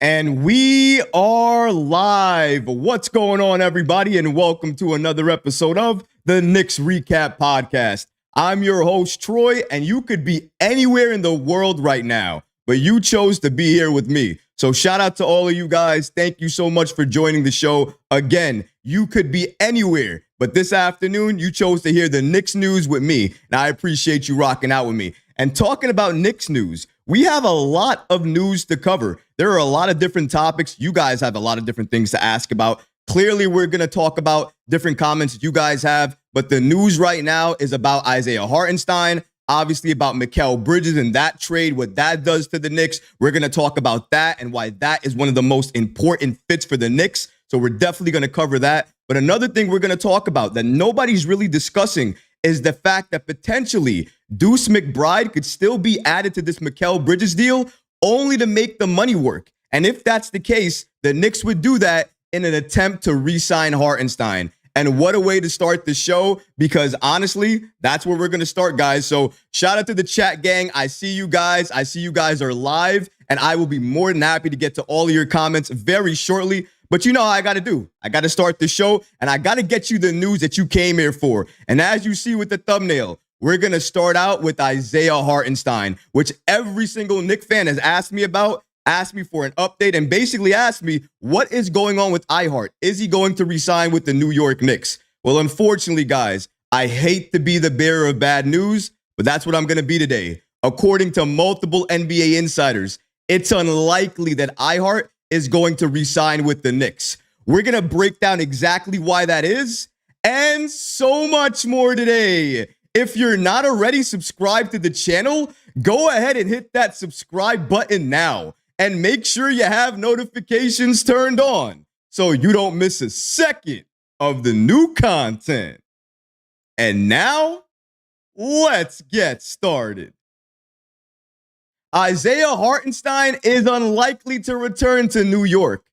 And we are live. What's going on, everybody? And welcome to another episode of the Knicks Recap podcast. I'm your host, Troy, and you could be anywhere in the world right now, but you chose to be here with me. So shout out to all of you guys. Thank you so much for joining the show. Again, you could be anywhere, but this afternoon, you chose to hear the Knicks news with me, and I appreciate you rocking out with me. And talking about Knicks news, we have a lot of news to cover. There are a lot of different topics. You guys have a lot of different things to ask about. Clearly, we're going to talk about different comments you guys have, but the news right now is about Isaiah Hartenstein, obviously about Mikal Bridges and that trade, what that does to the Knicks. We're going to talk about that and why that is one of the most important fits for the Knicks. So we're definitely going to cover that. But another thing we're going to talk about that nobody's really discussing is the fact that potentially Deuce McBride could still be added to this Mikal Bridges deal only to make the money work. And if that's the case, the Knicks would do that in an attempt to re-sign Hartenstein. And what a way to start the show, because honestly, that's where we're going to start, guys. So shout out to the chat gang. I see you guys. I see you guys are live, and I will be more than happy to get to all of your comments very shortly. But you know how I got to do. I got to start the show, and I got to get you the news that you came here for. And as you see with the thumbnail, we're going to start out with Isaiah Hartenstein, which every single Knicks fan has asked me about, asked me for an update, and basically asked me, what is going on with IHart? Is he going to resign with the New York Knicks? Well, unfortunately, guys, I hate to be the bearer of bad news, but that's what I'm going to be today. According to multiple NBA insiders, it's unlikely that IHart is going to re-sign with the Knicks. We're going to break down exactly why that is and so much more today. If you're not already subscribed to the channel, go ahead and hit that subscribe button now and make sure you have notifications turned on so you don't miss a second of the new content. And now, let's get started. Isaiah Hartenstein is unlikely to return to New York.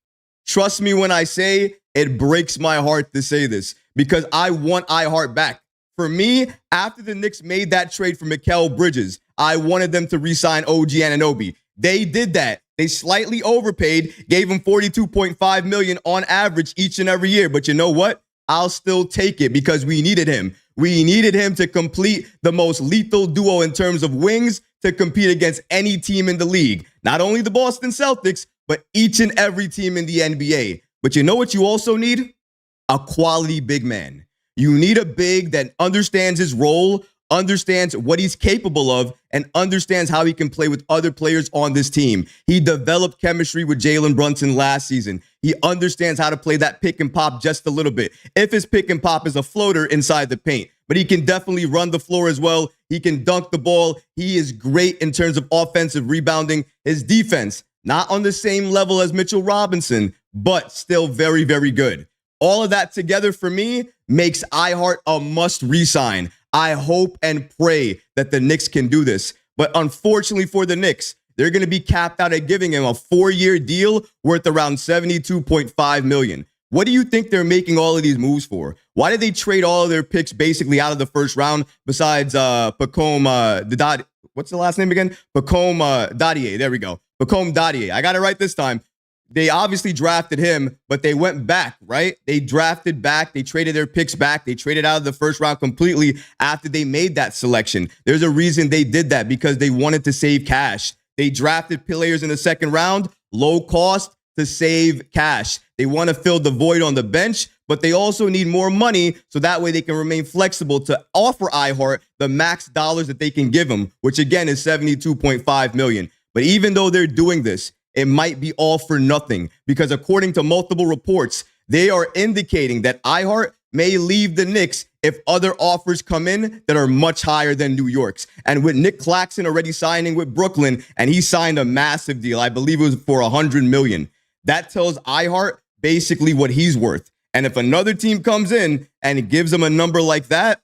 Trust me when I say it breaks my heart to say this, because I want IHart back. For me, after the Knicks made that trade for Mikal Bridges, I wanted them to re-sign OG Anunoby. They did that. They slightly overpaid, gave him $42.5 million on average each and every year. But you know what? I'll still take it because we needed him. We needed him to complete the most lethal duo in terms of wings to compete against any team in the league. Not only the Boston Celtics, but each and every team in the NBA. But you know what you also need? A quality big man. You need a big that understands his role, understands what he's capable of, and understands how he can play with other players on this team. He developed chemistry with Jalen Brunson last season. He understands how to play that pick and pop just a little bit. If his pick and pop is a floater inside the paint, but he can definitely run the floor as well. He can dunk the ball. He is great in terms of offensive rebounding. His defense, not on the same level as Mitchell Robinson, but still very, very good. All of that together for me makes IHart a must re-sign. I hope and pray that the Knicks can do this. But unfortunately for the Knicks, they're going to be capped out at giving him a 4-year deal worth around $72.5 million. What do you think they're making all of these moves for? Why did they trade all of their picks basically out of the first round besides Pacome, what's the last name again? Pacome Dadier. There we go. Pacome Dadier. I got it right this time. They obviously drafted him, but they went back, right? They drafted back. They traded their picks back. They traded out of the first round completely after they made that selection. There's a reason they did that, because they wanted to save cash. They drafted players in the second round, low cost, to save cash. They want to fill the void on the bench, but they also need more money so that way they can remain flexible to offer IHart the max dollars that they can give him, which again is $72.5 million. But even though they're doing this, it might be all for nothing, because according to multiple reports, they are indicating that IHart may leave the Knicks if other offers come in that are much higher than New York's. And with Nick Claxton already signing with Brooklyn, and he signed a massive deal, I believe it was for $100 million. That tells IHart basically what he's worth. And if another team comes in and gives him a number like that,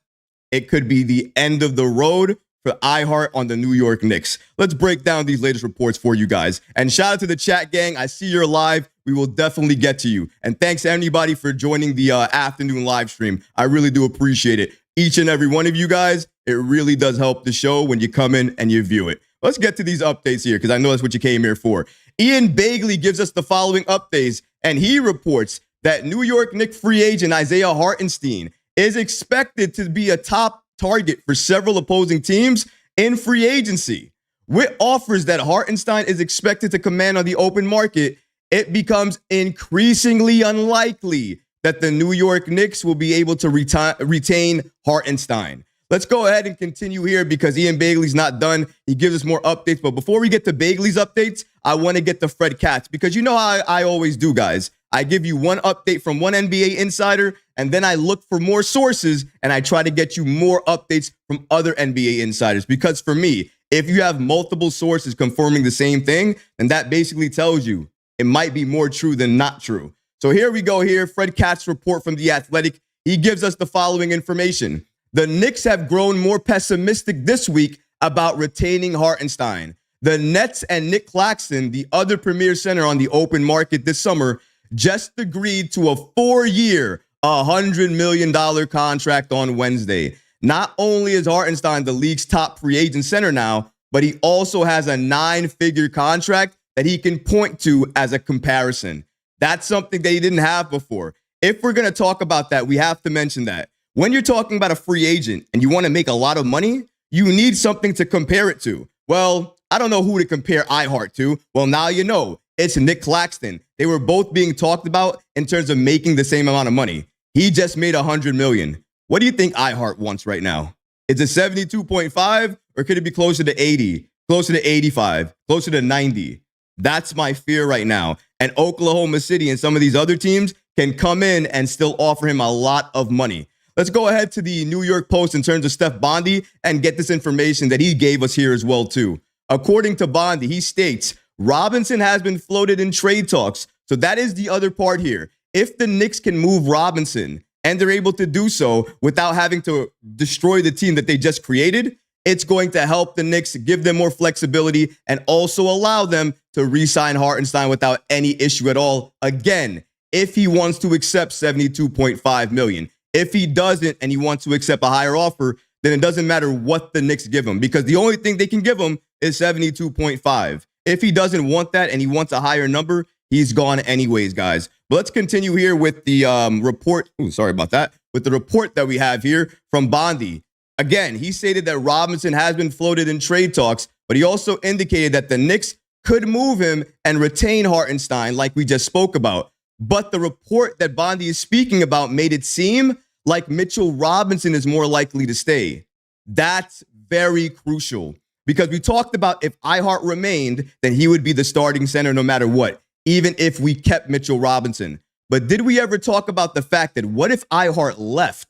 it could be the end of the road for IHart on the New York Knicks. Let's break down these latest reports for you guys. And shout out to the chat gang. I see you're live. We will definitely get to you. And thanks to anybody for joining the afternoon live stream. I really do appreciate it. Each and every one of you guys, it really does help the show when you come in and you view it. Let's get to these updates here, because I know that's what you came here for. Ian Bagley gives us the following updates, and he reports that New York Knicks free agent Isaiah Hartenstein is expected to be a top target for several opposing teams in free agency. With offers that Hartenstein is expected to command on the open market, it becomes increasingly unlikely that the New York Knicks will be able to retain Hartenstein. Let's go ahead and continue here because Ian Bagley's not done. He gives us more updates. But before we get to Bagley's updates, I want to get to Fred Katz because you know how I always do, guys. I give you one update from one NBA insider, and then I look for more sources, and I try to get you more updates from other NBA insiders. Because for me, if you have multiple sources confirming the same thing, then that basically tells you it might be more true than not true. So here we go here. Fred Katz's report from The Athletic. He gives us the following information. The Knicks have grown more pessimistic this week about retaining Hartenstein. The Nets and Nick Claxton, the other premier center on the open market this summer, just agreed to a 4-year, $100 million contract on Wednesday. Not only is Hartenstein the league's top free agent center now, but he also has a 9-figure contract that he can point to as a comparison. That's something that he didn't have before. If we're going to talk about that, we have to mention that. When you're talking about a free agent and you want to make a lot of money, you need something to compare it to. Well, I don't know who to compare IHart to. Well, now you know. It's Nick Claxton. They were both being talked about in terms of making the same amount of money. He just made $100 million. What do you think IHart wants right now? Is it 72.5 or could it be closer to 80, closer to 85, closer to 90? That's my fear right now. And Oklahoma City and some of these other teams can come in and still offer him a lot of money. Let's go ahead to the New York Post in terms of Steph Bondy and get this information that he gave us here as well, too. According to Bondy, he states, Robinson has been floated in trade talks. So that is the other part here. If the Knicks can move Robinson and they're able to do so without having to destroy the team that they just created, it's going to help the Knicks, give them more flexibility, and also allow them to re-sign Hartenstein without any issue at all. Again, if he wants to accept $72.5 million. If he doesn't and he wants to accept a higher offer, then it doesn't matter what the Knicks give him because the only thing they can give him is 72.5. If he doesn't want that and he wants a higher number, he's gone anyways, guys. But let's continue here with the report. Ooh, sorry about that. With the report that we have here from Bondy. Again, he stated that Robinson has been floated in trade talks, but he also indicated that the Knicks could move him and retain Hartenstein like we just spoke about. But the report that Bondy is speaking about made it seem like Mitchell Robinson is more likely to stay. That's very crucial because we talked about if IHart remained, then he would be the starting center no matter what, even if we kept Mitchell Robinson. But did we ever talk about the fact that what if IHart left?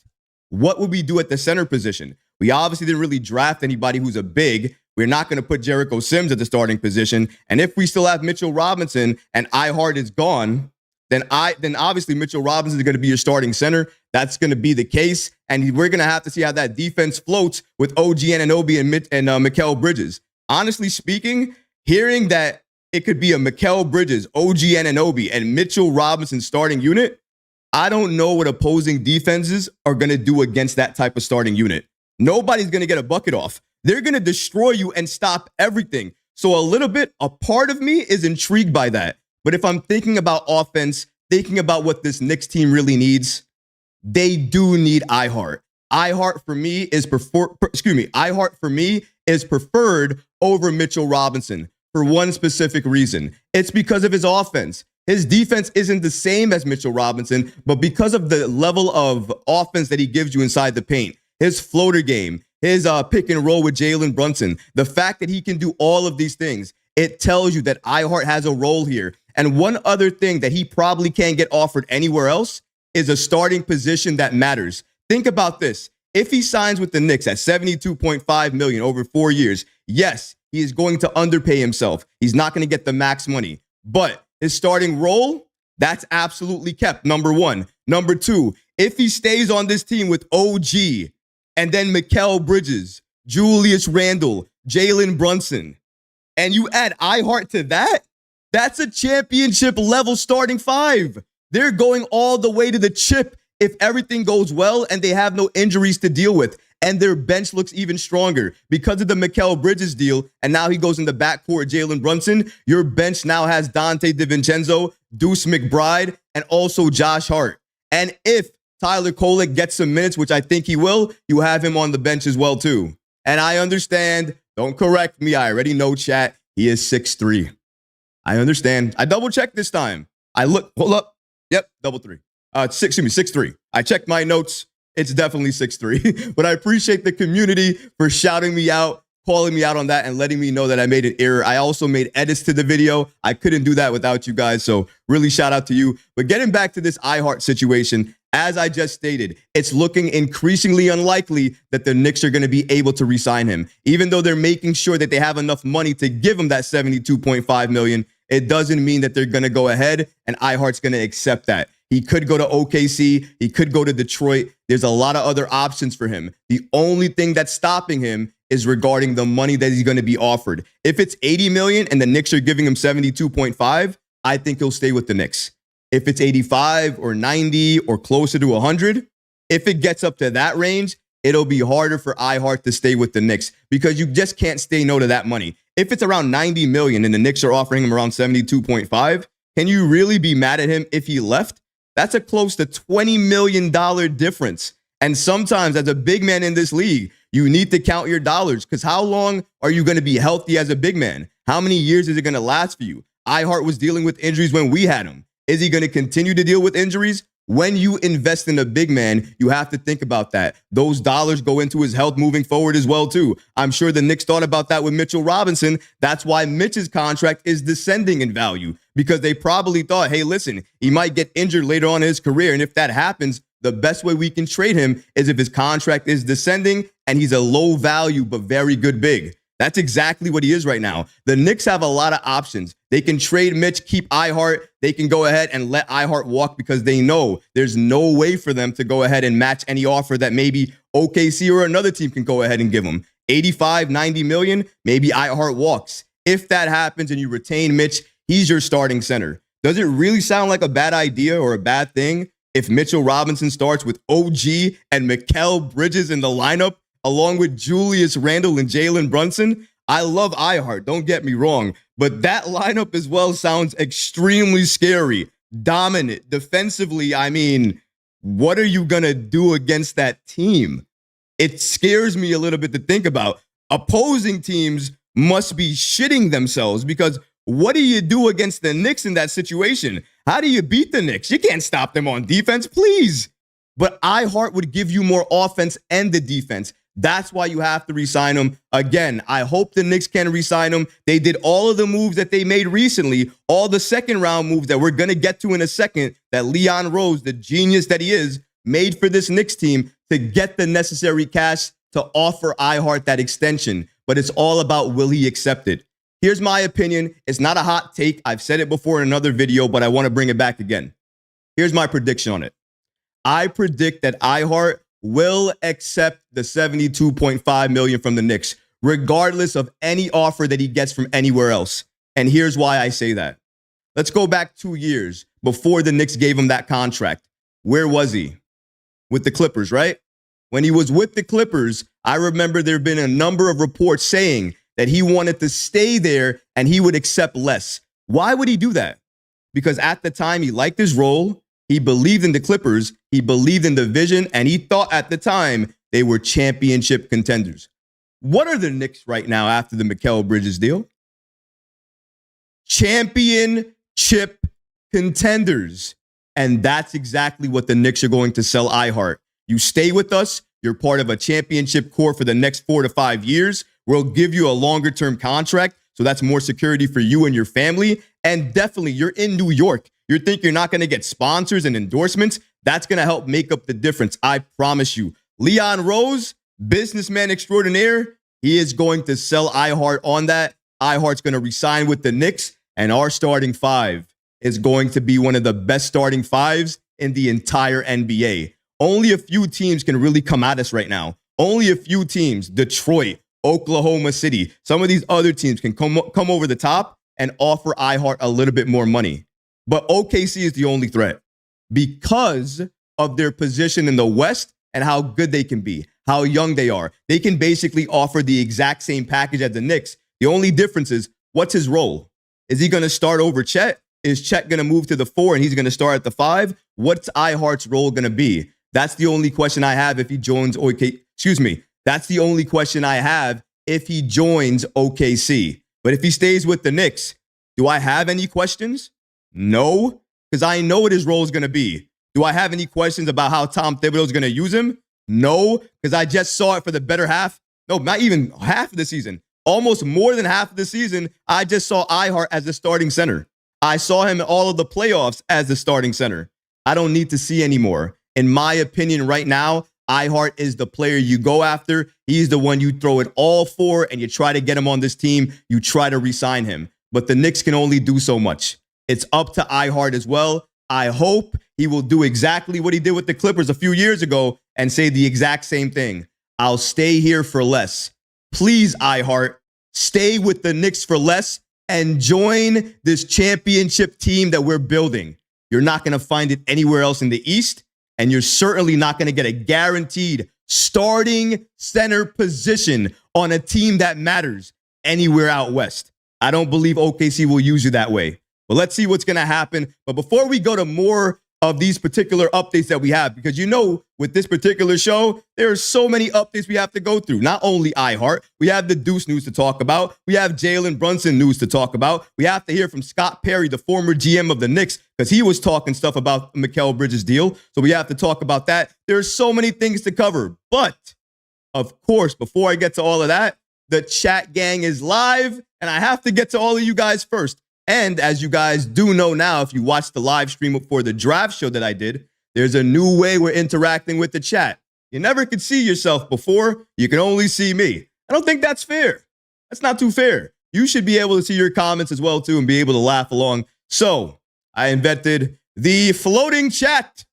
What would we do at the center position? We obviously didn't really draft anybody who's a big. We're not going to put Jericho Sims at the starting position. And if we still have Mitchell Robinson and IHart is gone, then obviously Mitchell Robinson is going to be your starting center. That's going to be the case. And we're going to have to see how that defense floats with OG Anunoby and Mikal Bridges. Honestly speaking, hearing that it could be a Mikal Bridges, OG Anunoby, and Mitchell Robinson starting unit, I don't know what opposing defenses are going to do against that type of starting unit. Nobody's going to get a bucket off. They're going to destroy you and stop everything. So a part of me is intrigued by that. But if I'm thinking about offense, thinking about what this Knicks team really needs, they do need IHart. IHart for me is preferred over Mitchell Robinson for one specific reason. It's because of his offense. His defense isn't the same as Mitchell Robinson, but because of the level of offense that he gives you inside the paint, his floater game, his pick and roll with Jalen Brunson, the fact that he can do all of these things, it tells you that IHart has a role here. And one other thing that he probably can't get offered anywhere else is a starting position that matters. Think about this. If he signs with the Knicks at $72.5 million over 4 years, yes, he is going to underpay himself. He's not going to get the max money. But his starting role, that's absolutely kept, number one. Number two, if he stays on this team with OG and then Mikal Bridges, Julius Randle, Jalen Brunson, and you add IHart to that, that's a championship level starting five. They're going all the way to the chip if everything goes well and they have no injuries to deal with. And their bench looks even stronger because of the Mikal Bridges deal. And now he goes in the backcourt, Jalen Brunson. Your bench now has Dante DiVincenzo, Deuce McBride, and also Josh Hart. And if Tyler Kolek gets some minutes, which I think he will, you have him on the bench as well, too. And I understand. Don't correct me. I already know, chat. He is 6'3". I understand. I double-checked this time. Hold up. Yep, double three. 6'3". I checked my notes. It's definitely 6'3". But I appreciate the community for shouting me out, calling me out on that, and letting me know that I made an error. I also made edits to the video. I couldn't do that without you guys, so really shout out to you. But getting back to this IHart situation, as I just stated, it's looking increasingly unlikely that the Knicks are going to be able to re-sign him. Even though they're making sure that they have enough money to give him that $72.5 million, it doesn't mean that they're going to go ahead and iHart's going to accept that. He could go to OKC. He could go to Detroit. There's a lot of other options for him. The only thing that's stopping him is regarding the money that he's going to be offered. If it's $80 million and the Knicks are giving him $72.5, I think he'll stay with the Knicks. If it's 85 or 90 or closer to 100, if it gets up to that range, it'll be harder for iHart to stay with the Knicks because you just can't say no to that money. If it's around $90 million and the Knicks are offering him around $72.5, can you really be mad at him if he left? That's a close to $20 million difference. And sometimes as a big man in this league, you need to count your dollars because how long are you going to be healthy as a big man? How many years is it going to last for you? iHart was dealing with injuries when we had him. Is he going to continue to deal with injuries? When you invest in a big man, you have to think about that. Those dollars go into his health moving forward as well, too. I'm sure the Knicks thought about that with Mitchell Robinson. That's why Mitch's contract is descending in value, because they probably thought, hey, listen, he might get injured later on in his career. And if that happens, the best way we can trade him is if his contract is descending and he's a low value but very good big. That's exactly what he is right now. The Knicks have a lot of options. They can trade Mitch, keep iHart. They can go ahead and let iHart walk because they know there's no way for them to go ahead and match any offer that maybe OKC or another team can go ahead and give them. 85, 90 million, maybe iHart walks. If that happens and you retain Mitch, he's your starting center. Does it really sound like a bad idea or a bad thing if Mitchell Robinson starts with OG and Mikal Bridges in the lineup, along with Julius Randle and Jalen Brunson? I love iHart, don't get me wrong, but that lineup as well sounds extremely scary, dominant. Defensively, I mean, what are you going to do against that team? It scares me a little bit to think about. Opposing teams must be shitting themselves because what do you do against the Knicks in that situation? How do you beat the Knicks? You can't stop them on defense, please. But iHart would give you more offense and the defense. That's why you have to re-sign him. Again, I hope the Knicks can re-sign him. They did all of the moves that they made recently, all the second-round moves that we're going to get to in a second, that Leon Rose, the genius that he is, made for this Knicks team to get the necessary cash to offer iHart that extension. But it's all about, will he accept it? Here's my opinion. It's not a hot take. I've said it before in another video, but I want to bring it back again. Here's my prediction on it. I predict that iHart will accept the $72.5 million from the Knicks, regardless of any offer that he gets from anywhere else. And here's why I say that. Let's go back 2 years before the Knicks gave him that contract. Where was he? With the Clippers, right? When he was with the Clippers, I remember there have been a number of reports saying that he wanted to stay there and he would accept less. Why would he do that? Because at the time, he liked his role. He believed in the Clippers, he believed in the vision, and he thought at the time they were championship contenders. What are the Knicks right now after the Mikal Bridges deal? Championship contenders. And that's exactly what the Knicks are going to sell iHart. You stay with us, you're part of a championship core for the next 4 to 5 years. We'll give you a longer-term contract, so that's more security for you and your family. And definitely, you're in New York. You think you're not going to get sponsors and endorsements? That's going to help make up the difference. I promise you. Leon Rose, businessman extraordinaire, he is going to sell iHart on that. iHart's going to re-sign with the Knicks, and our starting five is going to be one of the best starting fives in the entire NBA. Only a few teams can really come at us right now. Only a few teams, Detroit, Oklahoma City, some of these other teams can come over the top and offer iHart a little bit more money. But OKC is the only threat because of their position in the West and how good they can be. how young they are. They can basically offer the exact same package as the Knicks. The only difference is, what's his role? Is he going to start over Chet? Is Chet going to move to the 4 and he's going to start at the 5? What's IHart's role going to be? That's the only question I have if he joins That's the only question I have if he joins OKC. But if he stays with the Knicks, do I have any questions? No, because I know what his role is going to be. Do I have any questions about how Tom Thibodeau is going to use him? No, because I just saw it for the better half. No, not even half of the season. Almost more than half of the season, I just saw IHart as the starting center. I saw him in all of the playoffs as the starting center. I don't need to see anymore. In my opinion right now, IHart is the player you go after. He's the one you throw it all for, and you try to get him on this team. You try to re-sign him. But the Knicks can only do so much. It's up to IHart as well. I hope he will do exactly what he did with the Clippers a few years ago and say the exact same thing. I'll stay here for less. Please, IHart, stay with the Knicks for less and join this championship team that we're building. You're not going to find it anywhere else in the East, and you're certainly not going to get a guaranteed starting center position on a team that matters anywhere out west. I don't believe OKC will use you that way. But let's see what's going to happen. But before we go to more of these particular updates that we have, because with this particular show, there are so many updates we have to go through. Not only IHart, we have the Deuce news to talk about. We have Jalen Brunson news to talk about. We have to hear from Scott Perry, the former GM of the Knicks, because he was talking stuff about Mikal Bridges' deal. So we have to talk about that. There's so many things to cover. But, of course, before I get to all of that, the chat gang is live, and I have to get to all of you guys first. And as you guys do know now, if you watched the live stream for the draft show that I did, there's a new way we're interacting with the chat. You never could see yourself before. You can only see me. I don't think that's fair. That's not too fair. You should be able to see your comments as well, too, and be able to laugh along. So I invented the floating chat.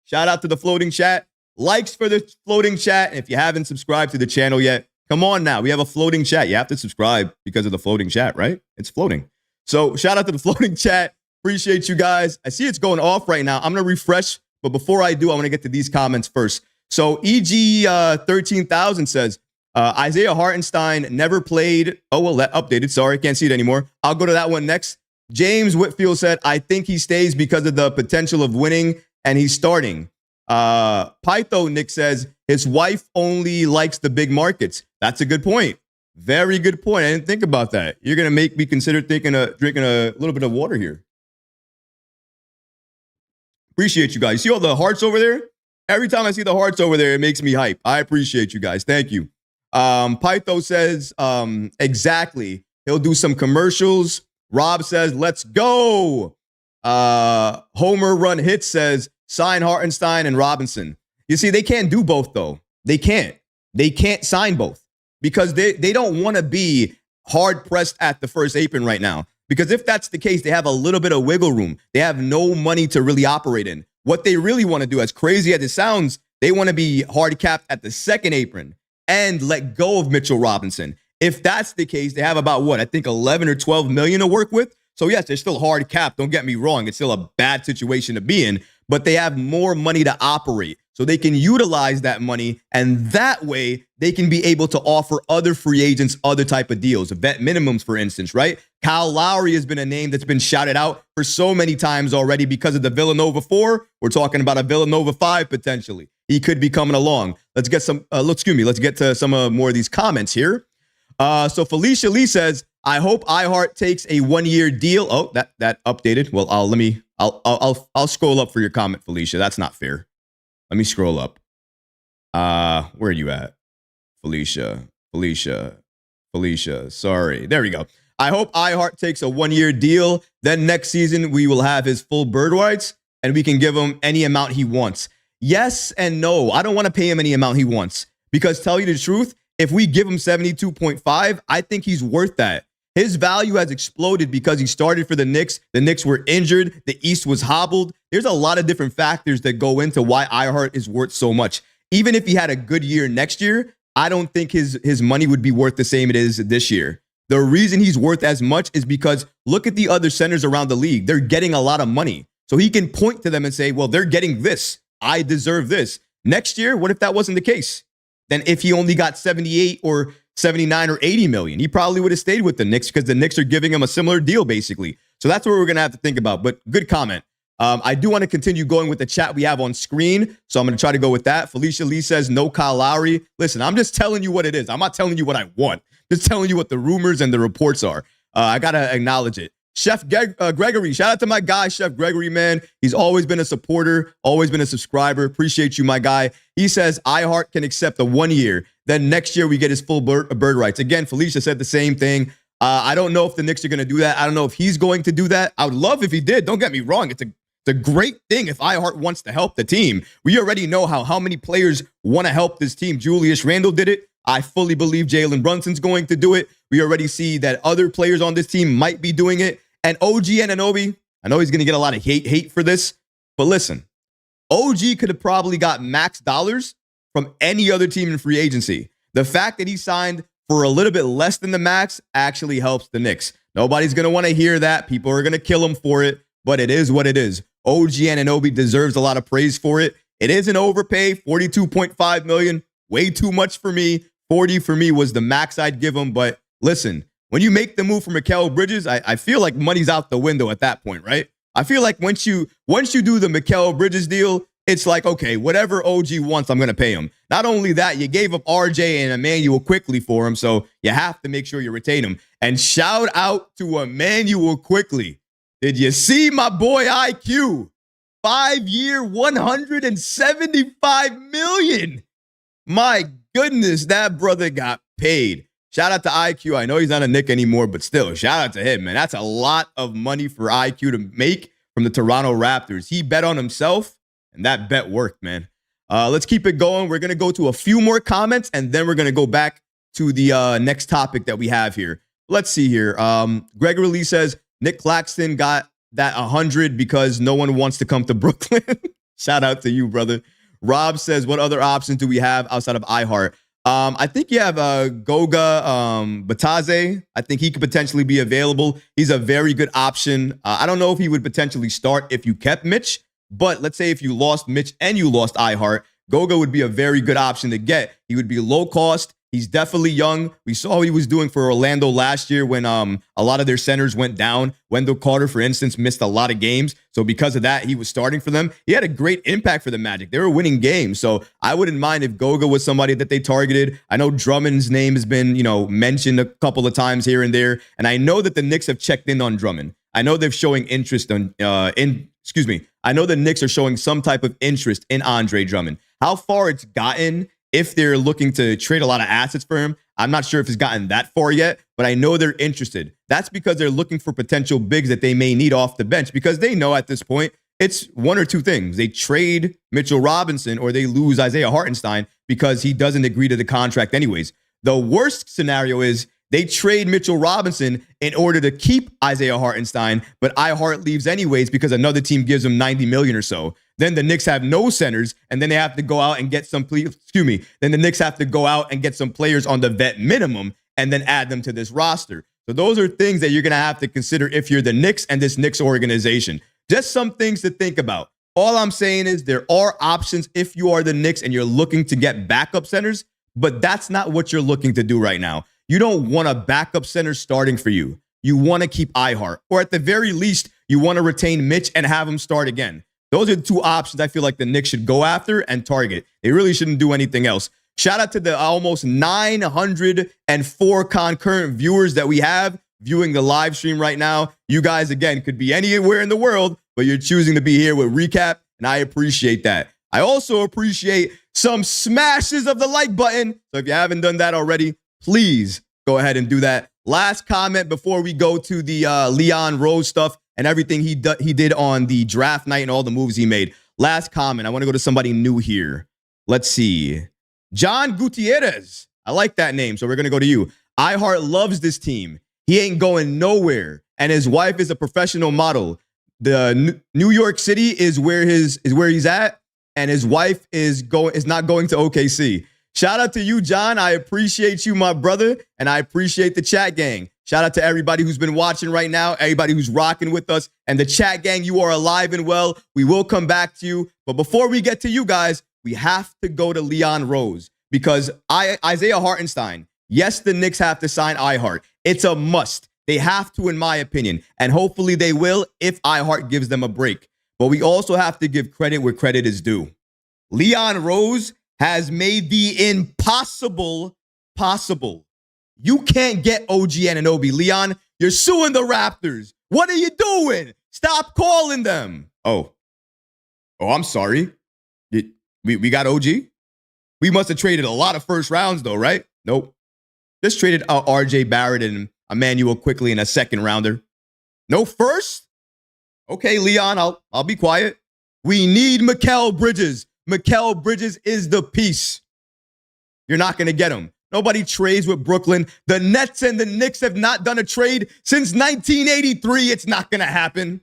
Shout out to the floating chat. Likes for the floating chat. And if you haven't subscribed to the channel yet, come on now. We have a floating chat. You have to subscribe because of the floating chat, right? It's floating. So shout out to the floating chat. Appreciate you guys. I see it's going off right now. I'm going to refresh. But before I do, I want to get to these comments first. So EG 13,000 says, Isaiah Hartenstein never played. Oh, well, that updated. Sorry, can't see it anymore. I'll go to that one next. James Whitfield said, I think he stays because of the potential of winning, and he's starting. Pytho Nick says, his wife only likes the big markets. That's a good point. Very good point. I didn't think about that. You're going to make me consider drinking a little bit of water here. Appreciate you guys. You see all the hearts over there? Every time I see the hearts over there, it makes me hype. I appreciate you guys. Thank you. Pytho says, exactly. He'll do some commercials. Rob says, let's go. Homer Run Hits says, sign Hartenstein and Robinson. You see, they can't do both, though. They can't. They can't sign both because they don't want to be hard-pressed at the first apron right now. Because if that's the case, they have a little bit of wiggle room. They have no money to really operate in. What they really want to do, as crazy as it sounds, they want to be hard-capped at the second apron and let go of Mitchell Robinson. If that's the case, they have about, I think 11 or 12 million to work with. So yes, they're still hard-capped. Don't get me wrong. It's still a bad situation to be in, but they have more money to operate. So they can utilize that money, and that way they can be able to offer other free agents other type of deals, vet minimums, for instance, right? Kyle Lowry has been a name that's been shouted out for so many times already because of the Villanova 4. We're talking about a Villanova 5 potentially. He could be coming along. Let's get let's get to some more of these comments here. So Felicia Lee says, I hope IHart takes a 1-year deal. Oh, that updated. Well, I'll scroll up for your comment, Felicia. That's not fair. Let me scroll up. Where are you at? Felicia. Sorry. There we go. I hope IHart takes a 1-year deal. Then next season, we will have his full bird rights and we can give him any amount he wants. Yes and no. I don't want to pay him any amount he wants because tell you the truth, if we give him 72.5, I think he's worth that. His value has exploded because he started for the Knicks. The Knicks were injured. The East was hobbled. There's a lot of different factors that go into why IHart is worth so much. Even if he had a good year next year, I don't think his money would be worth the same it is this year. The reason he's worth as much is because look at the other centers around the league. They're getting a lot of money. So he can point to them and say, well, they're getting this. I deserve this. Next year, what if that wasn't the case? than if he only got 78 or 79 or 80 million. He probably would have stayed with the Knicks because the Knicks are giving him a similar deal, basically. So that's what we're going to have to think about. But good comment. I do want to continue going with the chat we have on screen, so I'm going to try to go with that. Felicia Lee says, no Kyle Lowry. Listen, I'm just telling you what it is. I'm not telling you what I want. Just telling you what the rumors and the reports are. I got to acknowledge it. Chef Gregory, shout out to my guy, Chef Gregory, man. He's always been a supporter, always been a subscriber. Appreciate you, my guy. He says, iHeart can accept a 1 year. Then next year we get his full bird rights. Again, Felicia said the same thing. I don't know if the Knicks are going to do that. I don't know if he's going to do that. I would love if he did. Don't get me wrong. It's a great thing if iHeart wants to help the team. We already know how many players want to help this team. Julius Randle did it. I fully believe Jalen Brunson's going to do it. We already see that other players on this team might be doing it. And OG Anunoby, I know he's going to get a lot of hate for this, but listen, OG could have probably got max dollars from any other team in free agency. The fact that he signed for a little bit less than the max actually helps the Knicks. Nobody's going to want to hear that. People are going to kill him for it, but it is what it is. OG Anunoby deserves a lot of praise for it. It is an overpay, $42.5 million, way too much for me. 40 for me was the max I'd give him, but listen, when you make the move for Mikal Bridges, I feel like money's out the window at that point, right? I feel like once you do the Mikal Bridges deal, it's like, okay, whatever OG wants, I'm going to pay him. Not only that, you gave up RJ and Emmanuel Quickly for him, so you have to make sure you retain him. And shout out to Emmanuel Quickly. Did you see my boy IQ? 5-year, $175 million. My goodness, that brother got paid. Shout out to IQ. I know he's not a Knick anymore, but still, shout out to him, man. That's a lot of money for IQ to make from the Toronto Raptors. He bet on himself, and that bet worked, man. Let's keep it going. We're going to go to a few more comments, and then we're going to go back to the next topic that we have here. Let's see here. Gregory Lee says, Nick Claxton got that 100 because no one wants to come to Brooklyn. Shout out to you, brother. Rob says, what other options do we have outside of iHeart? I think you have Goga Bataze. I think he could potentially be available. He's a very good option. I don't know if he would potentially start if you kept Mitch, but let's say if you lost Mitch and you lost iHeart, Goga would be a very good option to get. He would be low cost. He's definitely young. We saw what he was doing for Orlando last year when a lot of their centers went down. Wendell Carter, for instance, missed a lot of games. So because of that, he was starting for them. He had a great impact for the Magic. They were winning games. So I wouldn't mind if Goga was somebody that they targeted. I know Drummond's name has been, mentioned a couple of times here and there. And I know that the Knicks have checked in on Drummond. I know they're showing interest I know the Knicks are showing some type of interest in Andre Drummond. How far it's gotten, if they're looking to trade a lot of assets for him, I'm not sure if it's gotten that far yet, but I know they're interested. That's because they're looking for potential bigs that they may need off the bench because they know at this point it's one or two things. They trade Mitchell Robinson or they lose Isaiah Hartenstein because he doesn't agree to the contract anyways. The worst scenario is they trade Mitchell Robinson in order to keep Isaiah Hartenstein, but iHeart leaves anyways because another team gives him $90 million or so. Then the Knicks have no centers, and then they have to go out and get some. Then the Knicks have to go out and get some players on the vet minimum, and then add them to this roster. So those are things that you're going to have to consider if you're the Knicks and this Knicks organization. Just some things to think about. All I'm saying is there are options if you are the Knicks and you're looking to get backup centers, but that's not what you're looking to do right now. You don't want a backup center starting for you. You want to keep iHeart, or at the very least, you want to retain Mitch and have him start again. Those are the two options I feel like the Knicks should go after and target. They really shouldn't do anything else. Shout out to the almost 904 concurrent viewers that we have viewing the live stream right now. You guys, again, could be anywhere in the world, but you're choosing to be here with Recap, and I appreciate that. I also appreciate some smashes of the like button. So if you haven't done that already, please go ahead and do that. Last comment before we go to the Leon Rose stuff and everything he did on the draft night and all the moves he made. Last comment. I want to go to somebody new here. Let's see. John Gutierrez. I like that name, so we're going to go to you. iHeart loves this team. He ain't going nowhere, and his wife is a professional model. The New York City is where he's at, and his wife is not going to OKC. Shout out to you, John. I appreciate you, my brother, and I appreciate the chat gang. Shout out to everybody who's been watching right now, everybody who's rocking with us, and the chat gang, you are alive and well. We will come back to you, but before we get to you guys, we have to go to Leon Rose because Isaiah Hartenstein, yes, the Knicks have to sign IHart. It's a must. They have to, in my opinion, and hopefully they will if IHart gives them a break. But we also have to give credit where credit is due. Leon Rose has made the impossible possible. You can't get OG Anunoby. Leon, you're suing the Raptors. What are you doing? Stop calling them. Oh, I'm sorry. We got OG? We must have traded a lot of first rounds, though, right? Nope. Just traded RJ Barrett and Emmanuel quickly in a second rounder. No first? Okay, Leon, I'll be quiet. We need Mikal Bridges. Mikal Bridges is the piece. You're not going to get him. Nobody trades with Brooklyn. The Nets and the Knicks have not done a trade since 1983. It's not going to happen.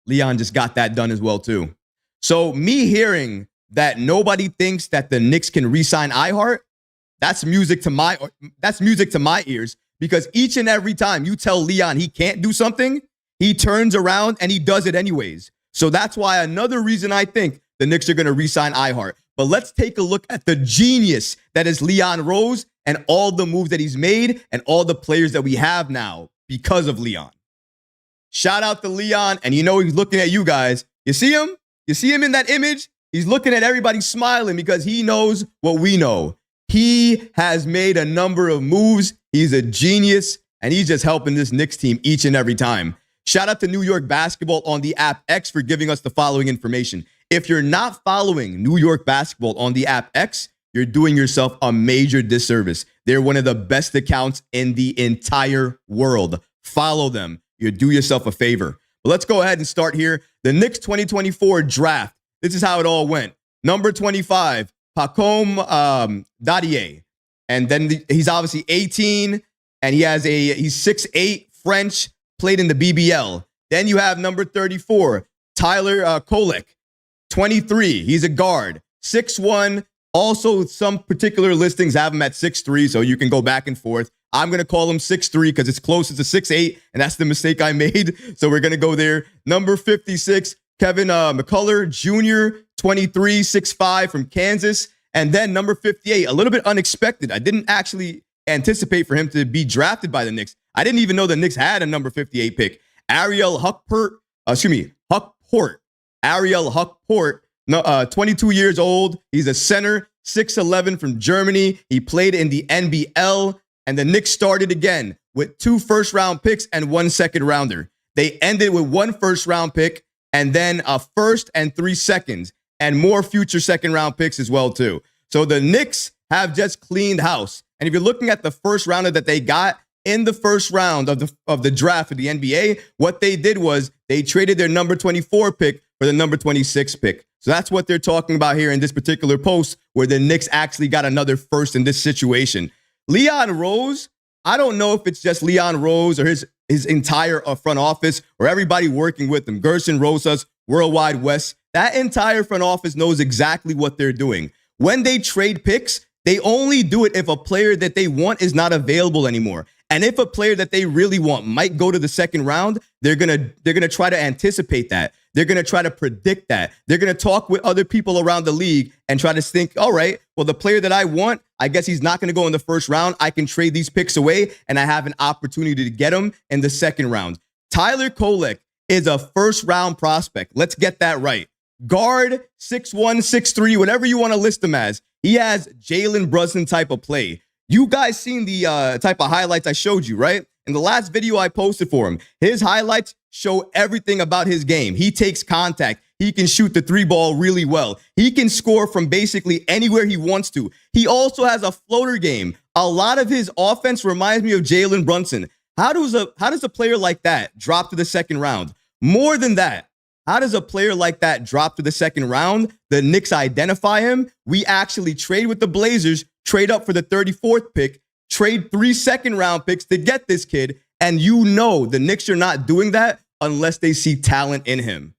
Leon just got that done as well, too. So me hearing that nobody thinks that the Knicks can re-sign IHart, that's music to my ears, because each and every time you tell Leon he can't do something, he turns around and he does it anyways. So that's why another reason I think the Knicks are going to re-sign IHart. But let's take a look at the genius that is Leon Rose and all the moves that he's made and all the players that we have now because of Leon. Shout out to Leon, and you know he's looking at you guys. You see him? You see him in that image? He's looking at everybody smiling because he knows what we know. He has made a number of moves. He's a genius, and he's just helping this Knicks team each and every time. Shout out to New York Basketball on the app X for giving us the following information. If you're not following New York Basketball on the app X, you're doing yourself a major disservice. They're one of the best accounts in the entire world. Follow them. You do yourself a favor. But let's go ahead and start here. The Knicks 2024 draft. This is how it all went. Number 25, Pacome Dadier. And then he's obviously 18, and he's 6'8", French, played in the BBL. Then you have number 34, Tyler Kolek, 23. He's a guard, 6'1". Also, some particular listings have him at 6'3", so you can go back and forth. I'm going to call him 6'3" because it's closer to 6'8", and that's the mistake I made. So we're going to go there. Number 56, Kevin McCullough Jr., 23, 6'5", from Kansas. And then number 58, a little bit unexpected. I didn't actually anticipate for him to be drafted by the Knicks. I didn't even know the Knicks had a number 58 pick. Ariel Huckport. Ariel Huckport, 22 years old. He's a center, 6'11", from Germany. He played in the NBL, and the Knicks started again with 2 first-round picks and 1 second-rounder. They ended with 1 first-round pick and then a first and 3 seconds, and more future second-round picks as well, too. So the Knicks have just cleaned house. And if you're looking at the first rounder that they got in the first round of the draft of the NBA, what they did was they traded their number 24 pick for the number 26 pick. So that's what they're talking about here in this particular post, where the Knicks actually got another first in this situation. Leon Rose, I don't know if it's just Leon Rose or his entire front office or everybody working with him. Gerson Rosas, Worldwide West, that entire front office knows exactly what they're doing. When they trade picks, they only do it if a player that they want is not available anymore. And if a player that they really want might go to the second round, they're gonna try to anticipate that. They're gonna try to predict that. They're gonna talk with other people around the league and try to think, all right, well, the player that I want, I guess he's not gonna go in the first round. I can trade these picks away, and I have an opportunity to get him in the second round. Tyler Kolek is a first-round prospect. Let's get that right. Guard, 6'1", 6'3", whatever you want to list him as. He has Jalen Brunson type of play. You guys seen the type of highlights I showed you, right? In the last video I posted for him, his highlights show everything about his game. He takes contact. He can shoot the 3-ball really well. He can score from basically anywhere he wants to. He also has a floater game. A lot of his offense reminds me of Jalen Brunson. How does a player like that drop to the second round? More than that, how does a player like that drop to the second round? The Knicks identify him. We actually trade with the Blazers, trade up for the 34th pick, trade 3 second-round picks to get this kid, and you know the Knicks are not doing that unless they see talent in him.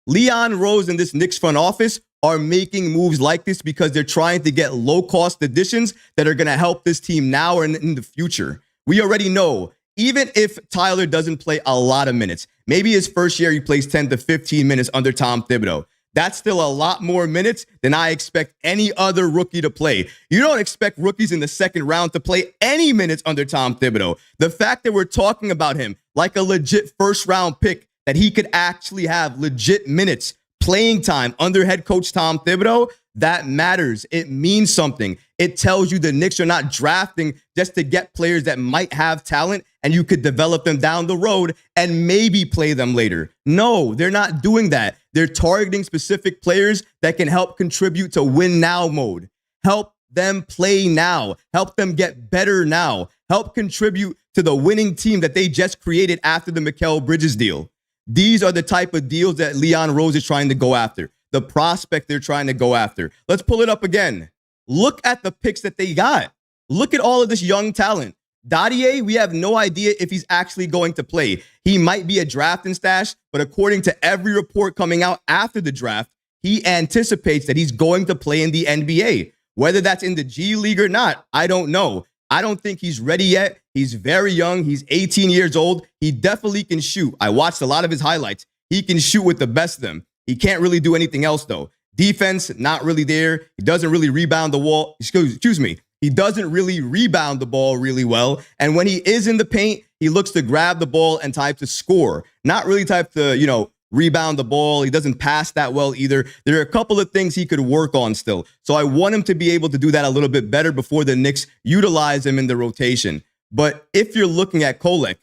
Leon Rose and this Knicks front office are making moves like this because they're trying to get low-cost additions that are going to help this team now or in the future. We already know, even if Tyler doesn't play a lot of minutes, maybe his first year he plays 10 to 15 minutes under Tom Thibodeau, That's still a lot more minutes than I expect any other rookie to play. You don't expect rookies in the second round to play any minutes under Tom Thibodeau. The fact that we're talking about him like a legit first round pick, that he could actually have legit minutes, playing time under head coach Tom Thibodeau, that matters. It means something. It tells you the Knicks are not drafting just to get players that might have talent and you could develop them down the road and maybe play them later. No, they're not doing that. They're targeting specific players that can help contribute to win now mode. Help them play now. Help them get better now. Help contribute to the winning team that they just created after the Mikal Bridges deal. These are the type of deals that Leon Rose is trying to go after. The prospect they're trying to go after. Let's pull it up again. Look at the picks that they got. Look at all of this young talent. Dadier, we have no idea if he's actually going to play. He might be a draft and stash, but according to every report coming out after the draft, he anticipates that he's going to play in the NBA. Whether that's in the G League or not, I don't know. I don't think he's ready yet. He's very young. He's 18 years old. He definitely can shoot. I watched a lot of his highlights. He can shoot with the best of them. He can't really do anything else, though. Defense, not really there. He doesn't really rebound the wall. Excuse me. He doesn't really rebound the ball really well. And when he is in the paint, he looks to grab the ball and type to score. Not really type to, rebound the ball. He doesn't pass that well either. There are a couple of things he could work on still. So I want him to be able to do that a little bit better before the Knicks utilize him in the rotation. But if you're looking at Kolek,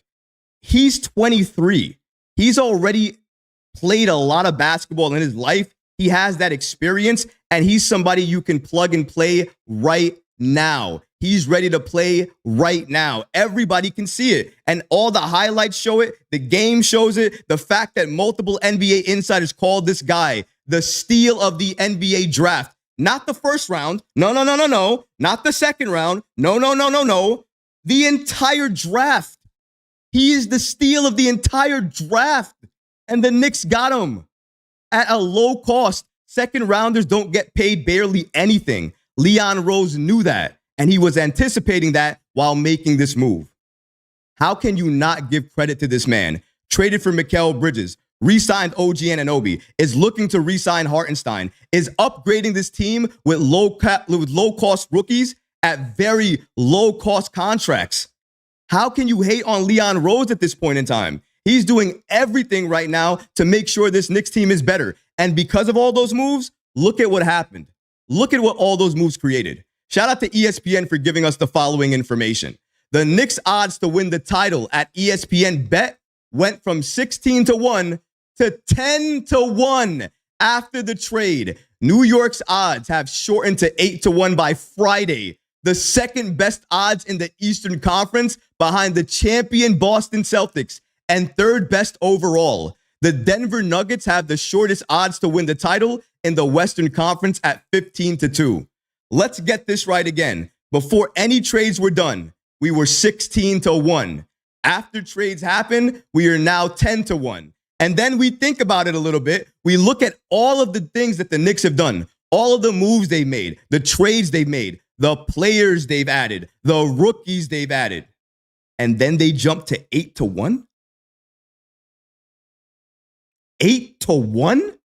he's 23. He's already played a lot of basketball in his life. He has that experience, and he's somebody you can plug and play right now. He's ready to play right now. Everybody can see it. And all the highlights show it. The game shows it. The fact that multiple NBA insiders called this guy the steal of the NBA draft. Not the first round. No. Not the second round. No. The entire draft. He is the steal of the entire draft. And the Knicks got him at a low cost. Second rounders don't get paid barely anything. Leon Rose knew that, and he was anticipating that while making this move. How can you not give credit to this man? Traded for Mikal Bridges, re-signed OG Anunoby, is looking to re-sign Hartenstein, is upgrading this team with low-cost rookies at very low-cost contracts. How can you hate on Leon Rose at this point in time? He's doing everything right now to make sure this Knicks team is better. And because of all those moves, look at what happened. Look at what all those moves created. Shout out to ESPN for giving us the following information. The Knicks odds to win the title at ESPN Bet went from 16-1 to 10-1 after the trade. New York's odds have shortened to 8-1 by Friday. The second best odds in the Eastern Conference behind the champion Boston Celtics and third best overall. The Denver Nuggets have the shortest odds to win the title in the Western Conference at 15-2. Let's get this right again. Before any trades were done, we were 16-1. After trades happen, we are now 10-1. And then we think about it a little bit. We look at all of the things that the Knicks have done, all of the moves they made, the trades they've made, the players they've added, the rookies they've added. And then they jump to 8-1? 8-1?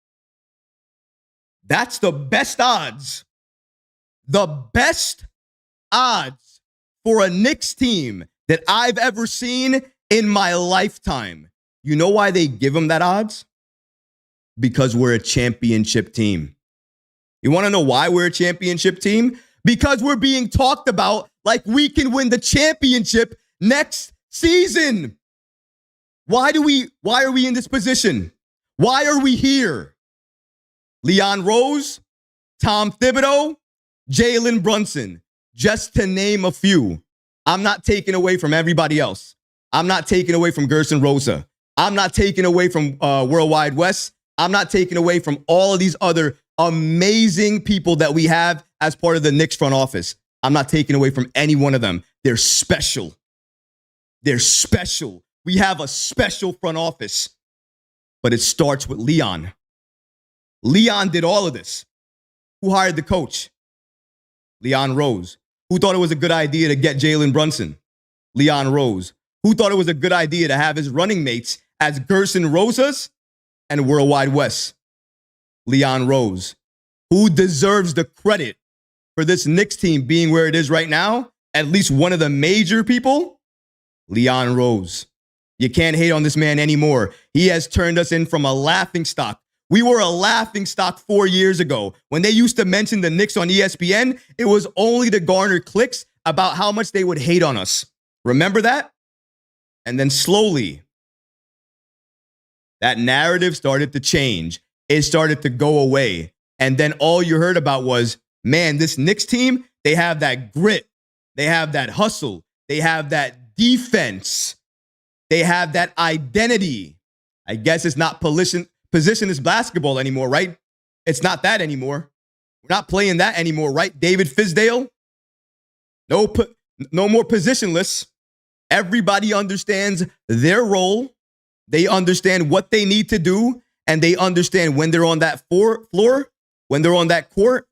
That's the best odds. The best odds for a Knicks team that I've ever seen in my lifetime. You know why they give them that odds? Because we're a championship team. You want to know why we're a championship team? Because we're being talked about like we can win the championship next season. Why are we in this position? Why are we here? Leon Rose, Tom Thibodeau, Jalen Brunson, just to name a few. I'm not taking away from everybody else. I'm not taking away from Gerson Rosa. I'm not taking away from Worldwide West. I'm not taking away from all of these other amazing people that we have as part of the Knicks front office. I'm not taking away from any one of them. They're special. They're special. We have a special front office. But it starts with Leon. Leon did all of this. Who hired the coach? Leon Rose. Who thought it was a good idea to get Jalen Brunson? Leon Rose. Who thought it was a good idea to have his running mates as Gerson Rosas and Worldwide West? Leon Rose. Who deserves the credit for this Knicks team being where it is right now? At least one of the major people? Leon Rose. You can't hate on this man anymore. He has turned us in from a laughingstock. We were a laughingstock 4 years ago. When they used to mention the Knicks on ESPN, it was only to garner clicks about how much they would hate on us. Remember that? And then slowly, that narrative started to change. It started to go away. And then all you heard about was, man, this Knicks team, they have that grit. They have that hustle. They have that defense. They have that identity. I guess it's not positionless basketball anymore, right? It's not that anymore. We're not playing that anymore, right? David Fizdale? No more positionless. Everybody understands their role. They understand what they need to do, and they understand when they're on that floor, when they're on that court,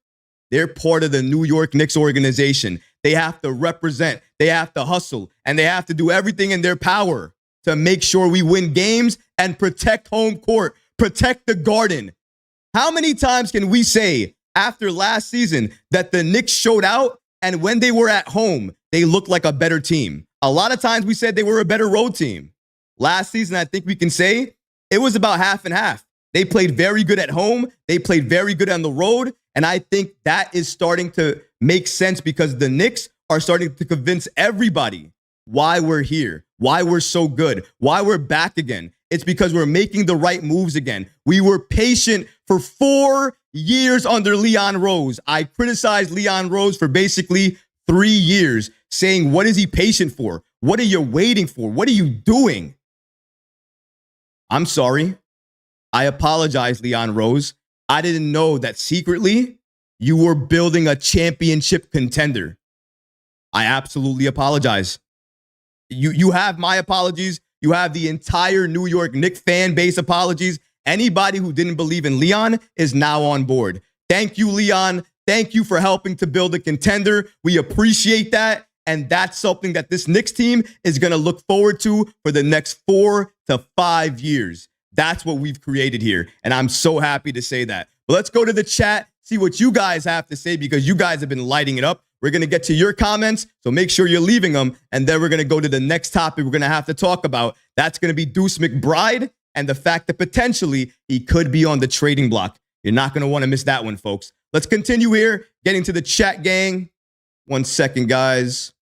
they're part of the New York Knicks organization. They have to represent, they have to hustle, and they have to do everything in their power to make sure we win games and protect home court, protect the Garden. How many times can we say after last season that the Knicks showed out, and when they were at home, they looked like a better team? A lot of times we said they were a better road team. Last season, I think we can say it was about half and half. They played very good at home. They played very good on the road. And I think that is starting to make sense because the Knicks are starting to convince everybody why we're here, why we're so good, why we're back again. It's because we're making the right moves again. We were patient for 4 years under Leon Rose. I criticized Leon Rose for basically 3 years, saying, what is he patient for? What are you waiting for? What are you doing? I'm sorry. I apologize, Leon Rose. I didn't know that secretly you were building a championship contender. I absolutely apologize. You have my apologies. You have the entire New York Knicks fan base apologies. Anybody who didn't believe in Leon is now on board. Thank you, Leon. Thank you for helping to build a contender. We appreciate that. And that's something that this Knicks team is going to look forward to for the next 4 to 5 years. That's what we've created here. And I'm so happy to say that. But let's go to the chat, see what you guys have to say because you guys have been lighting it up. We're going to get to your comments, so make sure you're leaving them. And then we're going to go to the next topic we're going to have to talk about. That's going to be Deuce McBride and the fact that potentially he could be on the trading block. You're not going to want to miss that one, folks. Let's continue here, getting to the chat gang. 1 second, guys.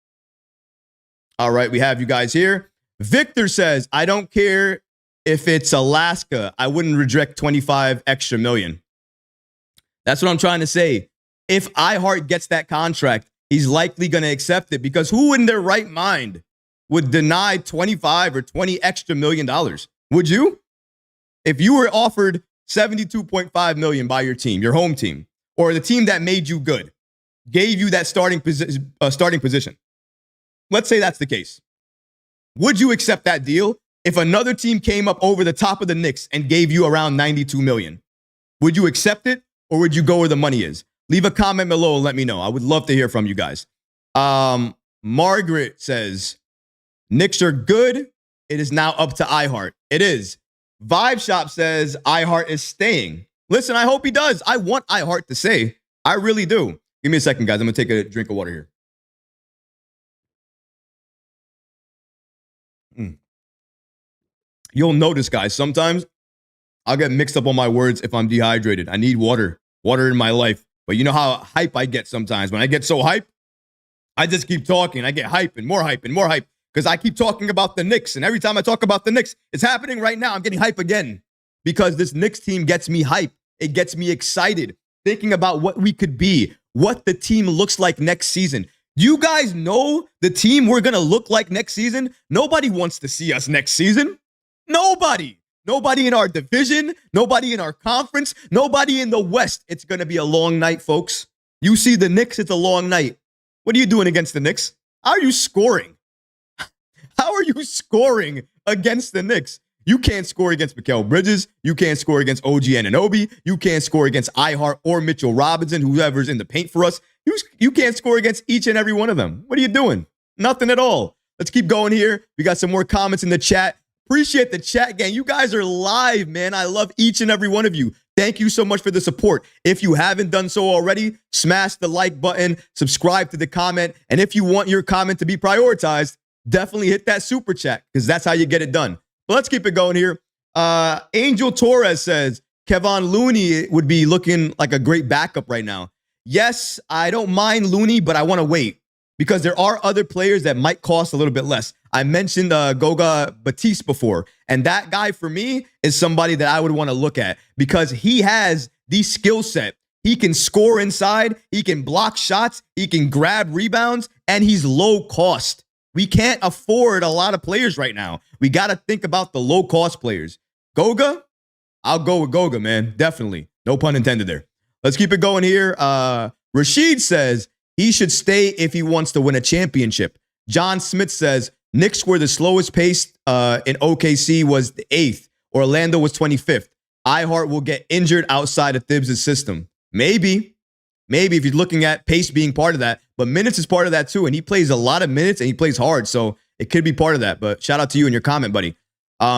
All right, we have you guys here. Victor says, I don't care if it's Alaska. I wouldn't reject 25 extra million. That's what I'm trying to say. If iHeart gets that contract, he's likely going to accept it because who in their right mind would deny 25 or 20 extra million dollars? Would you? If you were offered 72.5 million by your team, your home team, or the team that made you good, gave you that starting position. Let's say that's the case. Would you accept that deal if another team came up over the top of the Knicks and gave you around 92 million? Would you accept it or would you go where the money is? Leave a comment below and let me know. I would love to hear from you guys. Margaret says, Knicks are good. It is now up to iHeart. It is. Vibe Shop says iHeart is staying. Listen, I hope he does. I want iHeart to say. I really do. Give me a second, guys. I'm going to take a drink of water here. You'll notice, guys, sometimes I'll get mixed up on my words if I'm dehydrated. I need water in my life. But you know how hype I get sometimes. When I get so hype, I just keep talking. I get hype and more hype and more hype because I keep talking about the Knicks. And every time I talk about the Knicks, it's happening right now. I'm getting hype again because this Knicks team gets me hype. It gets me excited thinking about what we could be, what the team looks like next season. You guys know the team we're going to look like next season? Nobody wants to see us next season. Nobody. Nobody in our division, nobody in our conference, nobody in the West. It's going to be a long night, folks. You see the Knicks, it's a long night. What are you doing against the Knicks? How are you scoring? How are you scoring against the Knicks? You can't score against Mikal Bridges. You can't score against OG Anunoby. You can't score against IHart or Mitchell Robinson, whoever's in the paint for us. You can't score against each and every one of them. What are you doing? Nothing at all. Let's keep going here. We got some more comments in the chat. Appreciate the chat gang. You guys are live, man. I love each and every one of you. Thank you so much for the support. If you haven't done so already, smash the like button, subscribe to the comment, and if you want your comment to be prioritized, definitely hit that super chat because that's how you get it done. But let's keep it going here. Angel Torres says, Kevon Looney would be looking like a great backup right now. Yes, I don't mind Looney, but I want to wait because there are other players that might cost a little bit less. I mentioned Goga Batiste before, and that guy for me is somebody that I would want to look at because he has the skill set. He can score inside, he can block shots, he can grab rebounds, and he's low cost. We can't afford a lot of players right now. We got to think about the low cost players. Goga, I'll go with Goga, man. Definitely. No pun intended there. Let's keep it going here. Rashid says he should stay if he wants to win a championship. John Smith says Knicks were the slowest pace in OKC was the 8th. Orlando was 25th. IHart will get injured outside of Thibs' system. Maybe if you're looking at pace being part of that, but minutes is part of that too. And he plays a lot of minutes and he plays hard. So it could be part of that. But shout out to you in your comment, buddy.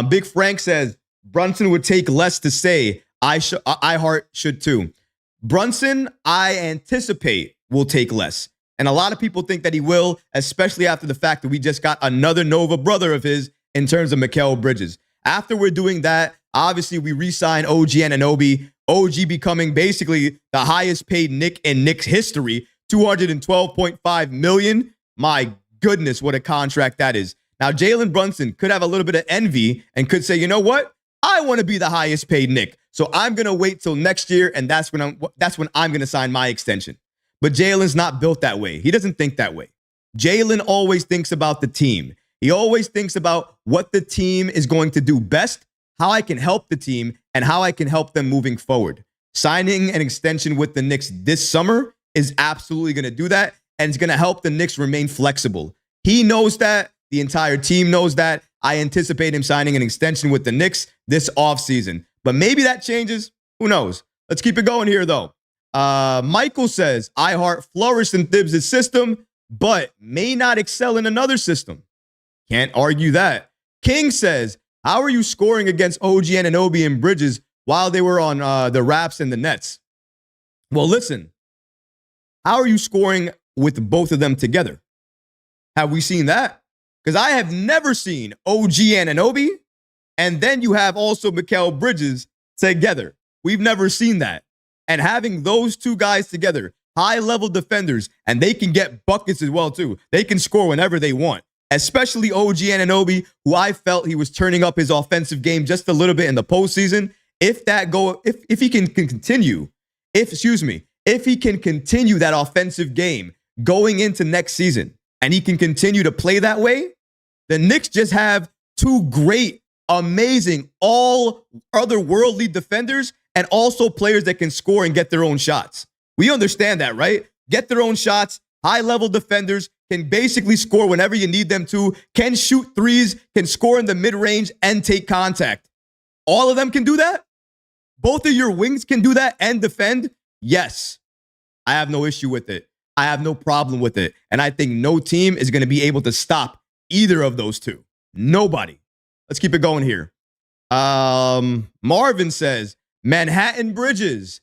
Big Frank says Brunson would take less to say. IHart should too. Brunson, I anticipate will take less. And a lot of people think that he will, especially after the fact that we just got another Nova brother of his in terms of Mikal Bridges. After we're doing that, obviously we re-sign OG Anunoby. OG becoming basically the highest paid Knick in Knicks history, $212.5 million. My goodness, what a contract that is. Now, Jalen Brunson could have a little bit of envy and could say, you know what? I want to be the highest paid Knick. So I'm going to wait till next year, and that's when I'm going to sign my extension. But Jalen's not built that way. He doesn't think that way. Jalen always thinks about the team. He always thinks about what the team is going to do best, how I can help the team, and how I can help them moving forward. Signing an extension with the Knicks this summer is absolutely going to do that, and it's going to help the Knicks remain flexible. He knows that. The entire team knows that. I anticipate him signing an extension with the Knicks this offseason. But maybe that changes. Who knows? Let's keep it going here, though. Michael says, IHart flourished in Thibs' system, but may not excel in another system. Can't argue that. King says, how are you scoring against OG Anunoby and Bridges while they were on the Raps and the Nets? Well, listen. How are you scoring with both of them together? Have we seen that? Because I have never seen OG Anunoby, and then you have also Mikal Bridges together. We've never seen that. And having those two guys together, high-level defenders, and they can get buckets as well, too. They can score whenever they want, especially OG Anunoby, who I felt he was turning up his offensive game just a little bit in the postseason. If he can continue that offensive game going into next season, and he can continue to play that way, the Knicks just have two great, amazing, all otherworldly defenders and also players that can score and get their own shots. We understand that, right? Get their own shots, high-level defenders, can basically score whenever you need them to, can shoot threes, can score in the mid-range and take contact. All of them can do that? Both of your wings can do that and defend? Yes. I have no issue with it. I have no problem with it. And I think no team is going to be able to stop either of those two. Nobody. Let's keep it going here. Marvin says, Manhattan Bridges.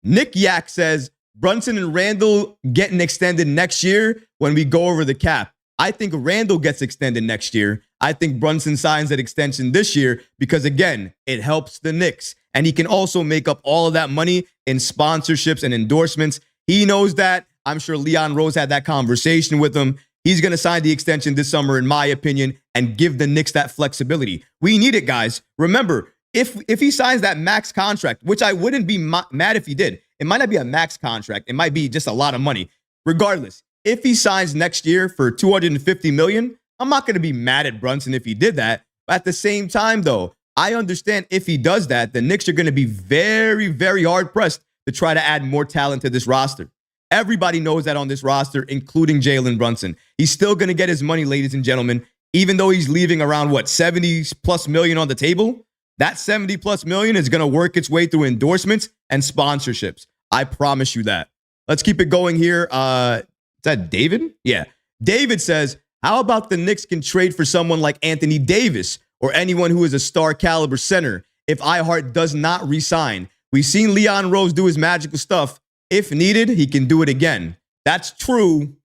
Nick Yak says, Brunson and Randall getting extended next year when we go over the cap. I think Randall gets extended next year. I think Brunson signs that extension this year because, again, it helps the Knicks. And he can also make up all of that money in sponsorships and endorsements. He knows that. I'm sure Leon Rose had that conversation with him. He's going to sign the extension this summer, in my opinion, and give the Knicks that flexibility. We need it, guys. Remember, if he signs that max contract, which I wouldn't be mad if he did. It might not be a max contract. It might be just a lot of money. Regardless, if he signs next year for $250 million, I'm not going to be mad at Brunson if he did that. But at the same time, though, I understand if he does that, the Knicks are going to be very, very hard-pressed to try to add more talent to this roster. Everybody knows that on this roster, including Jalen Brunson. He's still going to get his money, ladies and gentlemen, even though he's leaving around, 70+ million on the table? That 70+ million is going to work its way through endorsements and sponsorships. I promise you that. Let's keep it going here. Is that David? Yeah. David says, how about the Knicks can trade for someone like Anthony Davis or anyone who is a star caliber center if IHart does not re-sign? We've seen Leon Rose do his magical stuff. If needed, he can do it again. That's true,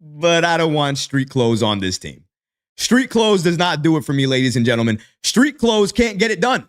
but I don't want street clothes on this team. Street clothes does not do it for me, ladies and gentlemen. Street clothes can't get it done.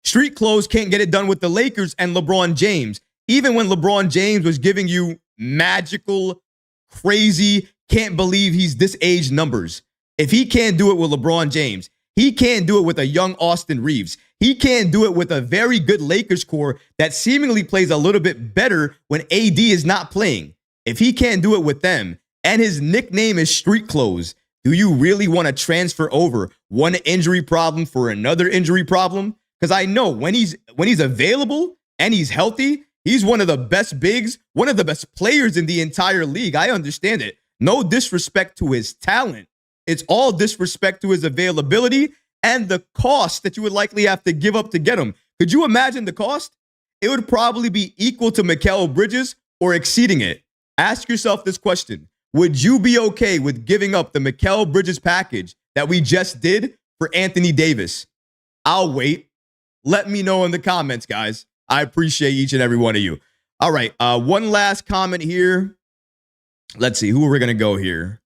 Street clothes can't get it done with the Lakers and LeBron James. Even when LeBron James was giving you magical, crazy, can't believe he's this age numbers. If he can't do it with LeBron James, he can't do it with a young Austin Reeves. He can't do it with a very good Lakers core that seemingly plays a little bit better when AD is not playing. If he can't do it with them, and his nickname is Street Clothes, do you really want to transfer over one injury problem for another injury problem? Because I know when he's available and he's healthy, he's one of the best bigs, one of the best players in the entire league. I understand it. No disrespect to his talent. It's all disrespect to his availability and the cost that you would likely have to give up to get him. Could you imagine the cost? It would probably be equal to Mikal Bridges or exceeding it. Ask yourself this question. Would you be okay with giving up the Mikal Bridges package that we just did for Anthony Davis? I'll wait. Let me know in the comments, guys. I appreciate each and every one of you. All right, one last comment here. Let's see, who are we going to go here?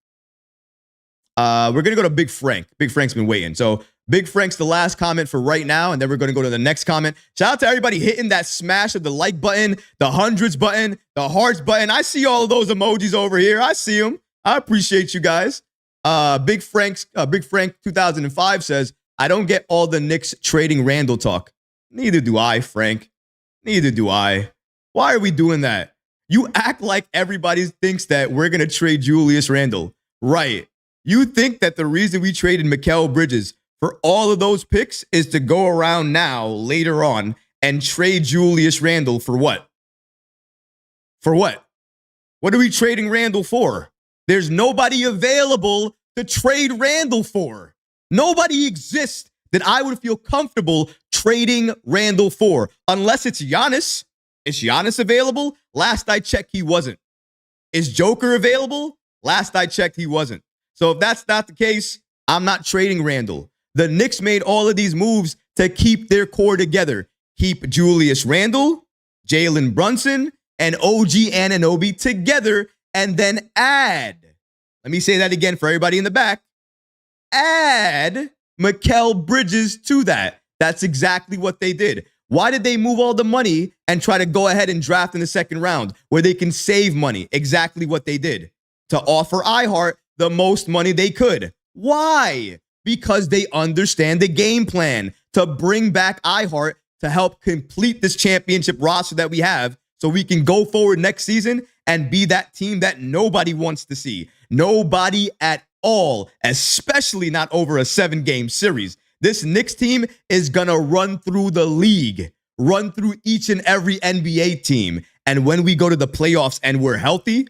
We're going to go to Big Frank. Big Frank's been waiting. So Big Frank's the last comment for right now, and then we're going to go to the next comment. Shout out to everybody hitting that smash of the like button, the hundreds button, the hearts button. I see all of those emojis over here. I see them. I appreciate you guys. Big Frank 2005 says, I don't get all the Knicks trading Randall talk. Neither do I, Frank. Neither do I. Why are we doing that? You act like everybody thinks that we're going to trade Julius Randle. Right. You think that the reason we traded Mikal Bridges for all of those picks is to go around now, later on, and trade Julius Randle for what? For what? What are we trading Randle for? There's nobody available to trade Randle for. Nobody exists that I would feel comfortable trading Randle for. Unless it's Giannis. Is Giannis available? Last I checked, he wasn't. Is Joker available? Last I checked, he wasn't. So if that's not the case, I'm not trading Randle. The Knicks made all of these moves to keep their core together. Keep Julius Randle, Jalen Brunson, and OG Anunoby together, and then add. Let me say that again for everybody in the back. Add Mikal Bridges to that. That's exactly what they did. Why did they move all the money and try to go ahead and draft in the second round where they can save money? Exactly what they did. To offer IHart the most money they could. Why? Because they understand the game plan to bring back IHart to help complete this championship roster that we have so we can go forward next season and be that team that nobody wants to see. Nobody at all, especially not over a 7-game series. This Knicks team is going to run through the league, run through each and every NBA team. And when we go to the playoffs and we're healthy,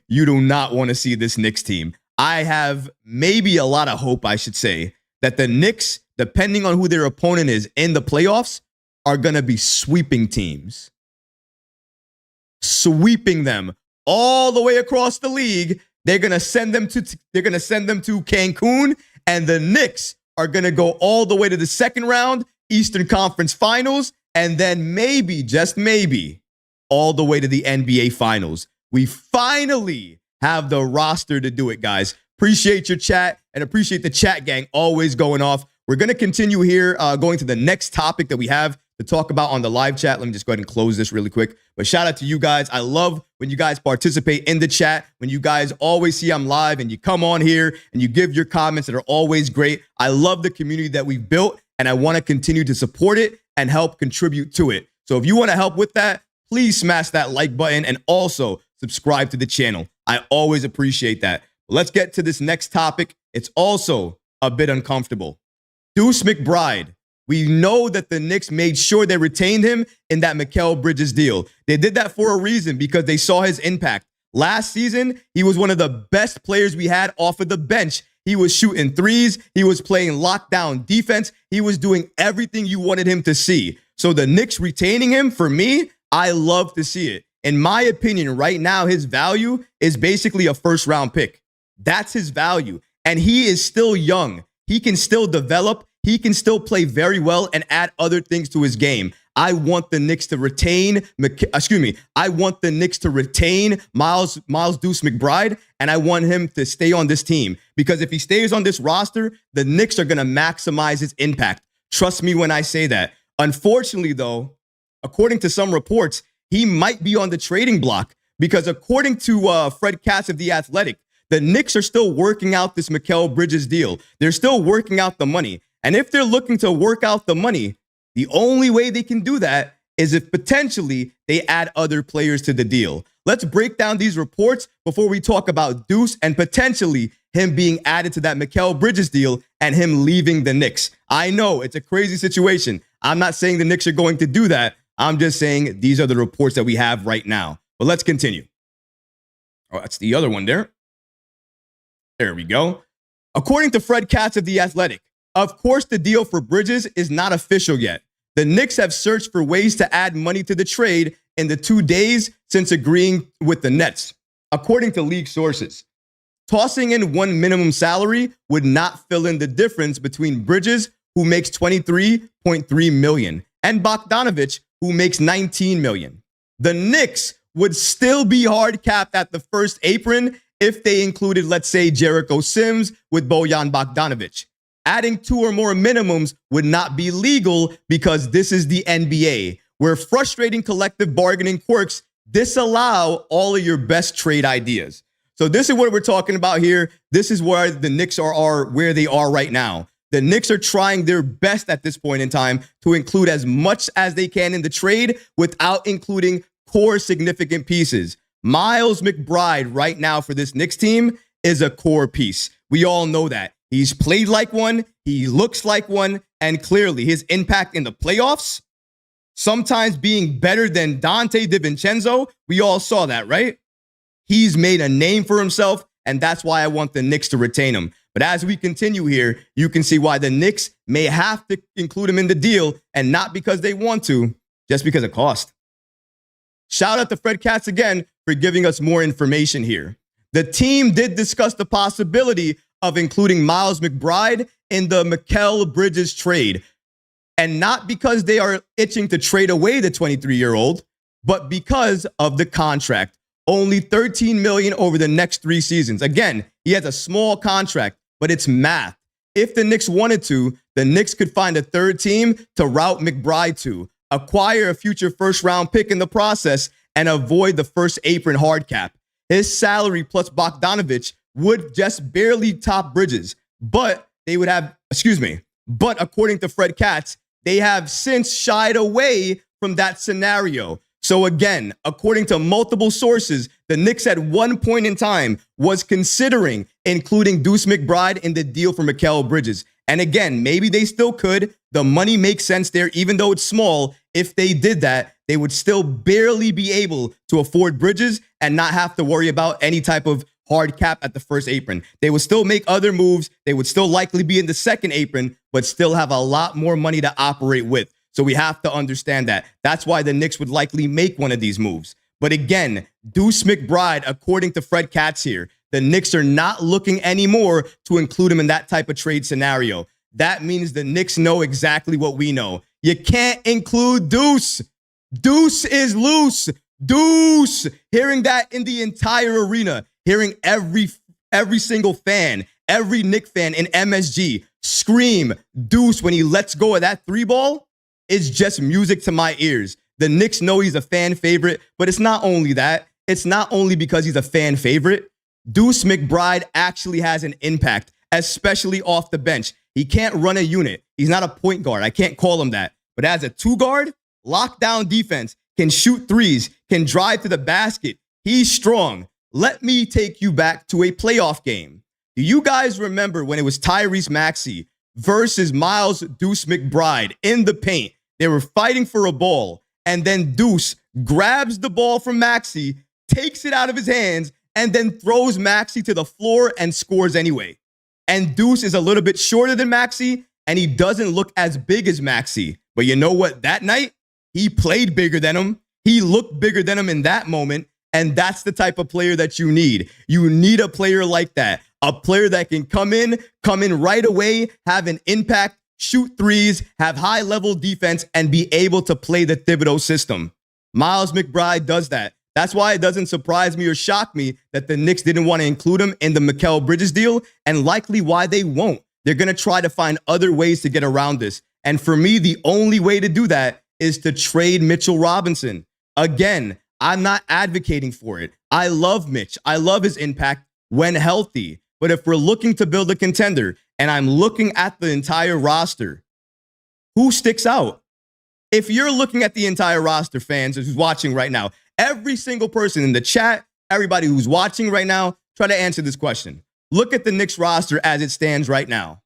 you do not want to see this Knicks team. I have maybe a lot of hope, I should say, that the Knicks, depending on who their opponent is in the playoffs, are going to be sweeping teams. Sweeping them all the way across the league. They're going to send them to Cancun, and the Knicks are going to go all the way to the second round, Eastern Conference Finals, and then maybe, just maybe, all the way to the NBA Finals. We finally have the roster to do it, guys. Appreciate your chat and appreciate the chat gang always going off. We're going to continue here, going to the next topic that we have to talk about on the live chat. Let me just go ahead and close this really quick. But shout out to you guys. I love when you guys participate in the chat, when you guys always see I'm live and you come on here and you give your comments that are always great. I love the community that we've built, and I want to continue to support it and help contribute to it. So if you want to help with that, please smash that like button and also subscribe to the channel. I always appreciate that. Let's get to this next topic. It's also a bit uncomfortable. Deuce McBride. We know that the Knicks made sure they retained him in that Mikal Bridges deal. They did that for a reason, because they saw his impact. Last season, he was one of the best players we had off of the bench. He was shooting threes. He was playing lockdown defense. He was doing everything you wanted him to see. So the Knicks retaining him, for me, I love to see it. In my opinion, right now, his value is basically a first-round pick. That's his value. And he is still young. He can still develop. he can still play very well and add other things to his game. I want the Knicks to retain, I want the Knicks to retain Miles Deuce McBride, and I want him to stay on this team. Because if he stays on this roster, the Knicks are going to maximize his impact. Trust me when I say that. Unfortunately, though, according to some reports, he might be on the trading block because according to Fred Katz of The Athletic, the Knicks are still working out this Mikal Bridges deal. They're still working out the money. And if they're looking to work out the money, the only way they can do that is if potentially they add other players to the deal. Let's break down these reports before we talk about Deuce and potentially him being added to that Mikal Bridges deal and him leaving the Knicks. I know it's a crazy situation. I'm not saying the Knicks are going to do that. I'm just saying these are the reports that we have right now. But let's continue. Oh, that's the other one there. There we go. According to Fred Katz of The Athletic, of course, the deal for Bridges is not official yet. The Knicks have searched for ways to add money to the trade in the 2 days since agreeing with the Nets, according to league sources. Tossing in one minimum salary would not fill in the difference between Bridges, who makes $23.3 million, and Bogdanovich, who makes $19 million. The Knicks would still be hard capped at the first apron if they included, let's say, Jericho Sims with Bojan Bogdanovich. Adding 2 or more minimums would not be legal because this is the NBA, where frustrating collective bargaining quirks disallow all of your best trade ideas. So this is what we're talking about here. This is where the Knicks are where they are right now. The Knicks are trying their best at this point in time to include as much as they can in the trade without including core significant pieces. Miles McBride right now for this Knicks team is a core piece. We all know that. He's played like one, he looks like one, and clearly his impact in the playoffs, sometimes being better than Dante DiVincenzo, we all saw that, right? He's made a name for himself, and that's why I want the Knicks to retain him. But as we continue here, you can see why the Knicks may have to include him in the deal, and not because they want to, just because of cost. Shout out to Fred Katz again for giving us more information here. The team did discuss the possibility of including Miles McBride in the Mikal Bridges trade. And not because they are itching to trade away the 23-year-old, but because of the contract. Only $13 million over the next 3 seasons. Again, he has a small contract, but it's math. If the Knicks wanted to, the Knicks could find a third team to route McBride to, acquire a future first-round pick in the process, and avoid the first apron hard cap. His salary plus Bogdanovich would just barely top Bridges, but they would have, but according to Fred Katz, they have since shied away from that scenario. So again, according to multiple sources, the Knicks at one point in time was considering including Deuce McBride in the deal for Mikal Bridges. And again, maybe they still could. The money makes sense there, even though it's small. If they did that, they would still barely be able to afford Bridges and not have to worry about any type of hard cap at the first apron. They would still make other moves. They would still likely be in the second apron, but still have a lot more money to operate with. So we have to understand that. That's why the Knicks would likely make one of these moves. But again, Deuce McBride, according to Fred Katz here, the Knicks are not looking anymore to include him in that type of trade scenario. That means the Knicks know exactly what we know. You can't include Deuce. Deuce is loose. Deuce. Hearing that in the entire arena, hearing every single fan, every Knicks fan in MSG scream Deuce when he lets go of that 3-ball is just music to my ears. The Knicks know he's a fan favorite, but it's not only that. It's not only because he's a fan favorite. Deuce McBride actually has an impact, especially off the bench. He can't run a unit. He's not a point guard. I can't call him that. But as a 2-guard, lockdown defense, can shoot threes, can drive to the basket. He's strong. Let me take you back to a playoff game. Do you guys remember when it was Tyrese Maxey versus Miles Deuce McBride in the paint? They were fighting for a ball, and then Deuce grabs the ball from Maxey, takes it out of his hands, and then throws Maxey to the floor and scores anyway. And Deuce is a little bit shorter than Maxey, and he doesn't look as big as Maxey. But you know what? That night, he played bigger than him. He looked bigger than him in that moment, and that's the type of player that you need. You need a player like that, a player that can come in right away, have an impact, shoot threes, have high-level defense, and be able to play the Thibodeau system. Miles McBride does that. That's why it doesn't surprise me or shock me that the Knicks didn't want to include him in the Mikal Bridges deal, and likely why they won't. They're going to try to find other ways to get around this. And for me, the only way to do that is to trade Mitchell Robinson. Again, I'm not advocating for it. I love Mitch. I love his impact when healthy. But if we're looking to build a contender and I'm looking at the entire roster, who sticks out? If you're looking at the entire roster, fans who's watching right now, every single person in the chat, everybody who's watching right now, try to answer this question. Look at the Knicks roster as it stands right now.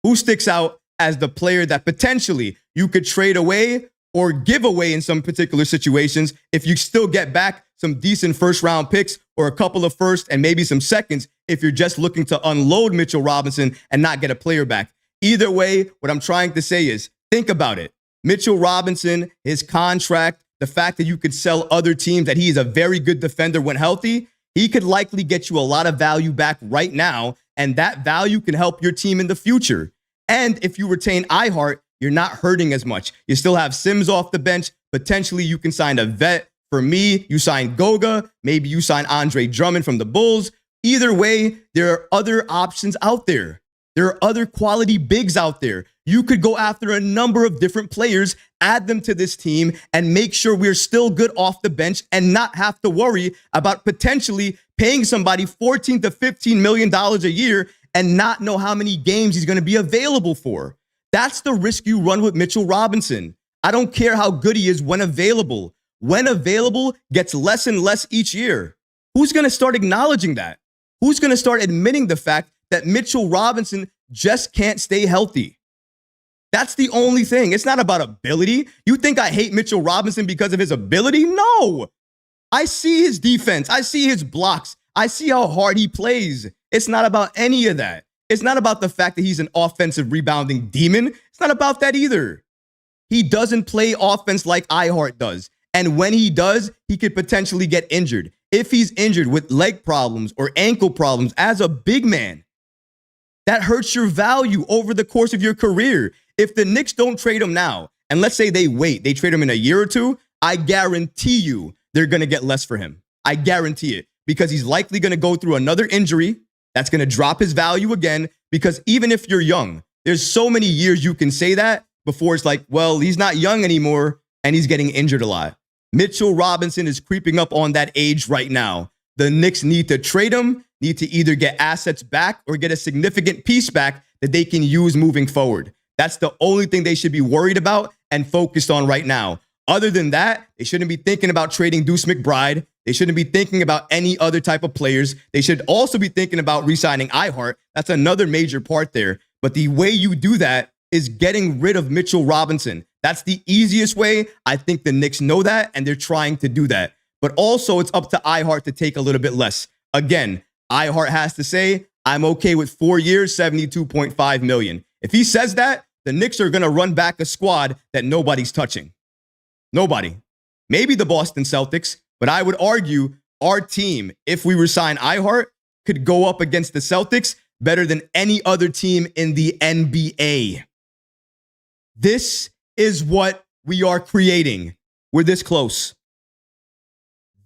Who sticks out as the player that potentially you could trade away or give away in some particular situations if you still get back some decent first-round picks or a couple of first and maybe some seconds if you're just looking to unload Mitchell Robinson and not get a player back? Either way, what I'm trying to say is think about it. Mitchell Robinson, his contract, the fact that you could sell other teams, that he is a very good defender when healthy, he could likely get you a lot of value back right now, and that value can help your team in the future. And if you retain IHart, you're not hurting as much. You still have Sims off the bench. Potentially, you can sign a vet. For me, you sign Goga. Maybe you sign Andre Drummond from the Bulls. Either way, there are other options out there. There are other quality bigs out there. You could go after a number of different players, add them to this team, and make sure we're still good off the bench and not have to worry about potentially paying somebody $14 to $15 million a year and not know how many games he's going to be available for. That's the risk you run with Mitchell Robinson. I don't care how good he is when available. When available gets less and less each year. Who's going to start acknowledging that? Who's going to start admitting the fact that Mitchell Robinson just can't stay healthy? That's the only thing. It's not about ability. You think I hate Mitchell Robinson because of his ability? No. I see his defense. I see his blocks. I see how hard he plays. It's not about any of that. It's not about the fact that he's an offensive rebounding demon. It's not about that either. He doesn't play offense like IHart does. And when he does, he could potentially get injured. If he's injured with leg problems or ankle problems as a big man, that hurts your value over the course of your career. If the Knicks don't trade him now, and let's say they wait, they trade him in a year or two, I guarantee you they're going to get less for him. I guarantee it, because he's likely going to go through another injury that's going to drop his value again, because even if you're young, there's so many years you can say that before it's like, well, he's not young anymore and he's getting injured a lot. Mitchell Robinson is creeping up on that age right now. The Knicks need to trade him, need to either get assets back or get a significant piece back that they can use moving forward. That's the only thing they should be worried about and focused on right now. Other than that, they shouldn't be thinking about trading Deuce McBride. They shouldn't be thinking about any other type of players. They should also be thinking about re-signing IHart. That's another major part there. But the way you do that is getting rid of Mitchell Robinson. That's the easiest way. I think the Knicks know that, and they're trying to do that. But also, it's up to IHart to take a little bit less. Again, IHart has to say, I'm okay with 4 years, $72.5 million. If he says that, the Knicks are going to run back a squad that nobody's touching. Nobody. Maybe the Boston Celtics, but I would argue our team, if we resign IHart, could go up against the Celtics better than any other team in the NBA. This is what we are creating. We're this close.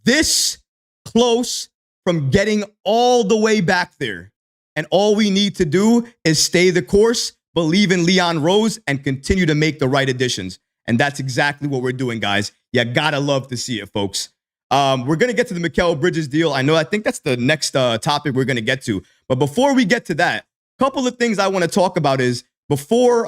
This close from getting all the way back there. And all we need to do is stay the course, believe in Leon Rose, and continue to make the right additions. And that's exactly what we're doing, guys. You gotta love to see it, folks. We're going to get to the Mikal Bridges deal. I think that's the next topic we're going to get to. But before we get to that, a couple of things I want to talk about is before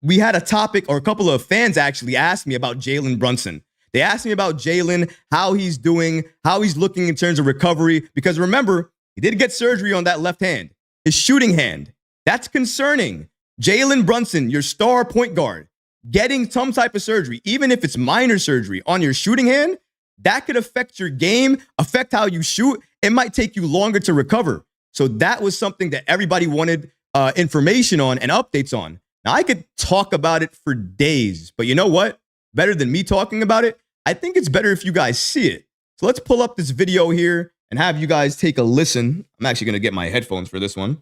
we had a topic, or a couple of fans actually asked me about Jalen Brunson. They asked me about Jalen, how he's doing, how he's looking in terms of recovery. Because remember, he did get surgery on that left hand, his shooting hand. That's concerning. Jalen Brunson, your star point guard, getting some type of surgery, even if it's minor surgery on your shooting hand, that could affect your game, affect how you shoot. It might take you longer to recover. So that was something that everybody wanted information on and updates on. Now, I could talk about it for days, but you know what? Better than me talking about it, I think it's better if you guys see it. So let's pull up this video here and have you guys take a listen. I'm actually going to get my headphones for this one,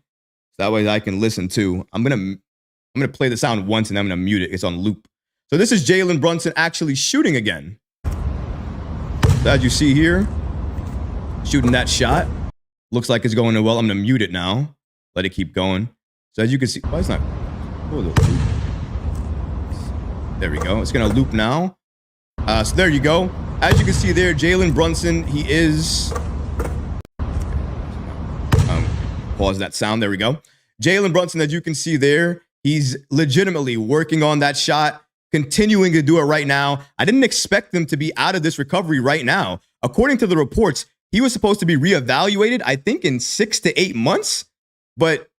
so that way I can listen too. I'm going to I'm going to play the sound once and I'm going to mute it. It's on loop. So this is Jalen Brunson actually shooting again. So as you see here, shooting that shot. Looks like it's going well. I'm going to mute it now. Let it keep going. So as you can see, why it's not? There we go. It's going to loop now. So there you go. As you can see there, Jalen Brunson, he is... pause that sound. There we go. Jalen Brunson, as you can see there, he's legitimately working on that shot, continuing to do it right now. I didn't expect him to be out of this recovery right now. According to the reports, he was supposed to be reevaluated, I think, in 6 to 8 months. But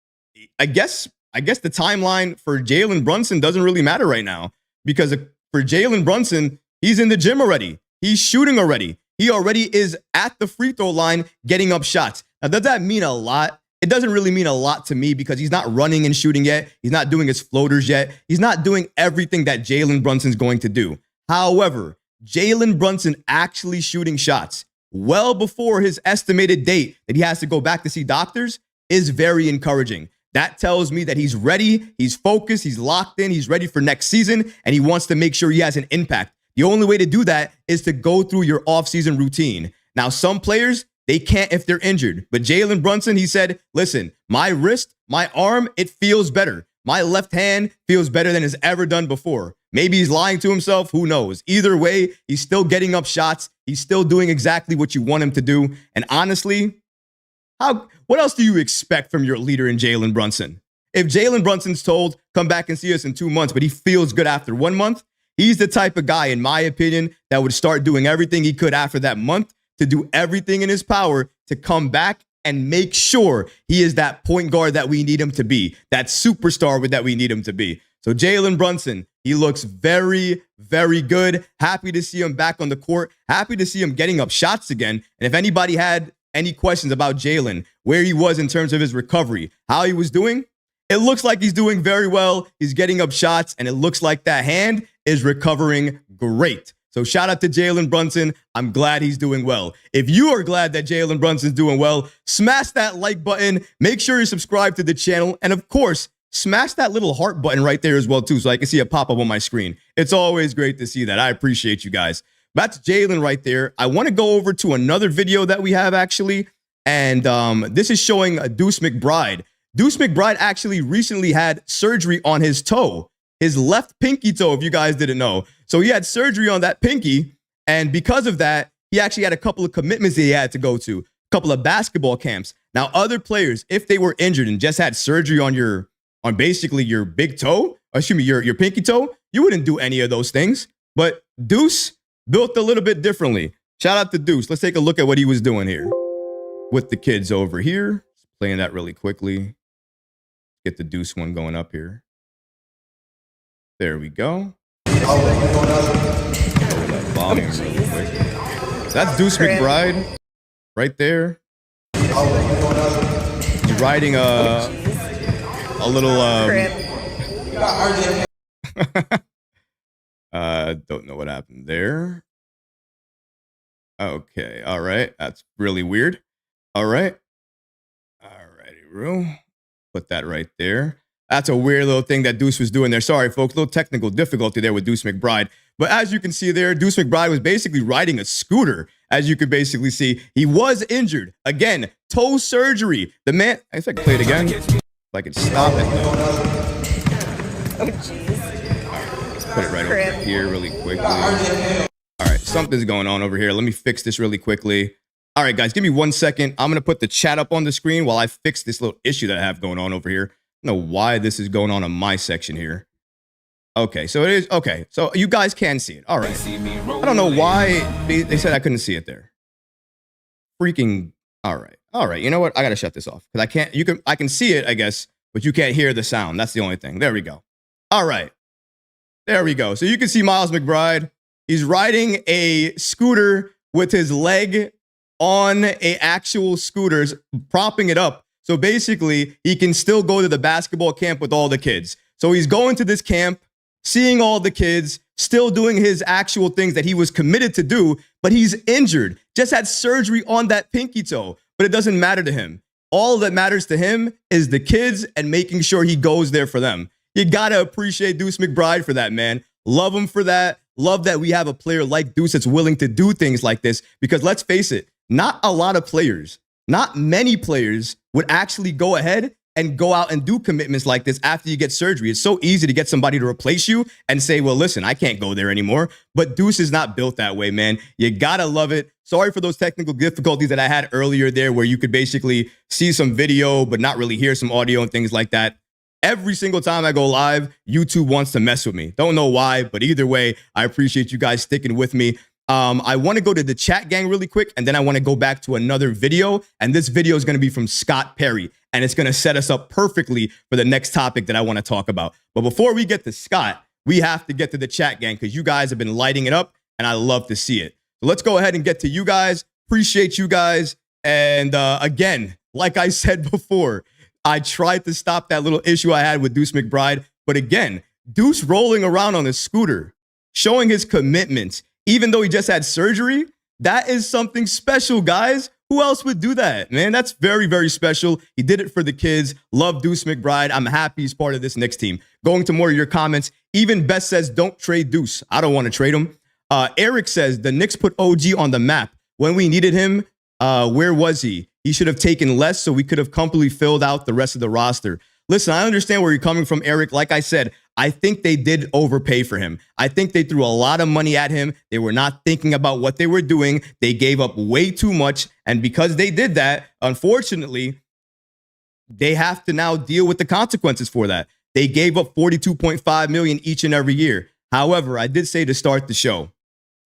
I guess the timeline for Jalen Brunson doesn't really matter right now, because for Jalen Brunson, he's in the gym already. He's shooting already. He already is at the free throw line getting up shots. Now, does that mean a lot? It doesn't really mean a lot to me, because he's not running and shooting yet. He's not doing his floaters yet. He's not doing everything that Jalen Brunson's going to do. However, Jalen Brunson actually shooting shots well before his estimated date that he has to go back to see doctors is very encouraging. That tells me that he's ready, he's focused, he's locked in, he's ready for next season, and he wants to make sure he has an impact. The only way to do that is to go through your offseason routine. Now, some players, they can't if they're injured. But Jalen Brunson, he said, listen, my wrist, my arm, it feels better. My left hand feels better than it's ever done before. Maybe he's lying to himself. Who knows? Either way, he's still getting up shots. He's still doing exactly what you want him to do. And honestly, what else do you expect from your leader in Jalen Brunson? If Jalen Brunson's told, come back and see us in 2 months, but he feels good after 1 month, he's the type of guy, in my opinion, that would start doing everything he could after that month to do everything in his power to come back and make sure he is that point guard that we need him to be, that superstar that we need him to be. So Jalen Brunson, he looks very, very good. Happy to see him back on the court. Happy to see him getting up shots again. And if anybody had any questions about Jalen, where he was in terms of his recovery, how he was doing, it looks like he's doing very well. He's getting up shots, and it looks like that hand is recovering great. So shout out to Jalen Brunson. I'm glad he's doing well. If you are glad that Jalen Brunson's doing well, smash that like button. Make sure you subscribe to the channel. And of course, smash that little heart button right there as well, too, so I can see it pop up on my screen. It's always great to see that. I appreciate you guys. That's Jalen right there. I want to go over to another video that we have, actually. And this is showing Deuce McBride. Deuce McBride actually recently had surgery on his toe, his left pinky toe, if you guys didn't know. So he had surgery on that pinky, and because of that, he actually had a couple of commitments that he had to go to, a couple of basketball camps. Now, other players, if they were injured and just had surgery on basically your big toe, or excuse me, your pinky toe, you wouldn't do any of those things. But Deuce built a little bit differently. Shout out to Deuce. Let's take a look at what he was doing here with the kids over here. Just playing that really quickly. Get the Deuce one going up here. There we go. Volume really quick. That's Deuce McBride right there. He's riding a little don't know what happened there. Okay, all right. That's really weird. All right. All righty, Rue. Put that right there. That's a weird little thing that Deuce was doing there. Sorry, folks, a little technical difficulty there with Deuce McBride. But as you can see there, Deuce McBride was basically riding a scooter. As you can basically see, he was injured. Again, toe surgery. The man, I guess I can play it again. If I could stop it. Oh, jeez. Put it right over here really quickly. All right, something's going on over here. Let me fix this really quickly. All right, guys, give me 1 second. I'm going to put the chat up on the screen while I fix this little issue that I have going on over here. I don't know why this is going on in my section here. Okay, so it is. Okay, so you guys can see it. All right. I don't know why they said I couldn't see it there. Freaking. All right. All right. You know what? I got to shut this off because I can't. I can see it, I guess, but you can't hear the sound. That's the only thing. There we go. All right. There we go. So you can see Miles McBride. He's riding a scooter with his leg on a actual scooter, propping it up. So basically, he can still go to the basketball camp with all the kids. So he's going to this camp, seeing all the kids, still doing his actual things that he was committed to do, but he's injured, just had surgery on that pinky toe, but it doesn't matter to him. All that matters to him is the kids and making sure he goes there for them. You got to appreciate Deuce McBride for that, man. Love him for that. Love that we have a player like Deuce that's willing to do things like this, because let's face it, not a lot of players, not many players would actually go ahead and go out and do commitments like this after you get surgery. It's so easy to get somebody to replace you and say, well, listen, I can't go there anymore. But Deuce is not built that way, man. You got to love it. Sorry for those technical difficulties that I had earlier there, where you could basically see some video but not really hear some audio and things like that. Every single time I go live, YouTube wants to mess with me. Don't know why, but either way, I appreciate you guys sticking with me. I want to go to the chat gang really quick, and then I want to go back to another video. And this video is going to be from Scott Perry, and it's going to set us up perfectly for the next topic that I want to talk about. But before we get to Scott, we have to get to the chat gang, because you guys have been lighting it up, and I love to see it. So let's go ahead and get to you guys. Appreciate you guys. And again, like I said before, I tried to stop that little issue I had with Deuce McBride. But again, Deuce rolling around on a scooter, showing his commitment, even though he just had surgery, that is something special, guys. Who else would do that, man? That's very, very special. He did it for the kids. Love Deuce McBride. I'm happy he's part of this Knicks team. Going to more of your comments. Even Best says, don't trade Deuce. I don't want to trade him. Eric says, the Knicks put OG on the map. When we needed him, where was he? He should have taken less so we could have completely filled out the rest of the roster. Listen, I understand where you're coming from, Eric. Like I said, I think they did overpay for him. I think they threw a lot of money at him. They were not thinking about what they were doing. They gave up way too much. And because they did that, unfortunately, they have to now deal with the consequences for that. They gave up $42.5 million each and every year. However, I did say to start the show,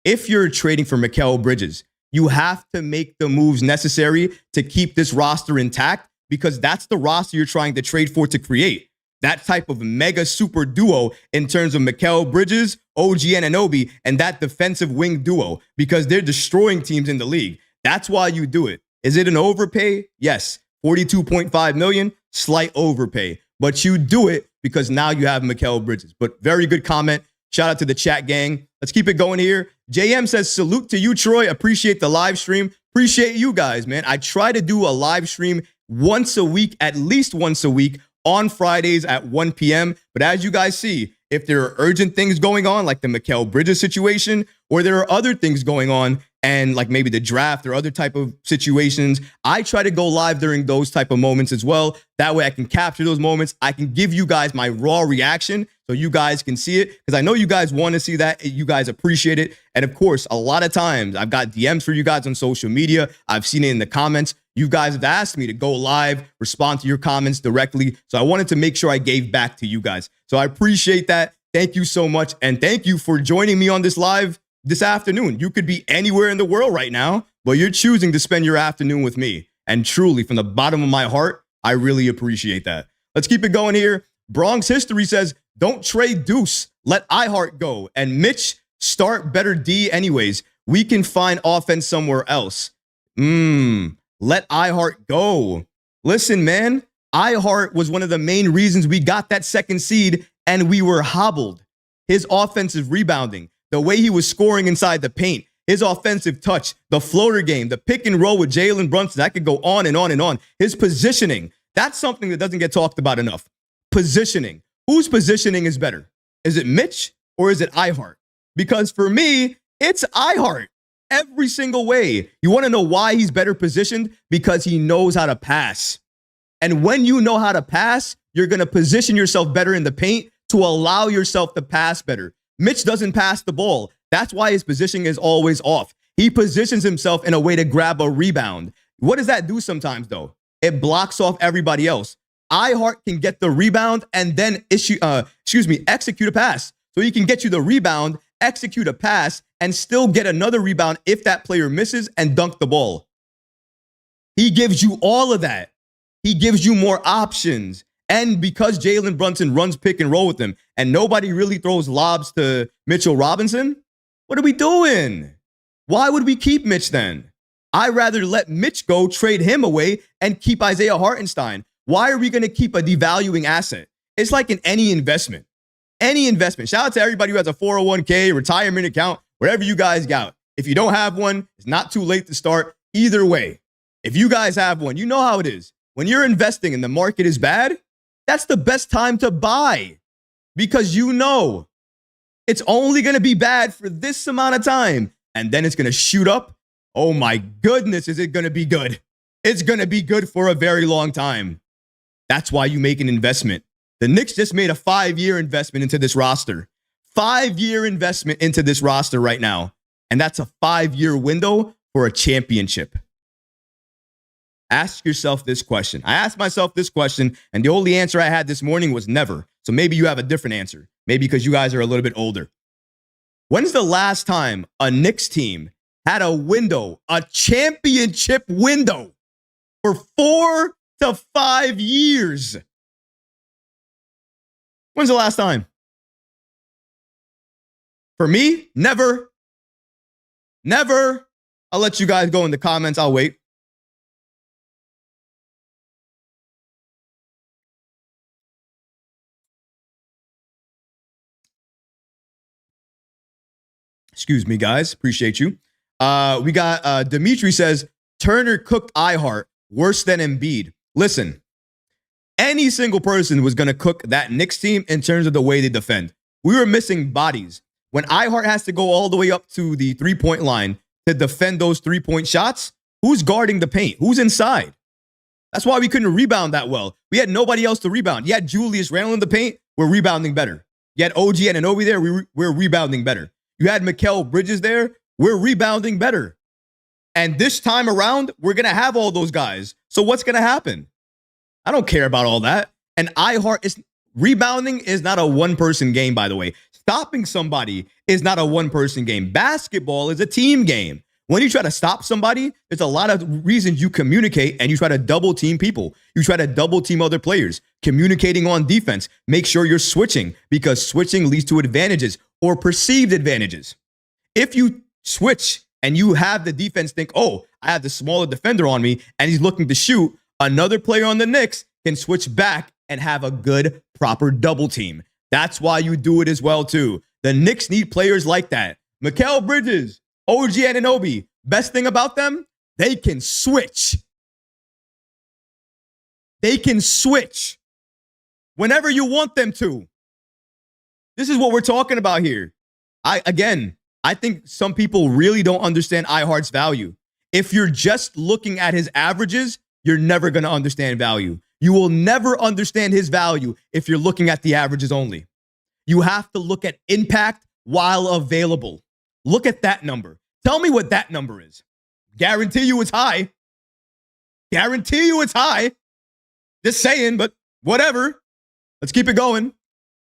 if you're trading for Mikal Bridges, you have to make the moves necessary to keep this roster intact, because that's the roster you're trying to trade for to create. That type of mega super duo in terms of Mikal Bridges, OG Anunoby, and that defensive wing duo, because they're destroying teams in the league. That's why you do it. Is it an overpay? Yes. $42.5 million, slight overpay. But you do it because now you have Mikal Bridges. But very good comment. Shout out to the chat gang. Let's keep it going here. JM says, salute to you, Troy. Appreciate the live stream. Appreciate you guys, man. I try to do a live stream once a week, at least once a week, on Fridays at 1 p.m. But as you guys see, if there are urgent things going on, like the Mikal Bridges situation, or there are other things going on, and like maybe the draft or other type of situations, I try to go live during those type of moments as well. That way I can capture those moments. I can give you guys my raw reaction so you guys can see it, because I know you guys want to see that. You guys appreciate it. And of course, a lot of times I've got DMs for you guys on social media. I've seen it in the comments. You guys have asked me to go live, respond to your comments directly. So I wanted to make sure I gave back to you guys. So I appreciate that. Thank you so much. And thank you for joining me on this live this afternoon. You could be anywhere in the world right now, but you're choosing to spend your afternoon with me. And truly, from the bottom of my heart, I really appreciate that. Let's keep it going here. Bronx History says, don't trade Deuce. Let IHart go. And Mitch, start better D anyways. We can find offense somewhere else. Let IHart go. Listen, man, IHart was one of the main reasons we got that second seed and we were hobbled. His offensive rebounding, the way he was scoring inside the paint, his offensive touch, the floater game, the pick and roll with Jalen Brunson, that could go on and on and on. His positioning, that's something that doesn't get talked about enough. Positioning. Whose positioning is better? Is it Mitch or is it IHart? Because for me, it's IHart. Every single way. You want to know why he's better positioned? Because he knows how to pass. And when you know how to pass, you're going to position yourself better in the paint to allow yourself to pass better. Mitch doesn't pass the ball. That's why his positioning is always off. He positions himself in a way to grab a rebound. What does that do sometimes, though? It blocks off everybody else. IHart can get the rebound and then execute a pass. So he can get you the rebound, execute a pass, and still get another rebound if that player misses and dunk the ball. He gives you all of that. He gives you more options. And because Jalen Brunson runs pick and roll with him and nobody really throws lobs to Mitchell Robinson, what are we doing? Why would we keep Mitch then? I'd rather let Mitch go, trade him away, and keep Isaiah Hartenstein. Why are we going to keep a devaluing asset? It's like in any investment. Any investment. Shout out to everybody who has a 401k, retirement account, wherever you guys got. If you don't have one, it's not too late to start. Either way, if you guys have one, you know how it is. When you're investing and the market is bad, that's the best time to buy. because you know it's only going to be bad for this amount of time, and then it's going to shoot up. Oh my goodness, is it going to be good? It's going to be good for a very long time. That's why you make an investment. The Knicks just made a 5-year investment into this roster. 5-year investment into this roster right now. And that's a 5-year window for a championship. Ask yourself this question. I asked myself this question, and the only answer I had this morning was never. So maybe you have a different answer. Maybe because you guys are a little bit older. When's the last time a Knicks team had a window, a championship window, for 4 to 5 years? When's the last time? For me, never. Never. I'll let you guys go in the comments. I'll wait. Excuse me, guys. Appreciate you. We got Dimitri says, Turner cooked IHart worse than Embiid. Listen, any single person was going to cook that Knicks team in terms of the way they defend. We were missing bodies. When IHart has to go all the way up to the three-point line to defend those three-point shots, who's guarding the paint? Who's inside? That's why we couldn't rebound that well. We had nobody else to rebound. You had Julius Randle in the paint. We're rebounding better. You had OG Anunoby there. We're rebounding better. You had Mikal Bridges there. We're rebounding better. And this time around, we're going to have all those guys. So what's going to happen? I don't care about all that. And rebounding is not a one-person game, by the way. Stopping somebody is not a one-person game. Basketball is a team game. When you try to stop somebody, there's a lot of reasons you communicate and you try to double-team people. You try to double-team other players. Communicating on defense. Make sure you're switching because switching leads to advantages or perceived advantages. If you switch and you have the defense think, oh, I have the smaller defender on me and he's looking to shoot, another player on the Knicks can switch back and have a good, proper double team. That's why you do it as well, too. The Knicks need players like that. Mikal Bridges, OG Anunoby. Best thing about them, they can switch. They can switch whenever you want them to. This is what we're talking about here. I think some people really don't understand IHart's value. If you're just looking at his averages, you're never going to understand value. You will never understand his value if you're looking at the averages only. You have to look at impact while available. Look at that number. Tell me what that number is. Guarantee you it's high. Guarantee you it's high. Just saying, but whatever. Let's keep it going.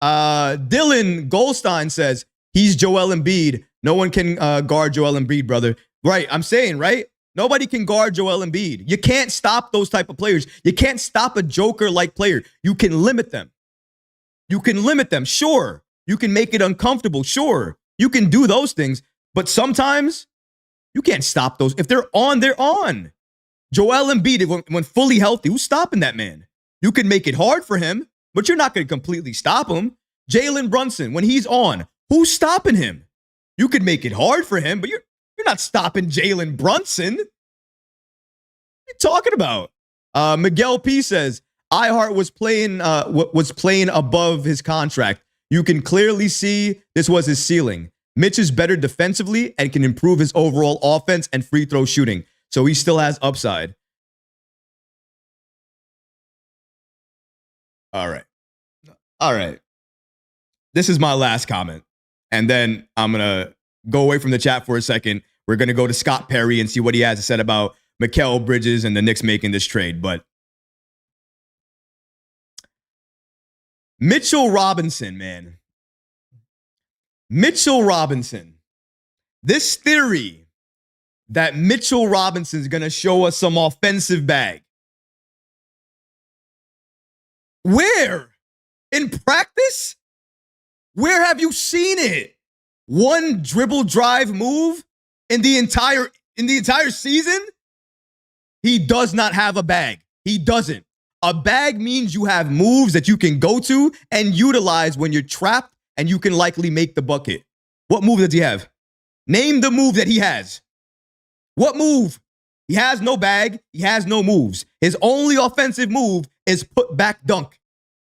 Dylan Goldstein says, he's Joel Embiid. No one can guard Joel Embiid, brother. Right, I'm saying, right? Nobody can guard Joel Embiid. You can't stop those type of players. You can't stop a Joker-like player. You can limit them. You can limit them, sure. You can make it uncomfortable, sure. You can do those things. But sometimes you can't stop those. If they're on, they're on. Joel Embiid, when fully healthy, who's stopping that man? You can make it hard for him, but you're not going to completely stop him. Jalen Brunson, when he's on, who's stopping him? You could make it hard for him, but you're not stopping Jalen Brunson. What are you talking about? Miguel P says, IHart was playing above his contract. You can clearly see this was his ceiling. Mitch is better defensively and can improve his overall offense and free throw shooting. So he still has upside. All right. This is my last comment. And then I'm going to go away from the chat for a second. We're going to go to Scott Perry and see what he has to say about Mikal Bridges and the Knicks making this trade. But Mitchell Robinson, man. Mitchell Robinson. This theory that Mitchell Robinson is going to show us some offensive bag. Where? In practice? Where have you seen it? One dribble drive move in the entire season? He does not have a bag. He doesn't. A bag means you have moves that you can go to and utilize when you're trapped and you can likely make the bucket. What move does he have? Name the move that he has. What move? He has no bag. He has no moves. His only offensive move is put back dunk.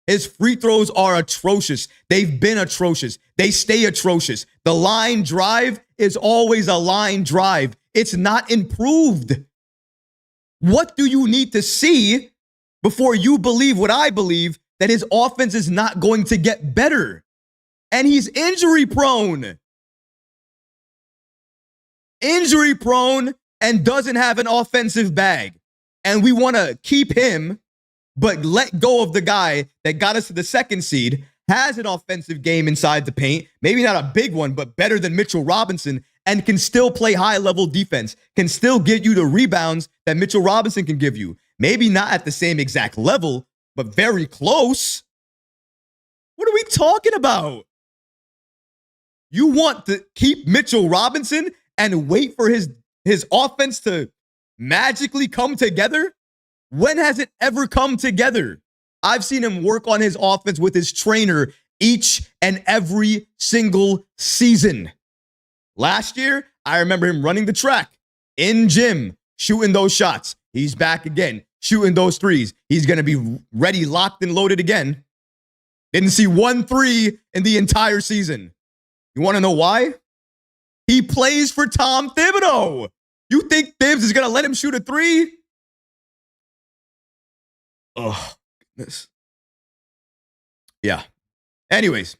His free throws are atrocious. They've been atrocious. They stay atrocious. The line drive is always a line drive. It's not improved. What do you need to see before you believe what I believe, that his offense is not going to get better? And he's injury prone. Injury prone and doesn't have an offensive bag. And we want to keep him, but let go of the guy that got us to the 2nd seed, has an offensive game inside the paint, maybe not a big one, but better than Mitchell Robinson, and can still play high-level defense, can still get you the rebounds that Mitchell Robinson can give you. Maybe not at the same exact level, but very close. What are we talking about? You want to keep Mitchell Robinson and wait for his offense to magically come together? When has it ever come together? I've seen him work on his offense with his trainer each and every single season. Last year, I remember him running the track in gym, shooting those shots. He's back again, shooting those threes. He's going to be ready, locked, and loaded again. Didn't see 1 3 in the entire season. You want to know why? He plays for Tom Thibodeau. You think Thibs is going to let him shoot a 3? Oh, goodness. Yeah. Anyways,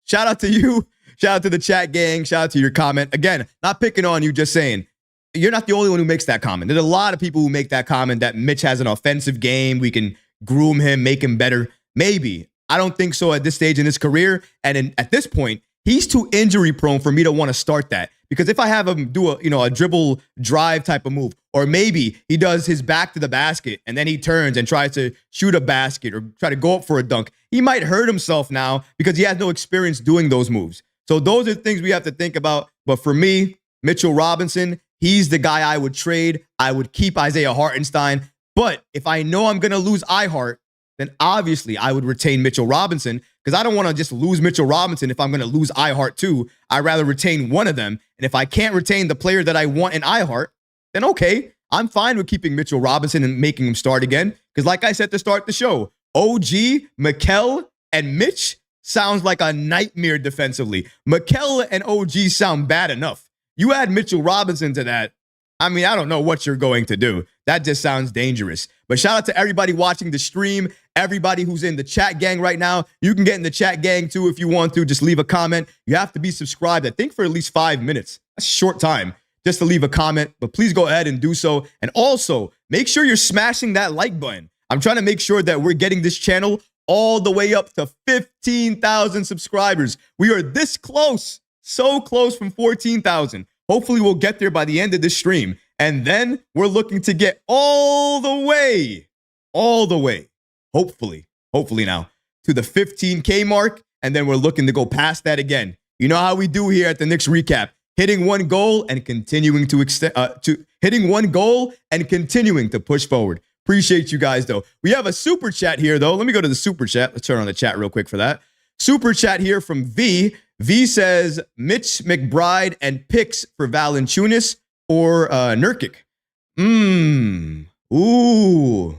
shout out to you. Shout out to the chat gang. Shout out to your comment. Again, not picking on you, just saying, you're not the only one who makes that comment. There's a lot of people who make that comment that Mitch has an offensive game. We can groom him, make him better. Maybe. I don't think so at this stage in his career. And at this point, he's too injury prone for me to want to start that. Because if I have him do a dribble drive type of move, or maybe he does his back to the basket and then he turns and tries to shoot a basket or try to go up for a dunk, he might hurt himself now because he has no experience doing those moves. So those are things we have to think about. But for me, Mitchell Robinson, he's the guy I would trade. I would keep Isaiah Hartenstein. But if I know I'm going to lose IHart, then obviously I would retain Mitchell Robinson, because I don't want to just lose Mitchell Robinson if I'm going to lose IHart too. I'd rather retain one of them. And if I can't retain the player that I want in IHart, then okay, I'm fine with keeping Mitchell Robinson and making him start again. Because like I said to start the show, OG, Mikal, and Mitch sounds like a nightmare defensively. Mikal and OG sound bad enough. You add Mitchell Robinson to that, I mean, I don't know what you're going to do. That just sounds dangerous. But shout out to everybody watching the stream, everybody who's in the chat gang right now. You can get in the chat gang too if you want to. Just leave a comment. You have to be subscribed, I think, for at least 5 minutes. That's a short time just to leave a comment. But please go ahead and do so. And also, make sure you're smashing that like button. I'm trying to make sure that we're getting this channel all the way up to 15,000 subscribers. We are this close, so close from 14,000. Hopefully we'll get there by the end of this stream. And then we're looking to get all the way, hopefully now, to the 15K mark. And then we're looking to go past that again. You know how we do here at the Knicks Recap. Hitting one goal and continuing to push forward. Appreciate you guys, though. We have a super chat here, though. Let me go to the super chat. Let's turn on the chat real quick for that. Super chat here from V. V says, Mitch McBride and picks for Valanciunas or Nurkic. Ooh.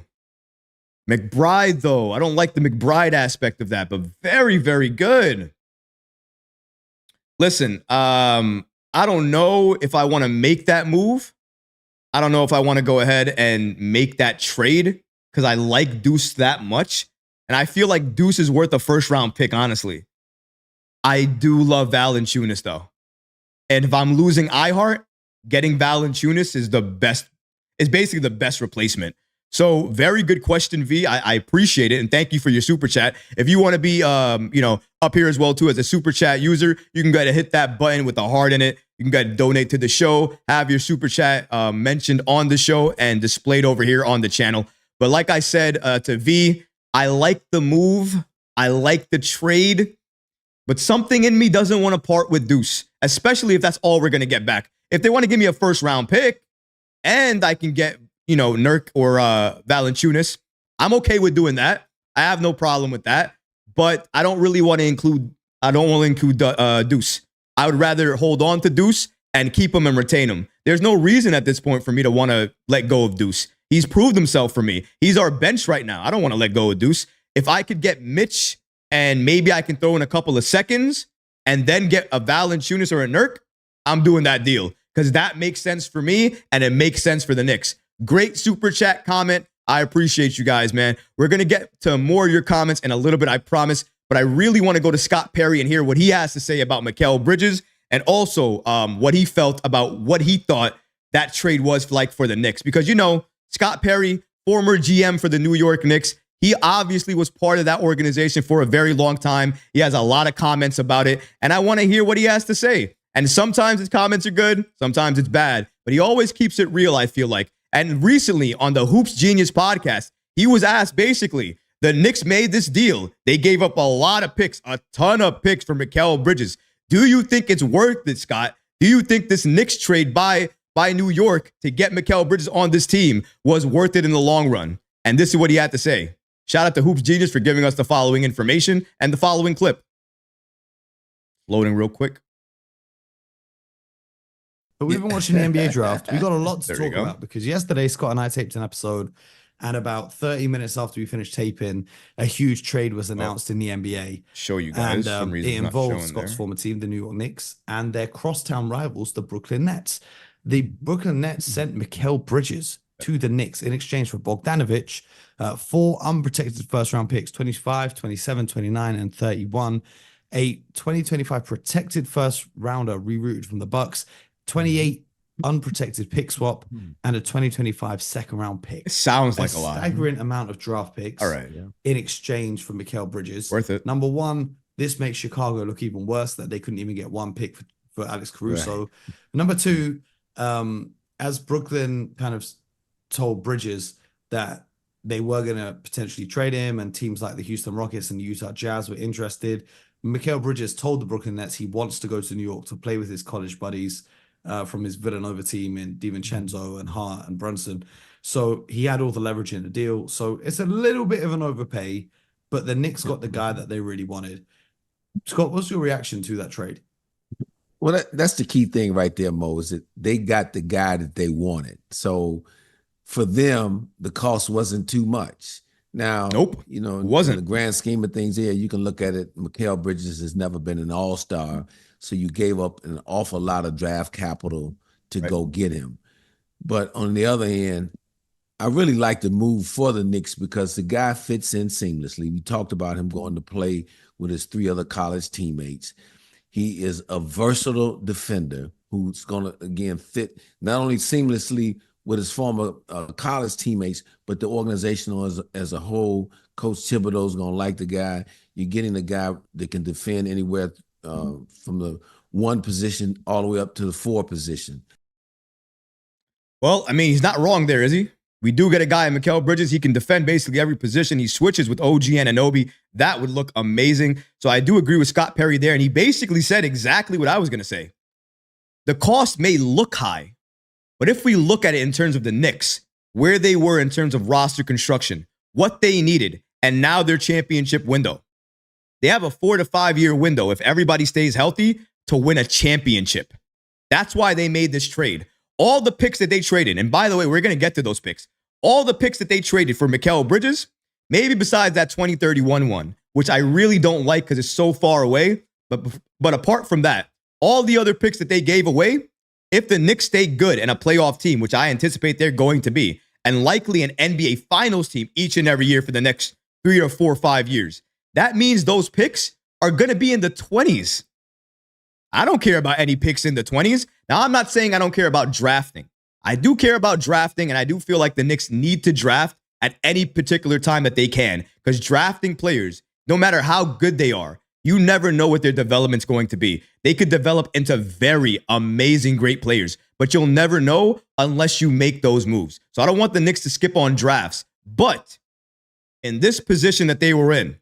McBride, though. I don't like the McBride aspect of that, but very, very good. Listen, I don't know if I want to make that move. I don't know if I want to go ahead and make that trade because I like Deuce that much. And I feel like Deuce is worth a first-round pick, honestly. I do love Valanciunas, though. And if I'm losing IHart, getting Valanciunas is basically the best replacement. So very good question, V. I appreciate it. And thank you for your super chat. If you want to be, up here as well, too, as a super chat user, you can go ahead and hit that button with a heart in it. You can go ahead and donate to the show, have your super chat mentioned on the show and displayed over here on the channel. But like I said to V, I like the move. I like the trade. But something in me doesn't want to part with Deuce, especially if that's all we're going to get back. If they want to give me a first-round pick and I can get, Nurk or Valanciunas, I'm okay with doing that. I have no problem with that. But I don't really want to include Deuce. I would rather hold on to Deuce and keep him and retain him. There's no reason at this point for me to want to let go of Deuce. He's proved himself for me. He's our bench right now. I don't want to let go of Deuce. If I could get Mitch and maybe I can throw in a couple of seconds and then get a Valanciunas or a Nurk, I'm doing that deal because that makes sense for me and it makes sense for the Knicks. Great super chat comment. I appreciate you guys, man. We're going to get to more of your comments in a little bit, I promise. But I really want to go to Scott Perry and hear what he has to say about Mikal Bridges and also what he felt about what he thought that trade was like for the Knicks. Because, you know, Scott Perry, former GM for the New York Knicks, he obviously was part of that organization for a very long time. He has a lot of comments about it, and I want to hear what he has to say. And sometimes his comments are good, sometimes it's bad, but he always keeps it real, I feel like. And recently on the Hoops Genius podcast, he was asked basically, the Knicks made this deal. They gave up a lot of picks, a ton of picks for Mikal Bridges. Do you think it's worth it, Scott? Do you think this Knicks trade by New York to get Mikal Bridges on this team was worth it in the long run? And this is what he had to say. Shout out to Hoops Genius for giving us the following information and the following clip. Loading real quick. But we've been watching the NBA draft. We got a lot to talk about because yesterday Scott and I taped an episode, and about 30 minutes after we finished taping, a huge trade was announced in the NBA. Show you guys. And it involved Scott's former team, the New York Knicks, and their crosstown rivals, the Brooklyn Nets. The Brooklyn Nets sent Mikal Bridges to the Knicks in exchange for Bogdanovic, 4 unprotected first-round picks, 25, 27, 29, and 31, a 2025 protected first-rounder rerouted from the Bucks, 28 unprotected pick swap, and a 2025 second-round pick. It sounds like a lot. Staggering amount of draft picks in exchange for Mikal Bridges. Worth it. Number one, this makes Chicago look even worse that they couldn't even get one pick for Alex Caruso. Right. Number two, as Brooklyn kind of told Bridges that they were going to potentially trade him and teams like the Houston Rockets and the Utah Jazz were interested, Mikal Bridges told the Brooklyn Nets he wants to go to New York to play with his college buddies from his Villanova team in DiVincenzo and Hart and Brunson. So he had all the leverage in the deal. So it's a little bit of an overpay, but the Knicks got the guy that they really wanted. Scott, what's your reaction to that trade? Well, that's the key thing right there, Mo, is that they got the guy that they wanted. So for them, the cost wasn't too much. Now, you know, it wasn't. In the grand scheme of things here, you can look at it. Mikal Bridges has never been an all-star, so you gave up an awful lot of draft capital to go get him. But on the other hand, I really like the move for the Knicks because the guy fits in seamlessly. We talked about him going to play with his 3 other college teammates. He is a versatile defender who's going to, again, fit not only seamlessly with his former college teammates, but the organization as a whole. Coach Thibodeau's going to like the guy. You're getting the guy that can defend anywhere from the 1 position all the way up to the 4 position. Well, I mean, he's not wrong there, is he? We do get a guy in Mikal Bridges. He can defend basically every position. He switches with OG Anunoby. That would look amazing. So I do agree with Scott Perry there. And he basically said exactly what I was going to say. The cost may look high, but if we look at it in terms of the Knicks, where they were in terms of roster construction, what they needed, and now their championship window, they have a 4 to 5 year window if everybody stays healthy to win a championship. That's why they made this trade. All the picks that they traded, and by the way, we're going to get to those picks. All the picks that they traded for Mikal Bridges, maybe besides that 2031 one, which I really don't like because it's so far away. But apart from that, all the other picks that they gave away, if the Knicks stay good and a playoff team, which I anticipate they're going to be, and likely an NBA Finals team each and every year for the next 3 or 4 or 5 years, that means those picks are going to be in the 20s. I don't care about any picks in the 20s. Now, I'm not saying I don't care about drafting. I do care about drafting, and I do feel like the Knicks need to draft at any particular time that they can, because drafting players, no matter how good they are, you never know what their development's going to be. They could develop into very amazing, great players, but you'll never know unless you make those moves. So I don't want the Knicks to skip on drafts, but in this position that they were in,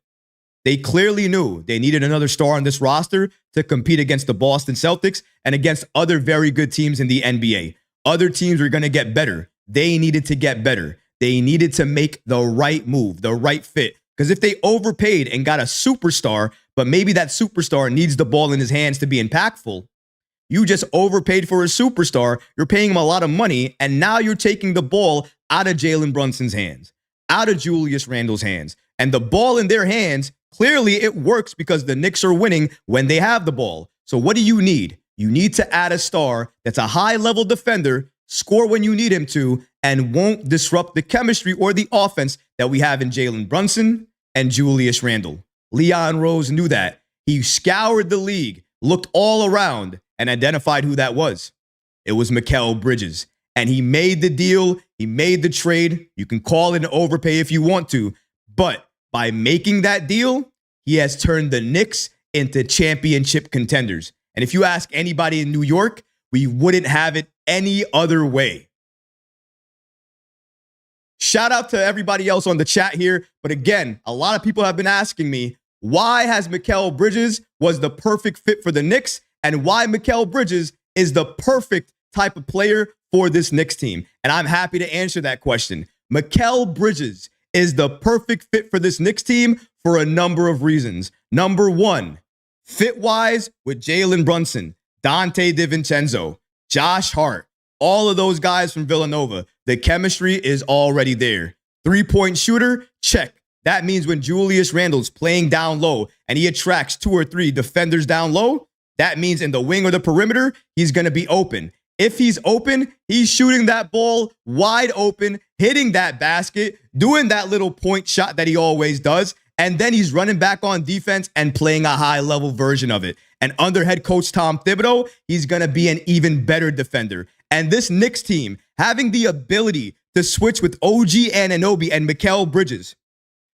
they clearly knew they needed another star on this roster to compete against the Boston Celtics and against other very good teams in the NBA. Other teams were going to get better. They needed to get better. They needed to make the right move, the right fit. Because if they overpaid and got a superstar, but maybe that superstar needs the ball in his hands to be impactful, you just overpaid for a superstar. You're paying him a lot of money, and now you're taking the ball out of Jalen Brunson's hands, out of Julius Randle's hands. And the ball in their hands, clearly it works because the Knicks are winning when they have the ball. So what do you need? You need to add a star that's a high-level defender, score when you need him to, and won't disrupt the chemistry or the offense that we have in Jalen Brunson and Julius Randle. Leon Rose knew that. He scoured the league, looked all around, and identified who that was. It was Mikal Bridges. And he made the deal. He made the trade. You can call it an overpay if you want to. But by making that deal, he has turned the Knicks into championship contenders. And if you ask anybody in New York, we wouldn't have it any other way. Shout out to everybody else on the chat here. But again, a lot of people have been asking me, why has Mikal Bridges was the perfect fit for the Knicks, and why Mikal Bridges is the perfect type of player for this Knicks team? And I'm happy to answer that question. Mikal Bridges is the perfect fit for this Knicks team for a number of reasons. Number one, fit-wise with Jalen Brunson, Dante DiVincenzo, Josh Hart, all of those guys from Villanova. The chemistry is already there. Three-point shooter, check. That means when Julius Randle's playing down low and he attracts 2 or 3 defenders down low, that means in the wing or the perimeter, he's going to be open. If he's open, he's shooting that ball wide open, hitting that basket, doing that little point shot that he always does, and then he's running back on defense and playing a high-level version of it. And under head coach Tom Thibodeau, he's going to be an even better defender. And this Knicks team, having the ability to switch with OG Anunoby and Mikal Bridges.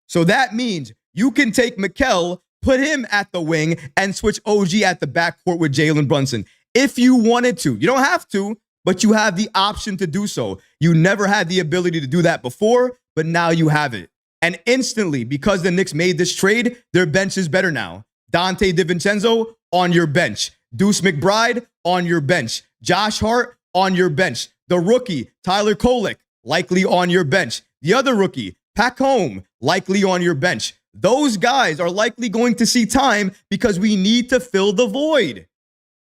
So that means you can take Mikal, put him at the wing, and switch OG at the backcourt with Jalen Brunson. If you wanted to. You don't have to, but you have the option to do so. You never had the ability to do that before, but now you have it. And instantly, because the Knicks made this trade, their bench is better now. Dante DiVincenzo on your bench. Deuce McBride on your bench. Josh Hart on your bench. The rookie, Tyler Kolek, likely on your bench. The other rookie, Pack Home, likely on your bench. Those guys are likely going to see time because we need to fill the void.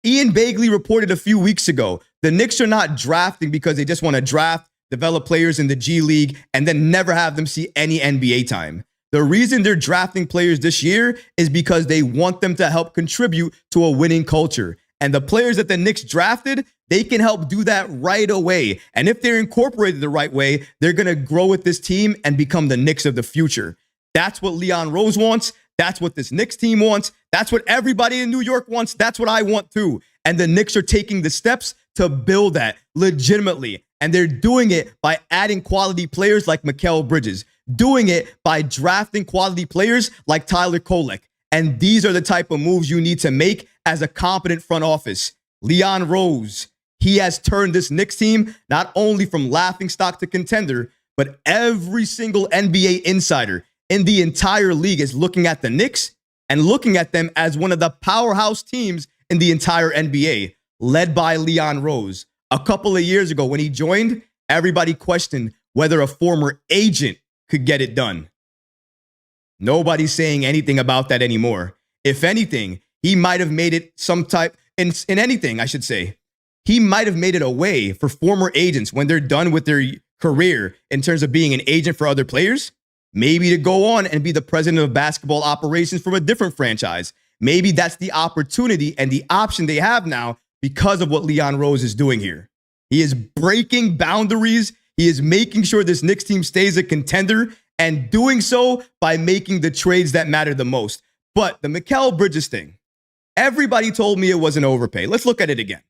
Ian Bagley reported a few weeks ago, the Knicks are not drafting because they just want to draft, develop players in the G League, and then never have them see any NBA time. The reason they're drafting players this year is because they want them to help contribute to a winning culture. And the players that the Knicks drafted, they can help do that right away. And if they're incorporated the right way, they're going to grow with this team and become the Knicks of the future. That's what Leon Rose wants. That's what this Knicks team wants. That's what everybody in New York wants. That's what I want too. And the Knicks are taking the steps to build that legitimately. And they're doing it by adding quality players like Mikal Bridges, doing it by drafting quality players like Tyler Kolek. And these are the type of moves you need to make as a competent front office. Leon Rose, he has turned this Knicks team not only from laughingstock to contender, but every single NBA insider in the entire league is looking at the Knicks and looking at them as one of the powerhouse teams in the entire NBA, led by Leon Rose. A couple of years ago when he joined, everybody questioned whether a former agent could get it done. Nobody's saying anything about that anymore. If anything, he might have made it some type, in anything, I should say. He might have made it a way for former agents when they're done with their career in terms of being an agent for other players, maybe to go on and be the president of basketball operations from a different franchise. Maybe that's the opportunity and the option they have now because of what Leon Rose is doing here. He is breaking boundaries. He is making sure this Knicks team stays a contender and doing so by making the trades that matter the most. But the Mikal Bridges thing, everybody told me it was an overpay. Let's look at it again.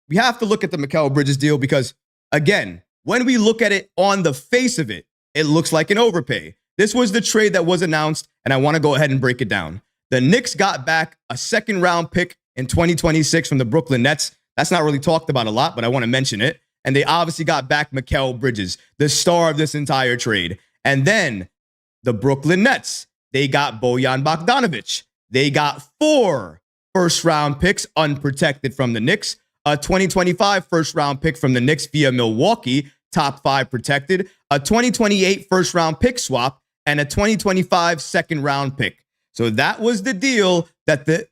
We have to look at the Mikal Bridges deal because, again, when we look at it on the face of it, it looks like an overpay. This was the trade that was announced, and I want to go ahead and break it down. The Knicks got back a second-round pick in 2026 from the Brooklyn Nets. That's not really talked about a lot, but I want to mention it. And they obviously got back Mikal Bridges, the star of this entire trade. And then the Brooklyn Nets, they got Bojan Bogdanovic. They got 4 first-round picks unprotected from the Knicks, a 2025 first-round pick from the Knicks via Milwaukee, top 5 protected, a 2028 first-round pick swap, and a 2025 second-round pick. So that was the deal that the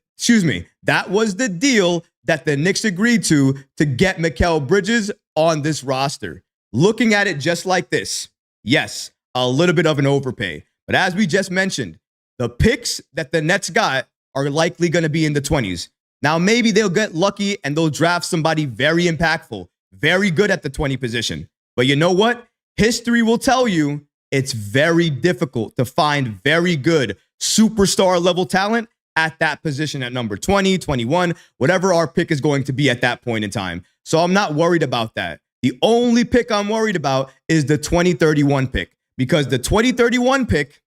Knicks agreed to get Mikal Bridges on this roster. Looking at it just like this, yes, a little bit of an overpay. But as we just mentioned, the picks that the Nets got are likely going to be in the 20s. Now, maybe they'll get lucky and they'll draft somebody very impactful, very good at the 20 position. But you know what? History will tell you it's very difficult to find very good superstar level talent at that position at number 20, 21, whatever our pick is going to be at that point in time. So I'm not worried about that. The only pick I'm worried about is the 2031 pick, because the 2031 pick,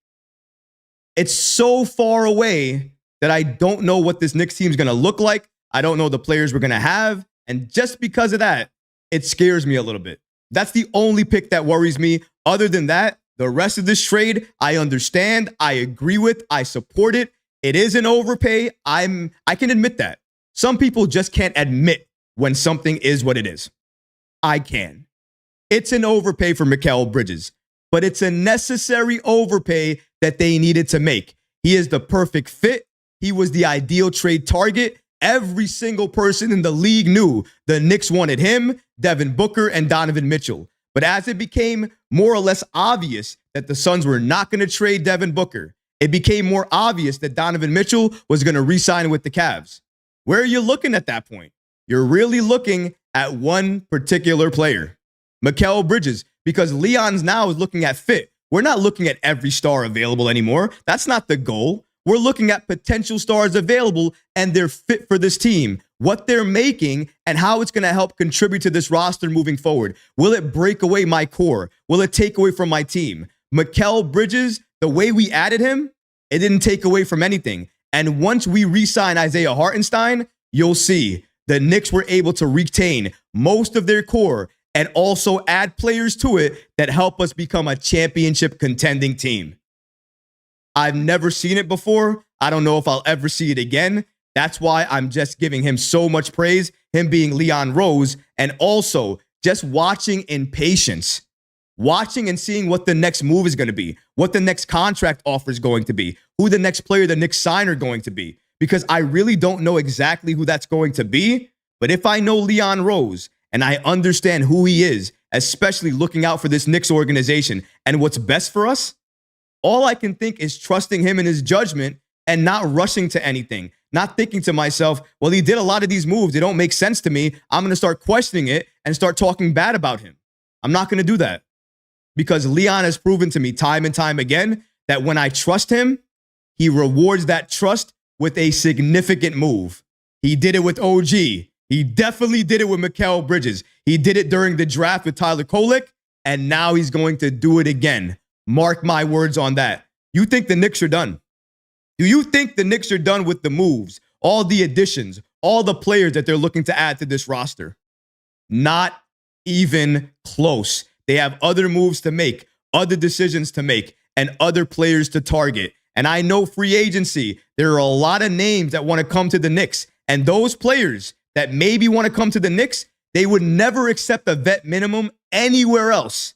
it's so far away that I don't know what this Knicks team is going to look like. I don't know the players we're going to have. And just because of that, it scares me a little bit. That's the only pick that worries me. Other than that, the rest of this trade, I understand, I agree with, I support it. It is an overpay. I can admit that. Some people just can't admit when something is what it is. I can. It's an overpay for Mikal Bridges, but it's a necessary overpay that they needed to make. He is the perfect fit. He was the ideal trade target. Every single person in the league knew the Knicks wanted him, Devin Booker, and Donovan Mitchell. But as it became more or less obvious that the Suns were not going to trade Devin Booker, it became more obvious that Donovan Mitchell was going to re-sign with the Cavs. Where are you looking at that point? You're really looking at one particular player, Mikal Bridges, because Leon's now is looking at fit. We're not looking at every star available anymore. That's not the goal. We're looking at potential stars available and they're fit for this team, what they're making and how it's going to help contribute to this roster moving forward. Will it break away my core? Will it take away from my team? Mikal Bridges, the way we added him, it didn't take away from anything. And once we re-sign Isaiah Hartenstein, you'll see the Knicks were able to retain most of their core and also add players to it that help us become a championship contending team. I've never seen it before. I don't know if I'll ever see it again. That's why I'm just giving him so much praise, him being Leon Rose, and also just watching in patience, watching and seeing what the next move is going to be, what the next contract offer is going to be, who the next player the Knicks sign are going to be, because I really don't know exactly who that's going to be. But if I know Leon Rose and I understand who he is, especially looking out for this Knicks organization and what's best for us, all I can think is trusting him in his judgment and not rushing to anything, not thinking to myself, well, he did a lot of these moves. They don't make sense to me. I'm going to start questioning it and start talking bad about him. I'm not going to do that because Leon has proven to me time and time again that when I trust him, he rewards that trust with a significant move. He did it with OG. He definitely did it with Mikal Bridges. He did it during the draft with Tyler Kolek, and now he's going to do it again. Mark my words on that. You think the Knicks are done? Do you think the Knicks are done with the moves, all the additions, all the players that they're looking to add to this roster? Not even close. They have other moves to make, other decisions to make, and other players to target. And I know free agency, there are a lot of names that want to come to the Knicks. And those players that maybe want to come to the Knicks, they would never accept a vet minimum anywhere else.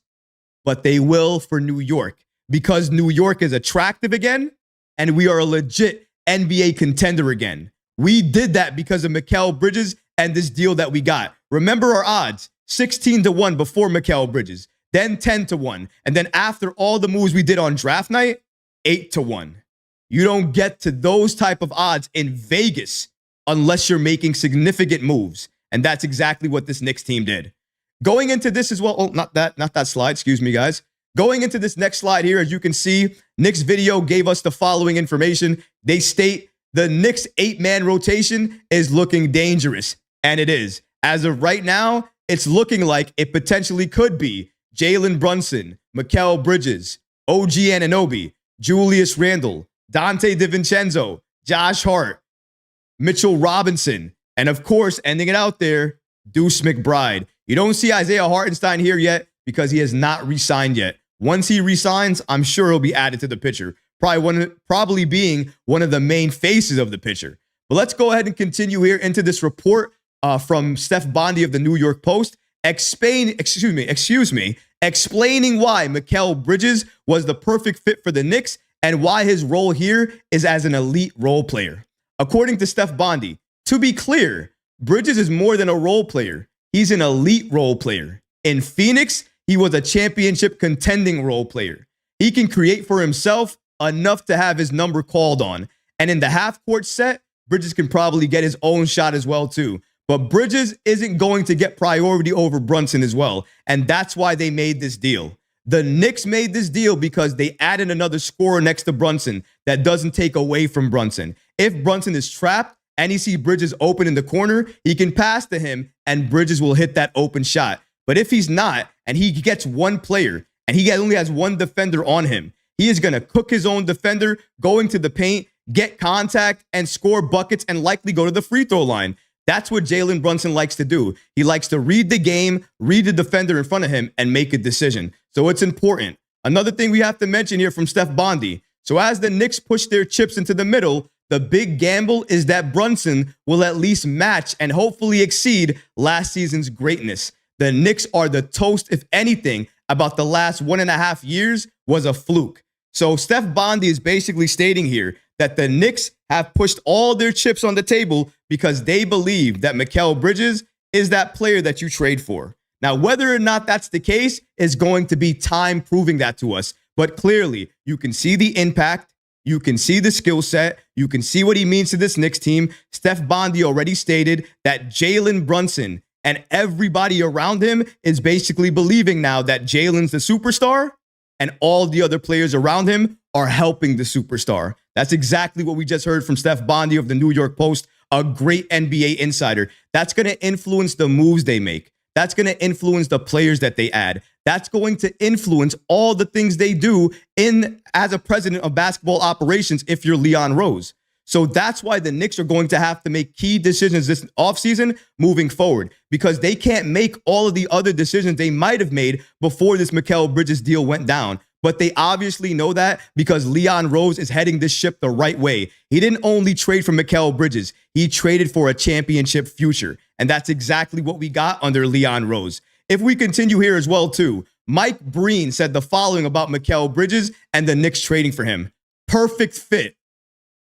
But they will for New York because New York is attractive again and we are a legit NBA contender again. We did that because of Mikal Bridges and this deal that we got. Remember our odds, 16-1 before Mikal Bridges, then 10-1. And then after all the moves we did on draft night, 8-1. You don't get to those type of odds in Vegas unless you're making significant moves. And that's exactly what this Knicks team did. Going into this as well, not that slide, excuse me, guys. Going into this next slide here, as you can see, Knicks video gave us the following information. They state the Knicks 8-man rotation is looking dangerous, and it is. As of right now, it's looking like it potentially could be Jalen Brunson, Mikal Bridges, OG Anunoby, Julius Randle, Dante DiVincenzo, Josh Hart, Mitchell Robinson, and of course, ending it out there, Deuce McBride. You don't see Isaiah Hartenstein here yet because he has not re-signed yet. Once he re-signs, I'm sure he'll be added to the picture, probably being one of the main faces of the picture. But let's go ahead and continue here into this report from Steph Bondy of the New York Post, explaining why Mikal Bridges was the perfect fit for the Knicks and why his role here is as an elite role player. According to Steph Bondy, to be clear, Bridges is more than a role player. He's an elite role player. In Phoenix, he was a championship contending role player. He can create for himself enough to have his number called on. And in the half-court set, Bridges can probably get his own shot as well, too. But Bridges isn't going to get priority over Brunson as well. And that's why they made this deal. The Knicks made this deal because they added another scorer next to Brunson that doesn't take away from Brunson. If Brunson is trapped and he sees Bridges open in the corner, he can pass to him and Bridges will hit that open shot. But if he's not and he gets one player and he only has one defender on him, he is going to cook his own defender, go into the paint, get contact, and score buckets and likely go to the free throw line. That's what Jalen Brunson likes to do. He likes to read the game, read the defender in front of him, and make a decision. So it's important. Another thing we have to mention here from Steph Bondy. So as the Knicks push their chips into the middle, the big gamble is that Brunson will at least match and hopefully exceed last season's greatness. The Knicks are the toast, if anything, about the last 1.5 years was a fluke. So Steph Bondy is basically stating here that the Knicks have pushed all their chips on the table because they believe that Mikal Bridges is that player that you trade for. Now, whether or not that's the case is going to be time proving that to us. But clearly, you can see the impact. You can see the skill set. You can see what he means to this Knicks team. Steph Bondy already stated that Jalen Brunson and everybody around him is basically believing now that Jalen's the superstar and all the other players around him are helping the superstar. That's exactly what we just heard from Steph Bondy of the New York Post, a great NBA insider. That's going to influence the moves they make. That's going to influence the players that they add. That's going to influence all the things they do as a president of basketball operations if you're Leon Rose. So that's why the Knicks are going to have to make key decisions this offseason moving forward, because they can't make all of the other decisions they might have made before this Mikal Bridges deal went down. But they obviously know that because Leon Rose is heading this ship the right way. He didn't only trade for Mikal Bridges. He traded for a championship future. And that's exactly what we got under Leon Rose. If we continue here as well, too, Mike Breen said the following about Mikal Bridges and the Knicks trading for him. Perfect fit.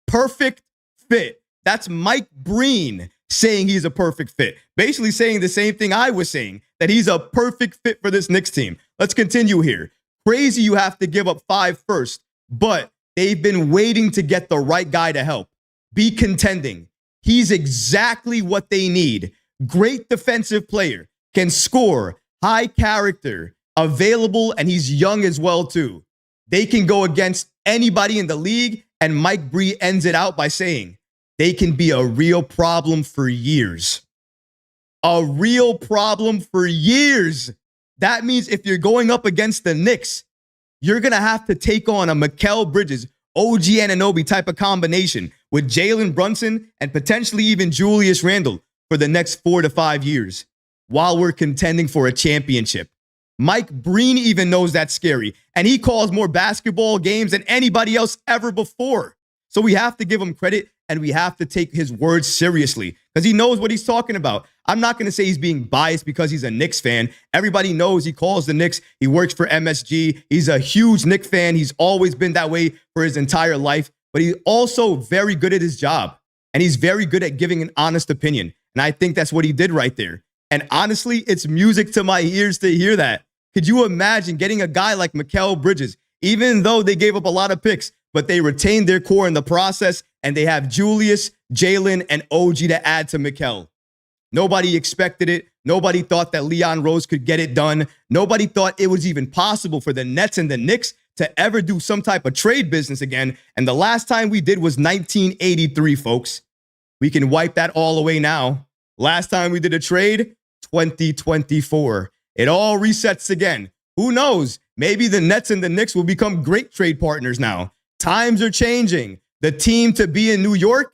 Perfect fit. That's Mike Breen saying he's a perfect fit. Basically saying the same thing I was saying, that he's a perfect fit for this Knicks team. Let's continue here. Crazy you have to give up 5 first, but they've been waiting to get the right guy to help. Be contending. He's exactly what they need. Great defensive player, can score, high character, available, and he's young as well too. They can go against anybody in the league, and Mike Bree ends it out by saying they can be a real problem for years. A real problem for years. That means if you're going up against the Knicks, you're going to have to take on a Mikal Bridges, OG Anunoby type of combination with Jalen Brunson and potentially even Julius Randle for the next 4 to 5 years while we're contending for a championship. Mike Breen even knows that's scary, and he calls more basketball games than anybody else ever before. So we have to give him credit, and we have to take his words seriously because he knows what he's talking about. I'm not going to say he's being biased because he's a Knicks fan. Everybody knows he calls the Knicks. He works for MSG. He's a huge Knicks fan. He's always been that way for his entire life, but he's also very good at his job, and he's very good at giving an honest opinion. And I think that's what he did right there. And honestly, it's music to my ears to hear that. Could you imagine getting a guy like Mikal Bridges, even though they gave up a lot of picks, but they retained their core in the process, and they have Julius, Jalen, and OG to add to Mikal? Nobody expected it. Nobody thought that Leon Rose could get it done. Nobody thought it was even possible for the Nets and the Knicks to ever do some type of trade business again. And the last time we did was 1983, folks. We can wipe that all away now. Last time we did a trade, 2024. It all resets again. Who knows? Maybe the Nets and the Knicks will become great trade partners now. Times are changing. The team to be in New York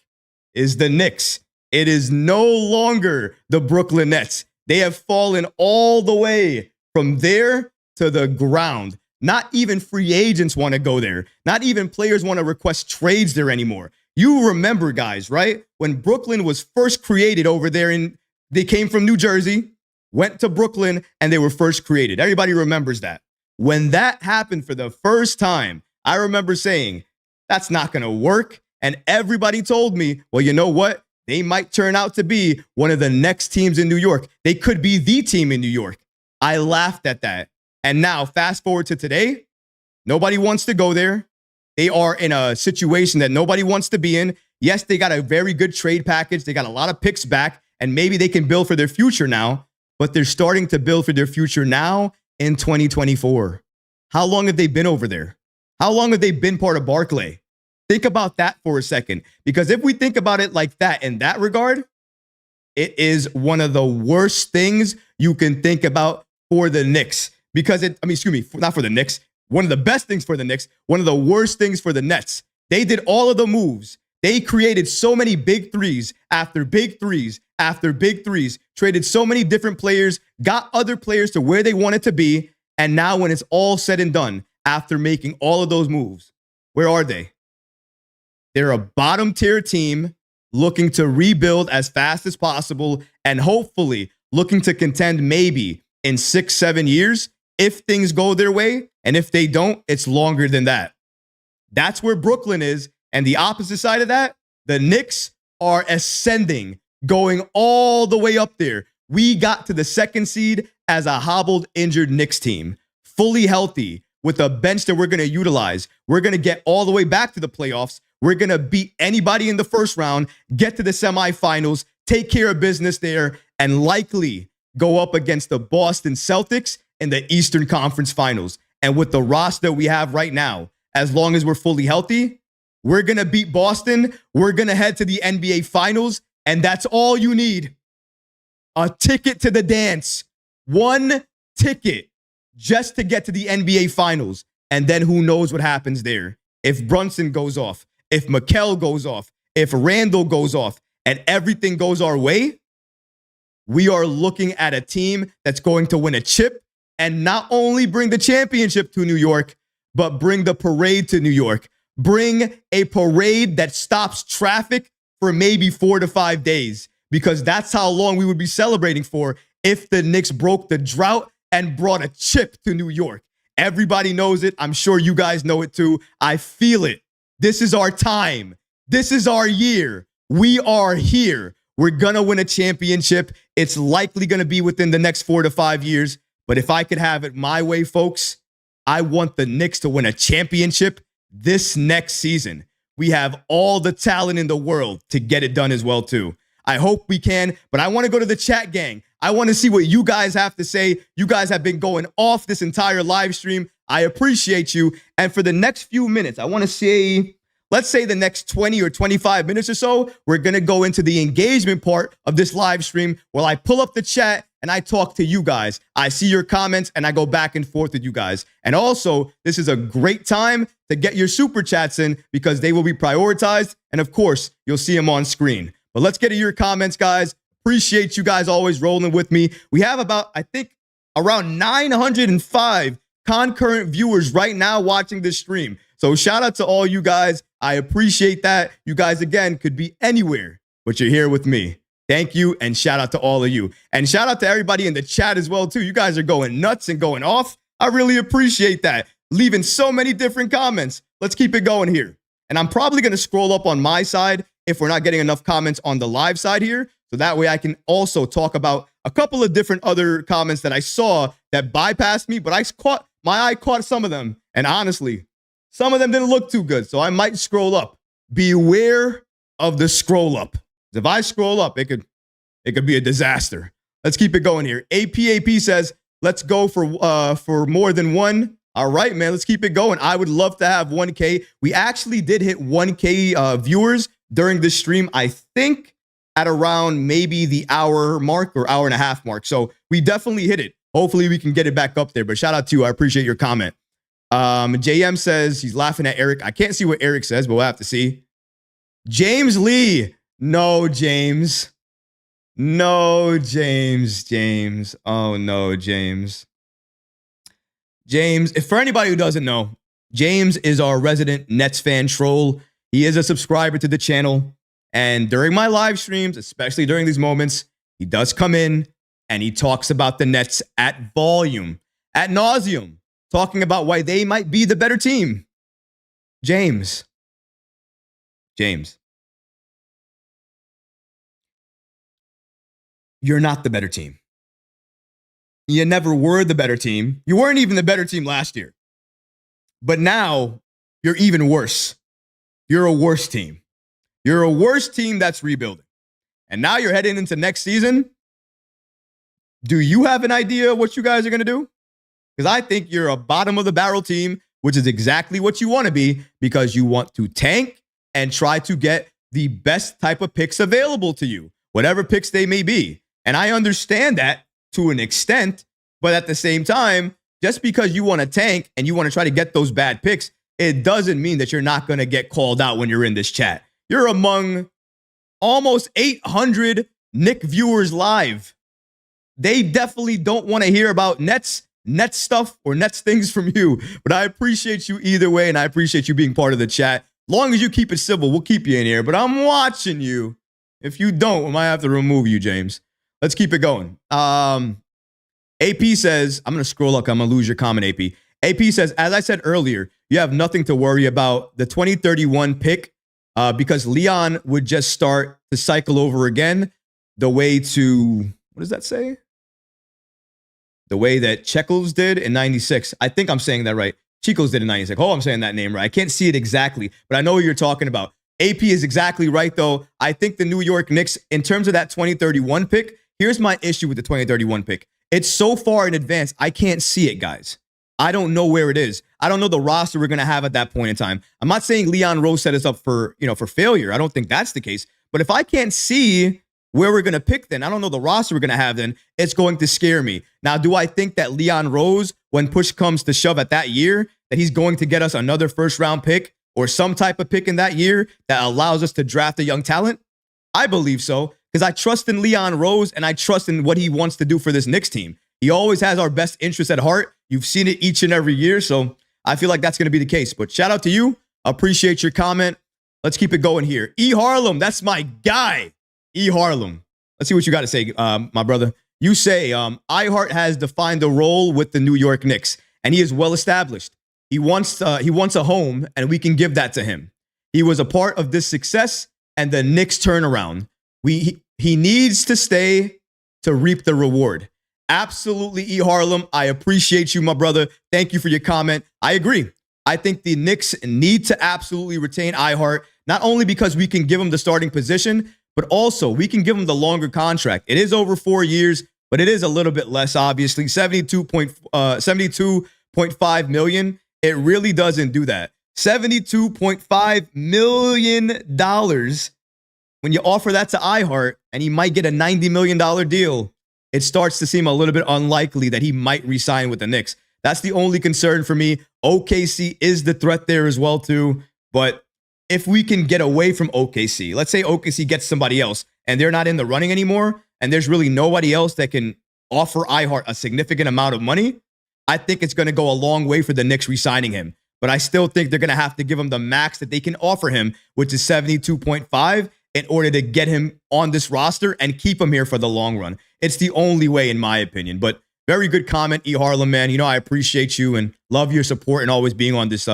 is the Knicks. It is no longer the Brooklyn Nets. They have fallen all the way from there to the ground. Not even free agents want to go there. Not even players want to request trades there anymore. You remember, guys, right? When Brooklyn was first created over there, they came from New Jersey, went to Brooklyn, and they were first created. Everybody remembers that. When that happened for the first time, I remember saying, that's not going to work. And everybody told me, well, you know what? They might turn out to be one of the next teams in New York. They could be the team in New York. I laughed at that. And now, fast forward to today, Nobody wants to go there. They are in a situation that nobody wants to be in. Yes, they got a very good trade package. They got a lot of picks back, and maybe they can build for their future now, but they're starting to build for their future now in 2024. How long have they been over there? How long have they been part of Barclay? Think about that for a second, because if we think about it like that in that regard, it is one of the worst things you can think about for the Knicks. Because not for the Knicks. One of the best things for the Knicks, one of the worst things for the Nets. They did all of the moves. They created so many big threes after big threes after big threes, traded so many different players, got other players to where they wanted to be. And now when it's all said and done, after making all of those moves, where are they? They're a bottom tier team looking to rebuild as fast as possible and hopefully looking to contend maybe in 6-7 years if things go their way. And if they don't, it's longer than that. That's where Brooklyn is. And the opposite side of that, the Knicks are ascending, going all the way up there. We got to the 2nd seed as a hobbled, injured Knicks team, fully healthy, with a bench that we're going to utilize. We're going to get all the way back to the playoffs. We're going to beat anybody in the first round, get to the semifinals, take care of business there, and likely go up against the Boston Celtics in the Eastern Conference Finals. And with the roster we have right now, as long as we're fully healthy, we're going to beat Boston. We're going to head to the NBA Finals. And that's all you need. A ticket to the dance. One ticket just to get to the NBA Finals. And then who knows what happens there. If Brunson goes off, if Mikal goes off, if Randall goes off, and everything goes our way, we are looking at a team that's going to win a chip and not only bring the championship to New York, but bring the parade to New York. Bring a parade that stops traffic for maybe 4 to 5 days, because that's how long we would be celebrating for if the Knicks broke the drought and brought a chip to New York. Everybody knows it. I'm sure you guys know it too. I feel it. This is our time. This is our year. We are here. We're going to win a championship. It's likely going to be within the next 4 to 5 years. But if I could have it my way, folks, I want the Knicks to win a championship this next season. We have all the talent in the world to get it done as well, too. I hope we can, but I want to go to the chat, gang. I want to see what you guys have to say. You guys have been going off this entire live stream. I appreciate you. And for the next few minutes, I want to say, let's say the next 20 or 25 minutes or so, we're going to go into the engagement part of this live stream where I pull up the chat and I talk to you guys. I see your comments and I go back and forth with you guys. And also, this is a great time to get your super chats in because they will be prioritized. And of course, you'll see them on screen. But let's get to your comments, guys. Appreciate you guys always rolling with me. We have about, I think, around 905 concurrent viewers right now watching this stream. So shout out to all you guys. I appreciate that. You guys, again, could be anywhere, but you're here with me. Thank you, and shout out to all of you. And shout out to everybody in the chat as well, too. You guys are going nuts and going off. I really appreciate that. Leaving so many different comments. Let's keep it going here. And I'm probably going to scroll up on my side if we're not getting enough comments on the live side here. So that way I can also talk about a couple of different other comments that I saw that bypassed me, but my eye caught some of them. And honestly, some of them didn't look too good. So I might scroll up. Beware of the scroll up. If I scroll up, it could be a disaster. Let's keep it going here. APAP says, let's go for more than one. All right, man, let's keep it going. I would love to have 1K. We actually did hit 1K viewers during this stream, I think at around maybe the hour mark or hour and a half mark. So we definitely hit it. Hopefully we can get it back up there. But shout out to you. I appreciate your comment. JM says he's laughing at Eric. I can't see what Eric says, but we'll have to see. James Lee. No, James. No, James. Oh, no, James. James, if for anybody who doesn't know, James is our resident Nets fan troll. He is a subscriber to the channel. And during my live streams, especially during these moments, he does come in and he talks about the Nets at volume, ad nauseum, talking about why they might be the better team. James. You're not the better team. You never were the better team. You weren't even the better team last year. But now you're even worse. You're a worse team. You're a worse team that's rebuilding. And now you're heading into next season. Do you have an idea what you guys are going to do? Because I think you're a bottom of the barrel team, which is exactly what you want to be, because you want to tank and try to get the best type of picks available to you, whatever picks they may be. And I understand that to an extent, but at the same time, just because you want to tank and you want to try to get those bad picks, it doesn't mean that you're not going to get called out when you're in this chat. You're among almost 800 Knick viewers live. They definitely don't want to hear about Nets stuff or Nets things from you. But I appreciate you either way, and I appreciate you being part of the chat. Long as you keep it civil, we'll keep you in here. But I'm watching you. If you don't, we might have to remove you, James. Let's keep it going. AP says, I'm going to scroll up. I'm going to lose your comment, AP. AP says, as I said earlier, you have nothing to worry about. The 2031 pick, because Leon would just start to cycle over again the way to, what does that say? The way that Checkles did in 96. I think I'm saying that right. Chicos did in 96. Oh, I'm saying that name right. I can't see it exactly, but I know what you're talking about. AP is exactly right, though. I think the New York Knicks, in terms of that 2031 pick, here's my issue with the 2031 pick. It's so far in advance, I can't see it, guys. I don't know where it is. I don't know the roster we're going to have at that point in time. I'm not saying Leon Rose set us up for failure. I don't think that's the case. But if I can't see where we're going to pick then, I don't know the roster we're going to have then, it's going to scare me. Now, do I think that Leon Rose, when push comes to shove at that year, that he's going to get us another first-round pick or some type of pick in that year that allows us to draft a young talent? I believe so, because I trust in Leon Rose and I trust in what he wants to do for this Knicks team. He always has our best interest at heart. You've seen it each and every year, so I feel like that's going to be the case. But shout out to you. Appreciate your comment. Let's keep it going here. E. Harlem, that's my guy. E. Harlem. Let's see what you got to say, my brother. You say, IHart has defined a role with the New York Knicks, and he is well established. He wants a home, and we can give that to him. He was a part of this success and the Knicks turnaround. He needs to stay to reap the reward. Absolutely, E. Harlem. I appreciate you, my brother. Thank you for your comment. I agree. I think the Knicks need to absolutely retain IHart, not only because we can give him the starting position, but also we can give him the longer contract. It is over 4 years, but it is a little bit less, obviously. $72.5 million. It really doesn't do that. $72.5 million. When you offer that to IHart and he might get a $90 million deal, it starts to seem a little bit unlikely that he might re-sign with the Knicks. That's the only concern for me. OKC is the threat there as well, too. But if we can get away from OKC, let's say OKC gets somebody else and they're not in the running anymore, and there's really nobody else that can offer IHart a significant amount of money, I think it's going to go a long way for the Knicks re-signing him. But I still think they're going to have to give him the max that they can offer him, which is 72.5, in order to get him on this roster and keep him here for the long run. It's the only way, in my opinion. But very good comment, E. Harlem, man. You know, I appreciate you and love your support and always being on this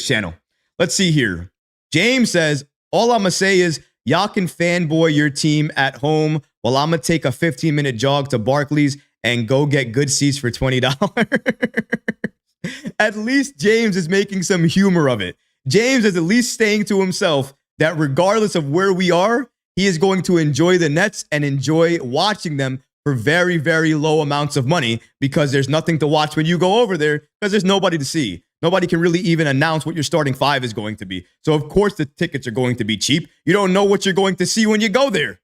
channel. Let's see here. James says, all I'm going to say is y'all can fanboy your team at home while I'm going to take a 15-minute jog to Barclays and go get good seats for $20. At least James is making some humor of it. James is at least saying to himself that regardless of where we are, he is going to enjoy the Nets and enjoy watching them for very, very low amounts of money, because there's nothing to watch when you go over there because there's nobody to see. Nobody can really even announce what your starting five is going to be. So, of course, the tickets are going to be cheap. You don't know what you're going to see when you go there.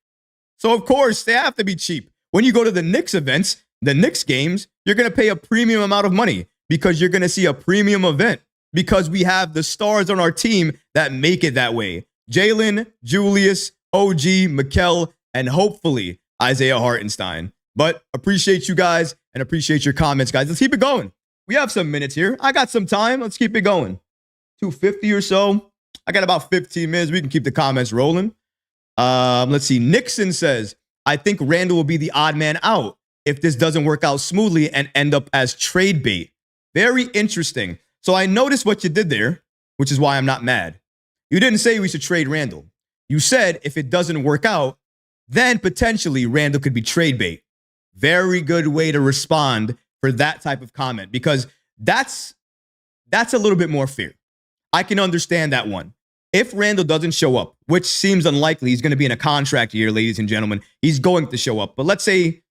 So, of course, they have to be cheap. When you go to the Knicks events, the Knicks games, you're going to pay a premium amount of money because you're going to see a premium event, because we have the stars on our team that make it that way. Jalen, Julius, OG, Mikal, and hopefully Isaiah Hartenstein. But appreciate you guys and appreciate your comments, guys. Let's keep it going. We have some minutes here. I got some time. Let's keep it going. 250 or so. I got about 15 minutes. We can keep the comments rolling. Let's see. Nixon says, I think Randall will be the odd man out if this doesn't work out smoothly and end up as trade bait. Very interesting. So I noticed what you did there, which is why I'm not mad. You didn't say we should trade Randall. You said if it doesn't work out, then potentially Randall could be trade bait. Very good way to respond for that type of comment, because that's that's a little bit more fair. I can understand that one. If Randle doesn't show up, which seems unlikely, he's going to be in a contract year, ladies and gentlemen. He's going to show up. But let's say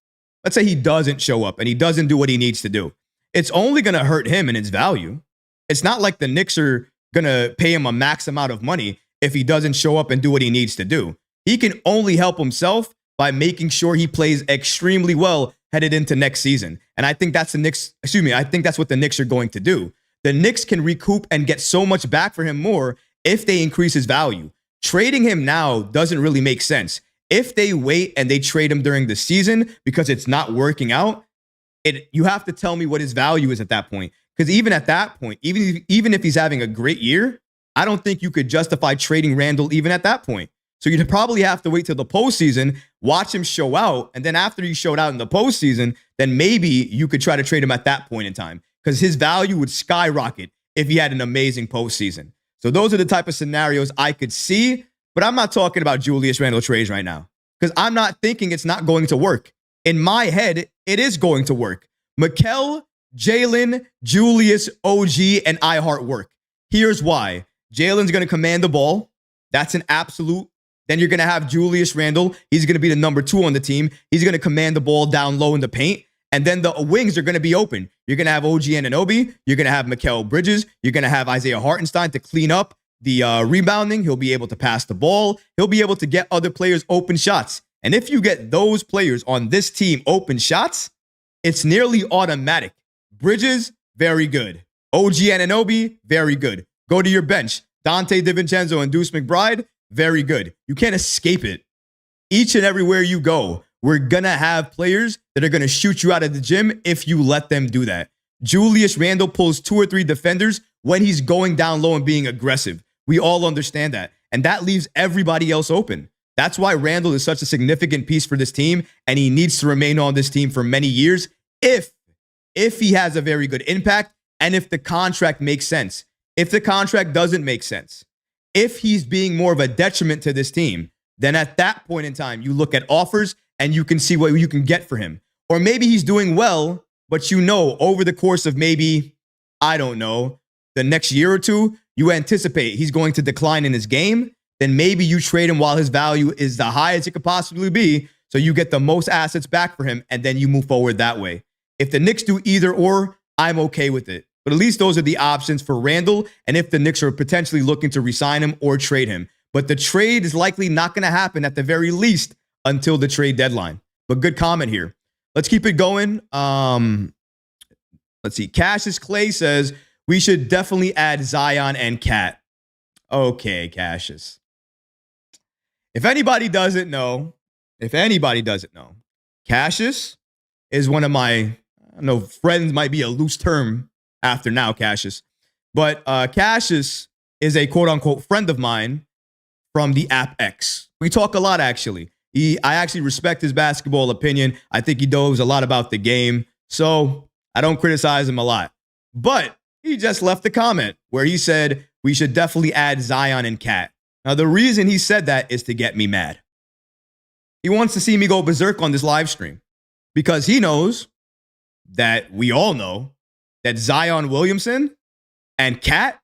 he doesn't show up and he doesn't do what he needs to do. It's only going to hurt him and his value. It's not like the Knicks are going to pay him a max amount of money if he doesn't show up and do what he needs to do. He can only help himself by making sure he plays extremely well headed into next season. And I think that's I think that's what the Knicks are going to do. The Knicks can recoup and get so much back for him more if they increase his value. Trading him now doesn't really make sense. If they wait and they trade him during the season because it's not working out, you have to tell me what his value is at that point. Because even at that point, even if he's having a great year, I don't think you could justify trading Randle even at that point. So you'd probably have to wait till the postseason, watch him show out, and then after he showed out in the postseason, then maybe you could try to trade him at that point in time because his value would skyrocket if he had an amazing postseason. So those are the type of scenarios I could see, but I'm not talking about Julius Randle trades right now because I'm not thinking it's not going to work. In my head, it is going to work. Mikal, Jalen, Julius, OG, and IHart work. Here's why. Jalen's going to command the ball. That's an absolute. Then you're going to have Julius Randle. He's going to be the number 2 on the team. He's going to command the ball down low in the paint. And then the wings are going to be open. You're going to have OG Anunoby. You're going to have Mikal Bridges. You're going to have Isaiah Hartenstein to clean up the rebounding. He'll be able to pass the ball. He'll be able to get other players open shots. And if you get those players on this team open shots, it's nearly automatic. Bridges, very good. OG Anunoby, very good. Go to your bench. Dante DiVincenzo and Deuce McBride, very good. You can't escape it. Each and everywhere you go, we're going to have players that are going to shoot you out of the gym if you let them do that. Julius Randle pulls 2 or 3 defenders when he's going down low and being aggressive. We all understand that. And that leaves everybody else open. That's why Randle is such a significant piece for this team, and he needs to remain on this team for many years if he has a very good impact and if the contract makes sense. If the contract doesn't make sense, if he's being more of a detriment to this team, then at that point in time, you look at offers and you can see what you can get for him. Or maybe he's doing well, but over the course of maybe, I don't know, the next year or two, you anticipate he's going to decline in his game, then maybe you trade him while his value is the highest it could possibly be, so you get the most assets back for him, and then you move forward that way. If the Knicks do either or, I'm okay with it. But at least those are the options for Randle, and if the Knicks are potentially looking to re-sign him or trade him. But the trade is likely not going to happen at the very least until the trade deadline. But good comment here. Let's keep it going. Let's see. Cassius Clay says, we should definitely add Zion and Cat. Okay, Cassius. If anybody doesn't know, Cassius is one of my, I don't know, friends might be a loose term after now, Cassius. But Cassius is a quote-unquote friend of mine from the app X. We talk a lot, actually. I actually respect his basketball opinion. I think he knows a lot about the game. So I don't criticize him a lot. But he just left a comment where he said, we should definitely add Zion and Cat. Now, the reason he said that is to get me mad. He wants to see me go berserk on this live stream because he knows that we all know that Zion Williamson and Cat,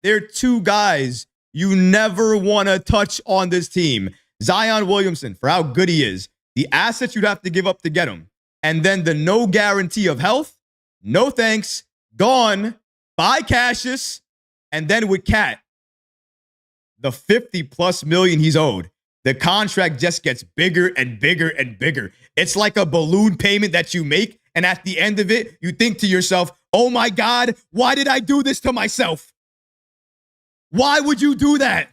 they're 2 guys you never want to touch on this team. Zion Williamson, for how good he is, the assets you'd have to give up to get him, and then the no guarantee of health, no thanks, gone, bye Cassius, and then with Cat, the 50+ million he's owed. The contract just gets bigger and bigger and bigger. It's like a balloon payment that you make, and at the end of it, you think to yourself, oh my God, why did I do this to myself? Why would you do that?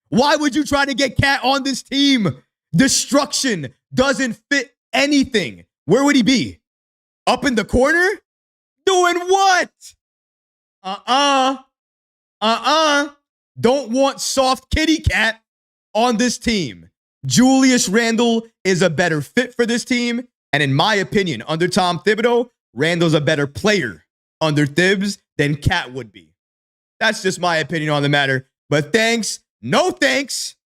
Why would you try to get Cat on this team? Destruction doesn't fit anything. Where would he be? Up in the corner? Doing what? Don't want soft kitty cat on this team. Julius Randle is a better fit for this team. And in my opinion, under Tom Thibodeau, Randle's a better player under Thibs than Cat would be. That's just my opinion on the matter. But thanks. No thanks.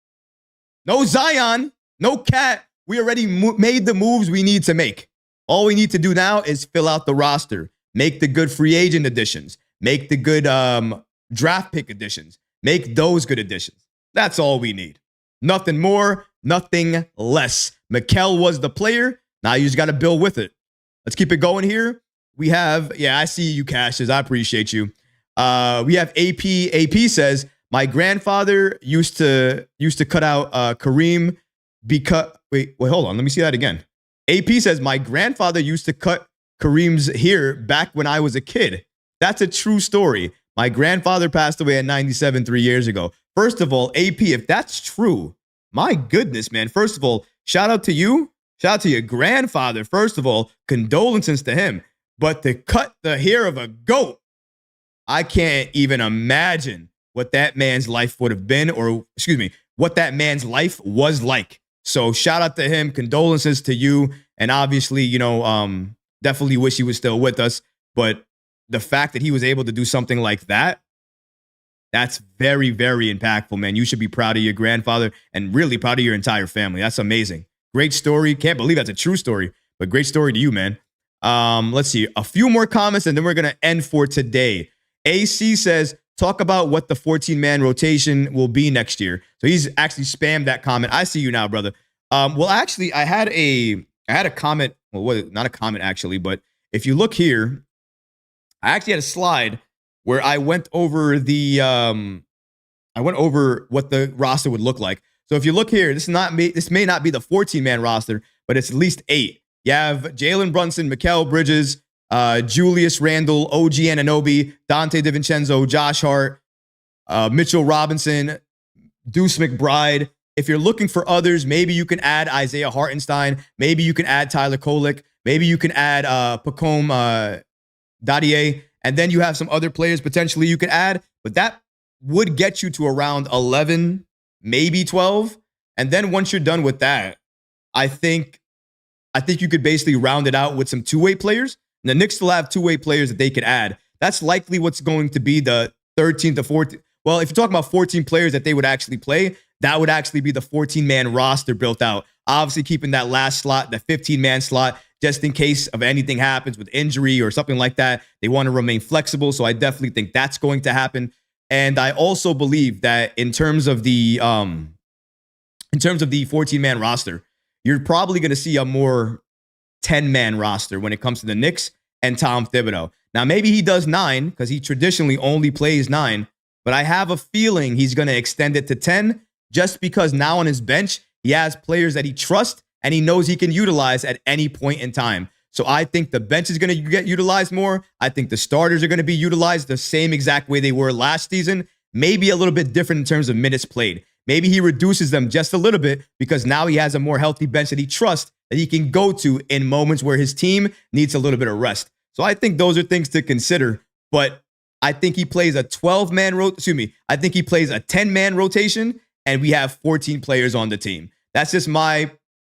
No Zion. No Cat. We already made the moves we need to make. All we need to do now is fill out the roster. Make the good free agent additions. Make the good draft pick additions. Make those good additions. That's all we need. Nothing more, nothing less. Mikal was the player. Now you just got to build with it. Let's keep it going here. We have, I see you, Cashes. I appreciate you. We have AP. AP says, my grandfather used to cut out Kareem because, wait, hold on. Let me see that again. AP says, my grandfather used to cut Kareem's hair back when I was a kid. That's a true story. My grandfather passed away at 97 3 years ago. First of all, AP, if that's true, my goodness, man. First of all, shout out to you. Shout out to your grandfather. First of all, condolences to him. But to cut the hair of a goat, I can't even imagine what that man's life would have been, or excuse me, what that man's life was like. So shout out to him. Condolences to you. And obviously, definitely wish he was still with us. But the fact that he was able to do something like that, that's very, very impactful, man. You should be proud of your grandfather and really proud of your entire family. That's amazing. Great story. Can't believe that's a true story, but great story to you, man. Let's see. A few more comments, and then we're going to end for today. AC says, talk about what the 14-man rotation will be next year. So he's actually spammed that comment. I see you now, brother. Well, actually, I had a comment. Well, not a comment, actually, but if you look here, I actually had a slide where I went over what the roster would look like. So if you look here, this may not be the 14-man roster, but it's at least 8. You have Jalen Brunson, Mikal Bridges, Julius Randle, OG Anunoby, Dante DiVincenzo, Josh Hart, Mitchell Robinson, Deuce McBride. If you're looking for others, maybe you can add Isaiah Hartenstein. Maybe you can add Tyler Kolek. Maybe you can add Pacome Dadier. And then you have some other players potentially you could add. But that would get you to around 11, maybe 12. And then once you're done with that, I think you could basically round it out with some two-way players. And the Knicks still have two-way players that they could add. That's likely what's going to be the 13 to 14. Well, if you're talking about 14 players that they would actually play, that would actually be the 14-man roster built out. Obviously, keeping that last slot, the 15-man slot, just in case of anything happens with injury or something like that. They want to remain flexible, so I definitely think that's going to happen. And I also believe that in terms of the 14-man roster, you're probably going to see a more 10-man roster when it comes to the Knicks and Tom Thibodeau. Now, maybe he does 9 because he traditionally only plays 9, but I have a feeling he's going to extend it to 10 just because now on his bench, he has players that he trusts and he knows he can utilize at any point in time. So I think the bench is going to get utilized more. I think the starters are going to be utilized the same exact way they were last season, maybe a little bit different in terms of minutes played. Maybe he reduces them just a little bit because now he has a more healthy bench that he trusts that he can go to in moments where his team needs a little bit of rest. So I think those are things to consider, but I think he plays a 12-man I think he plays a 10-man rotation and we have 14 players on the team. That's just my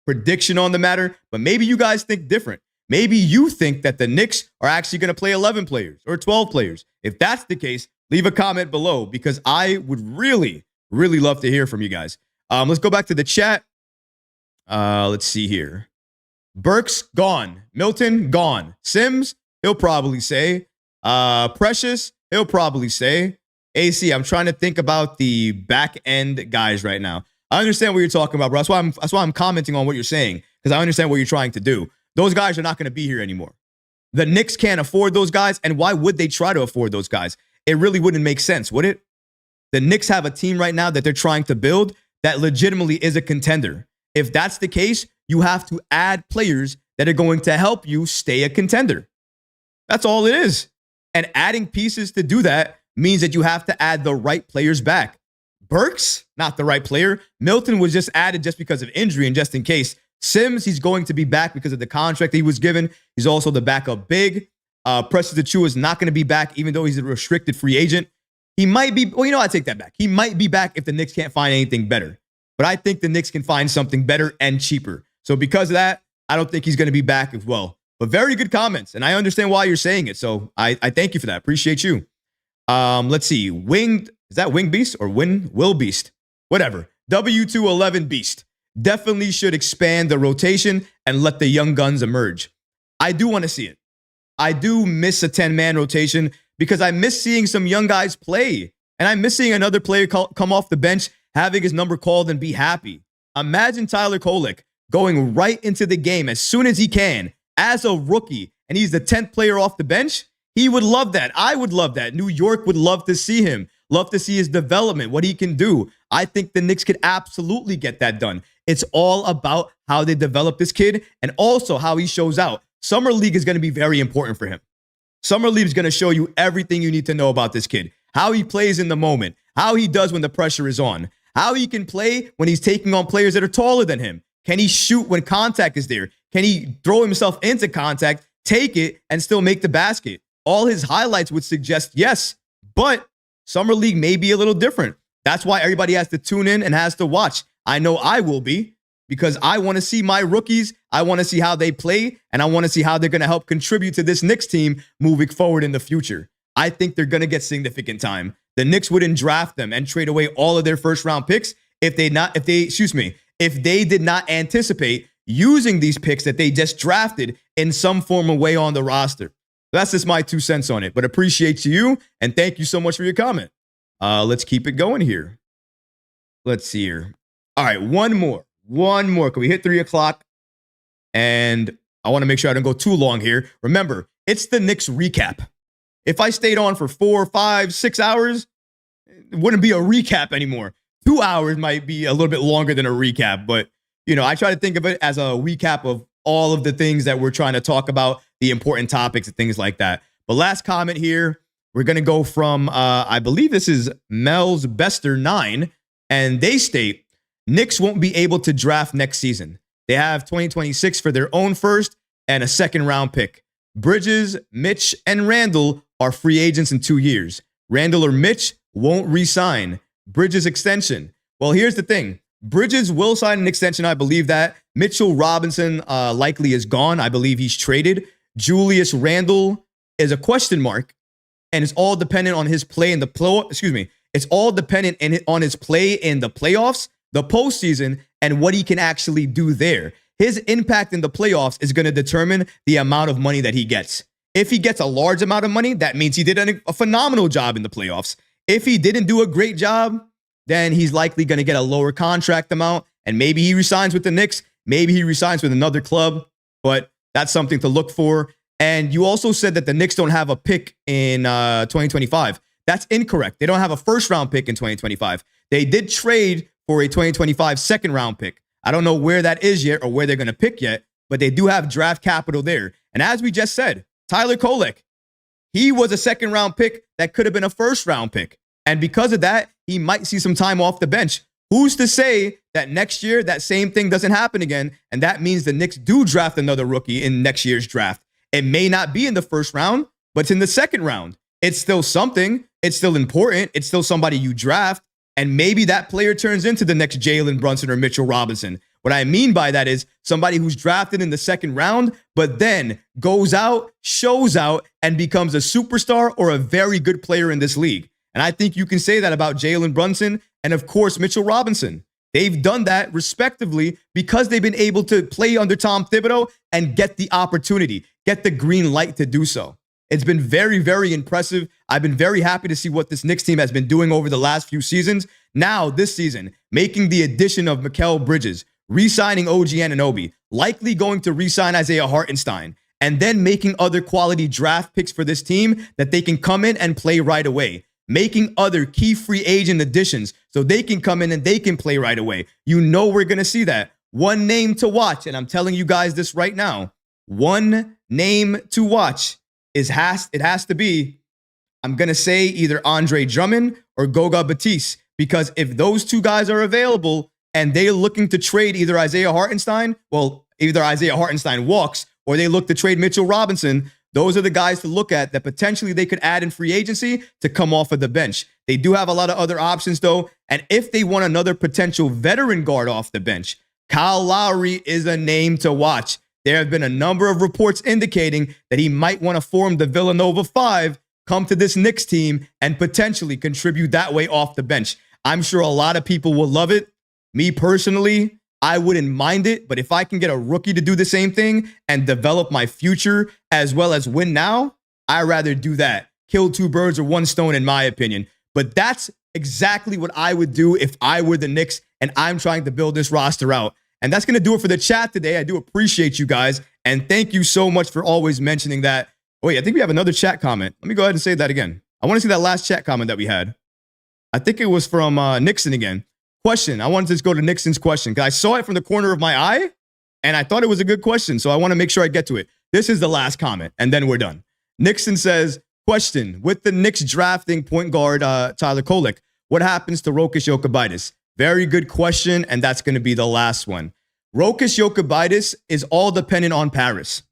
prediction on the matter, but maybe you guys think different. Maybe you think that the Knicks are actually going to play 11 players or 12 players. If that's the case, leave a comment below because I would really love to hear from you guys. Let's go back to the chat. Let's see here. Burks, gone. Milton, gone. Sims, he'll probably say. Precious, he'll probably say. AC, I'm trying to think about the back end guys right now. I understand what you're talking about, bro. That's why I'm commenting on what you're saying because I understand what you're trying to do. Those guys are not going to be here anymore. The Knicks can't afford those guys, and why would they try to afford those guys? It really wouldn't make sense, would it? The Knicks have a team right now that they're trying to build that legitimately is a contender. If that's the case, you have to add players that are going to help you stay a contender. That's all it is. And adding pieces to do that means that you have to add the right players back. Burks, not the right player. Milton was just added just because of injury and just in case. Sims, he's going to be back because of the contract that he was given. He's also the backup big. Precious Achiuwa is not going to be back even though he's a restricted free agent. He might be, I take that back. He might be back if the Knicks can't find anything better. But I think the Knicks can find something better and cheaper. So because of that, I don't think he's going to be back as well. But very good comments, and I understand why you're saying it. So I thank you for that. Appreciate you. Let's see. Winged, is that Wing Beast or Will Beast? Whatever. W211 Beast. Definitely should expand the rotation and let the young guns emerge. I do want to see it. I do miss a 10-man rotation because I miss seeing some young guys play. And I miss seeing another player come off the bench, having his number called and be happy. Imagine Tyler Kolek going right into the game as soon as he can as a rookie, and he's the 10th player off the bench. He would love that. I would love that. New York would love to see him, love to see his development, what he can do. I think the Knicks could absolutely get that done. It's all about how they develop this kid and also how he shows out. Summer League is going to be very important for him. Summer League is going to show you everything you need to know about this kid, how he plays in the moment, how he does when the pressure is on, how he can play when he's taking on players that are taller than him. Can he shoot when contact is there? Can he throw himself into contact, take it, and still make the basket? All his highlights would suggest yes, but Summer League may be a little different. That's why everybody has to tune in and has to watch. I know I will be, because I want to see my rookies. I want to see how they play, and I want to see how they're going to help contribute to this Knicks team moving forward in the future. I think they're going to get significant time. The Knicks wouldn't draft them and trade away all of their first-round picks if they did not anticipate using these picks that they just drafted in some form of way on the roster. That's just my 2 cents on it, but appreciate you, and thank you so much for your comment. Let's keep it going here. Let's see here. All right, one more. Can we hit 3 o'clock? And I want to make sure I don't go too long here. Remember, it's the Knicks recap. If I stayed on for 4, 5, 6 hours, it wouldn't be a recap anymore. 2 hours might be a little bit longer than a recap, but I try to think of it as a recap of all of the things that we're trying to talk about, the important topics and things like that. But last comment here, we're going to go from, I believe this is Mel's Bester 9, and they state, Knicks won't be able to draft next season. They have 2026 for their own first and a second round pick. Bridges, Mitch, and Randall are free agents in 2 years. Randall or Mitch won't re-sign. Bridges extension. Well, here's the thing. Bridges will sign an extension. I believe that. Mitchell Robinson likely is gone. I believe he's traded. Julius Randle is a question mark, and it's all dependent on his play in the It's all dependent on his play in the playoffs, the postseason, and what he can actually do there. His impact in the playoffs is going to determine the amount of money that he gets. If he gets a large amount of money, that means he did a phenomenal job in the playoffs. If he didn't do a great job, then he's likely going to get a lower contract amount, and maybe he resigns with the Knicks, maybe he resigns with another club, but that's something to look for. And you also said that the Knicks don't have a pick in 2025. That's incorrect. They don't have a first-round pick in 2025. They did trade for a 2025 second-round pick. I don't know where that is yet or where they're going to pick yet, but they do have draft capital there. And as we just said, Tyler Kolek, he was a second-round pick that could have been a first-round pick. And because of that, he might see some time off the bench. Who's to say that next year that same thing doesn't happen again, and that means the Knicks do draft another rookie in next year's draft? It may not be in the first round, but it's in the second round. It's still something. It's still important. It's still somebody you draft. And maybe that player turns into the next Jalen Brunson or Mitchell Robinson. What I mean by that is somebody who's drafted in the second round, but then goes out, shows out, and becomes a superstar or a very good player in this league. And I think you can say that about Jalen Brunson and, of course, Mitchell Robinson. They've done that respectively because they've been able to play under Tom Thibodeau and get the opportunity, get the green light to do so. It's been very, very impressive. I've been very happy to see what this Knicks team has been doing over the last few seasons. Now, this season, making the addition of Mikal Bridges, re-signing OG Anunoby, likely going to re-sign Isaiah Hartenstein, and then making other quality draft picks for this team that they can come in and play right away. Making other key free agent additions so they can come in and they can play right away. You know we're going to see that. One name to watch, and I'm telling you guys this right now. One name to watch has to be, I'm going to say either Andre Drummond or Goga Batiste, because if those two guys are available and they're looking to trade either Isaiah Hartenstein, well, either Isaiah Hartenstein walks or they look to trade Mitchell Robinson, those are the guys to look at that potentially they could add in free agency to come off of the bench. They do have a lot of other options, though. And if they want another potential veteran guard off the bench, Kyle Lowry is a name to watch. There have been a number of reports indicating that he might want to form the Villanova 5, come to this Knicks team, and potentially contribute that way off the bench. I'm sure a lot of people will love it. Me personally, I wouldn't mind it, but if I can get a rookie to do the same thing and develop my future as well as win now, I'd rather do that. kill two birds with one stone, in my opinion. But that's exactly what I would do if I were the Knicks and I'm trying to build this roster out. And that's going to do it for the chat today. I do appreciate you guys. And thank you so much for always mentioning that. Oh, wait, I think we have another chat comment. Let me go ahead and say that again. I want to see that last chat comment that we had. I think it was from Nixon again. Question. I wanted to just go to Nixon's question because I saw it from the corner of my eye and I thought it was a good question. So I want to make sure I get to it. This is the last comment and then we're done. Nixon says, question, with the Knicks drafting point guard Tyler Kolek, what happens to Rokas Jokubaitis? Very good question, and that's going to be the last one. Rokas Jokubaitis is all dependent on Paris.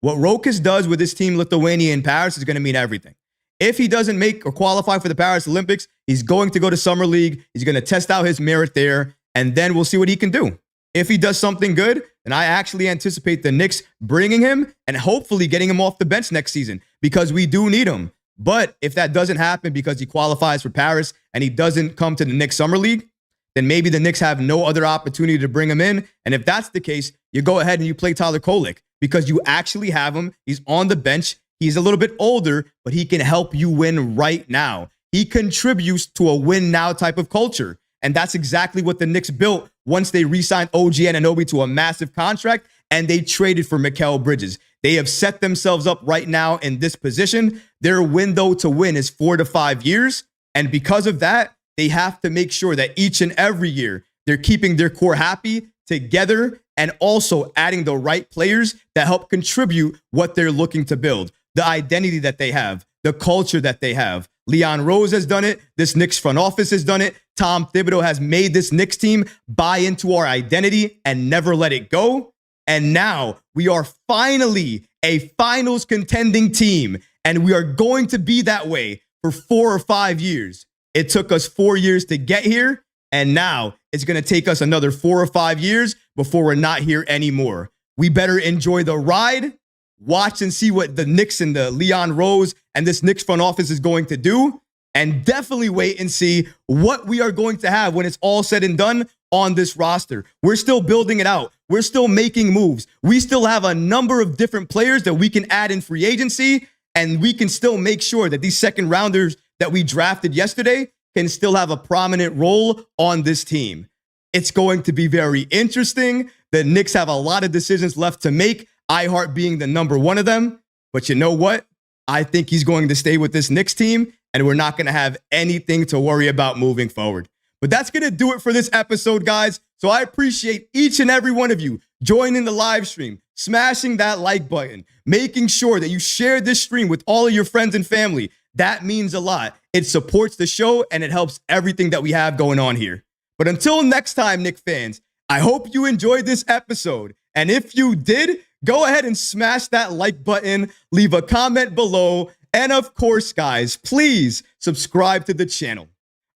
What Rokas does with his team Lithuania in Paris is going to mean everything. If he doesn't make or qualify for the Paris Olympics, he's going to go to Summer League. He's going to test out his merit there, and then we'll see what he can do. If he does something good, then I actually anticipate the Knicks bringing him and hopefully getting him off the bench next season because we do need him. But if that doesn't happen because he qualifies for Paris and he doesn't come to the Knicks Summer League, then maybe the Knicks have no other opportunity to bring him in. And if that's the case, you go ahead and you play Tyler Kolek because you actually have him. He's on the bench. He's a little bit older, but he can help you win right now. He contributes to a win now type of culture. And that's exactly what the Knicks built once they re-signed OG Anunoby to a massive contract and they traded for Mikal Bridges. They have set themselves up right now in this position. Their window to win is 4 to 5 years. And because of that, they have to make sure that each and every year they're keeping their core happy together and also adding the right players that help contribute what they're looking to build, the identity that they have, the culture that they have. Leon Rose has done it. This Knicks front office has done it. Tom Thibodeau has made this Knicks team buy into our identity and never let it go. And now we are finally a finals contending team, and we are going to be that way for 4 or 5 years. It took us 4 years to get here, and now it's going to take us another 4 or 5 years before we're not here anymore. We better enjoy the ride, watch and see what the Knicks and the Leon Rose and this Knicks front office is going to do, and definitely wait and see what we are going to have when it's all said and done on this roster. We're still building it out. We're still making moves. We still have a number of different players that we can add in free agency, and we can still make sure that these second rounders that we drafted yesterday can still have a prominent role on this team. It's going to be very interesting. The Knicks have a lot of decisions left to make, IHart being the number one of them. But you know what? I think he's going to stay with this Knicks team, and we're not going to have anything to worry about moving forward. But that's going to do it for this episode, guys. So I appreciate each and every one of you joining the live stream, smashing that like button, making sure that you share this stream with all of your friends and family. That means a lot. It supports the show, and it helps everything that we have going on here. But until next time, Knicks fans, I hope you enjoyed this episode. And if you did, go ahead and smash that like button, leave a comment below, and of course, guys, please subscribe to the channel.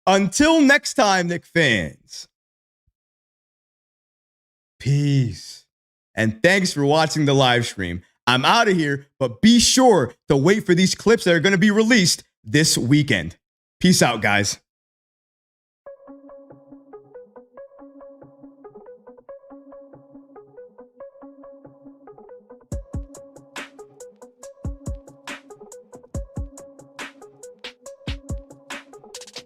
Until next time, Knicks fans, peace. And thanks for watching the live stream. I'm out of here, but be sure to wait for these clips that are going to be released this weekend. Peace out, guys.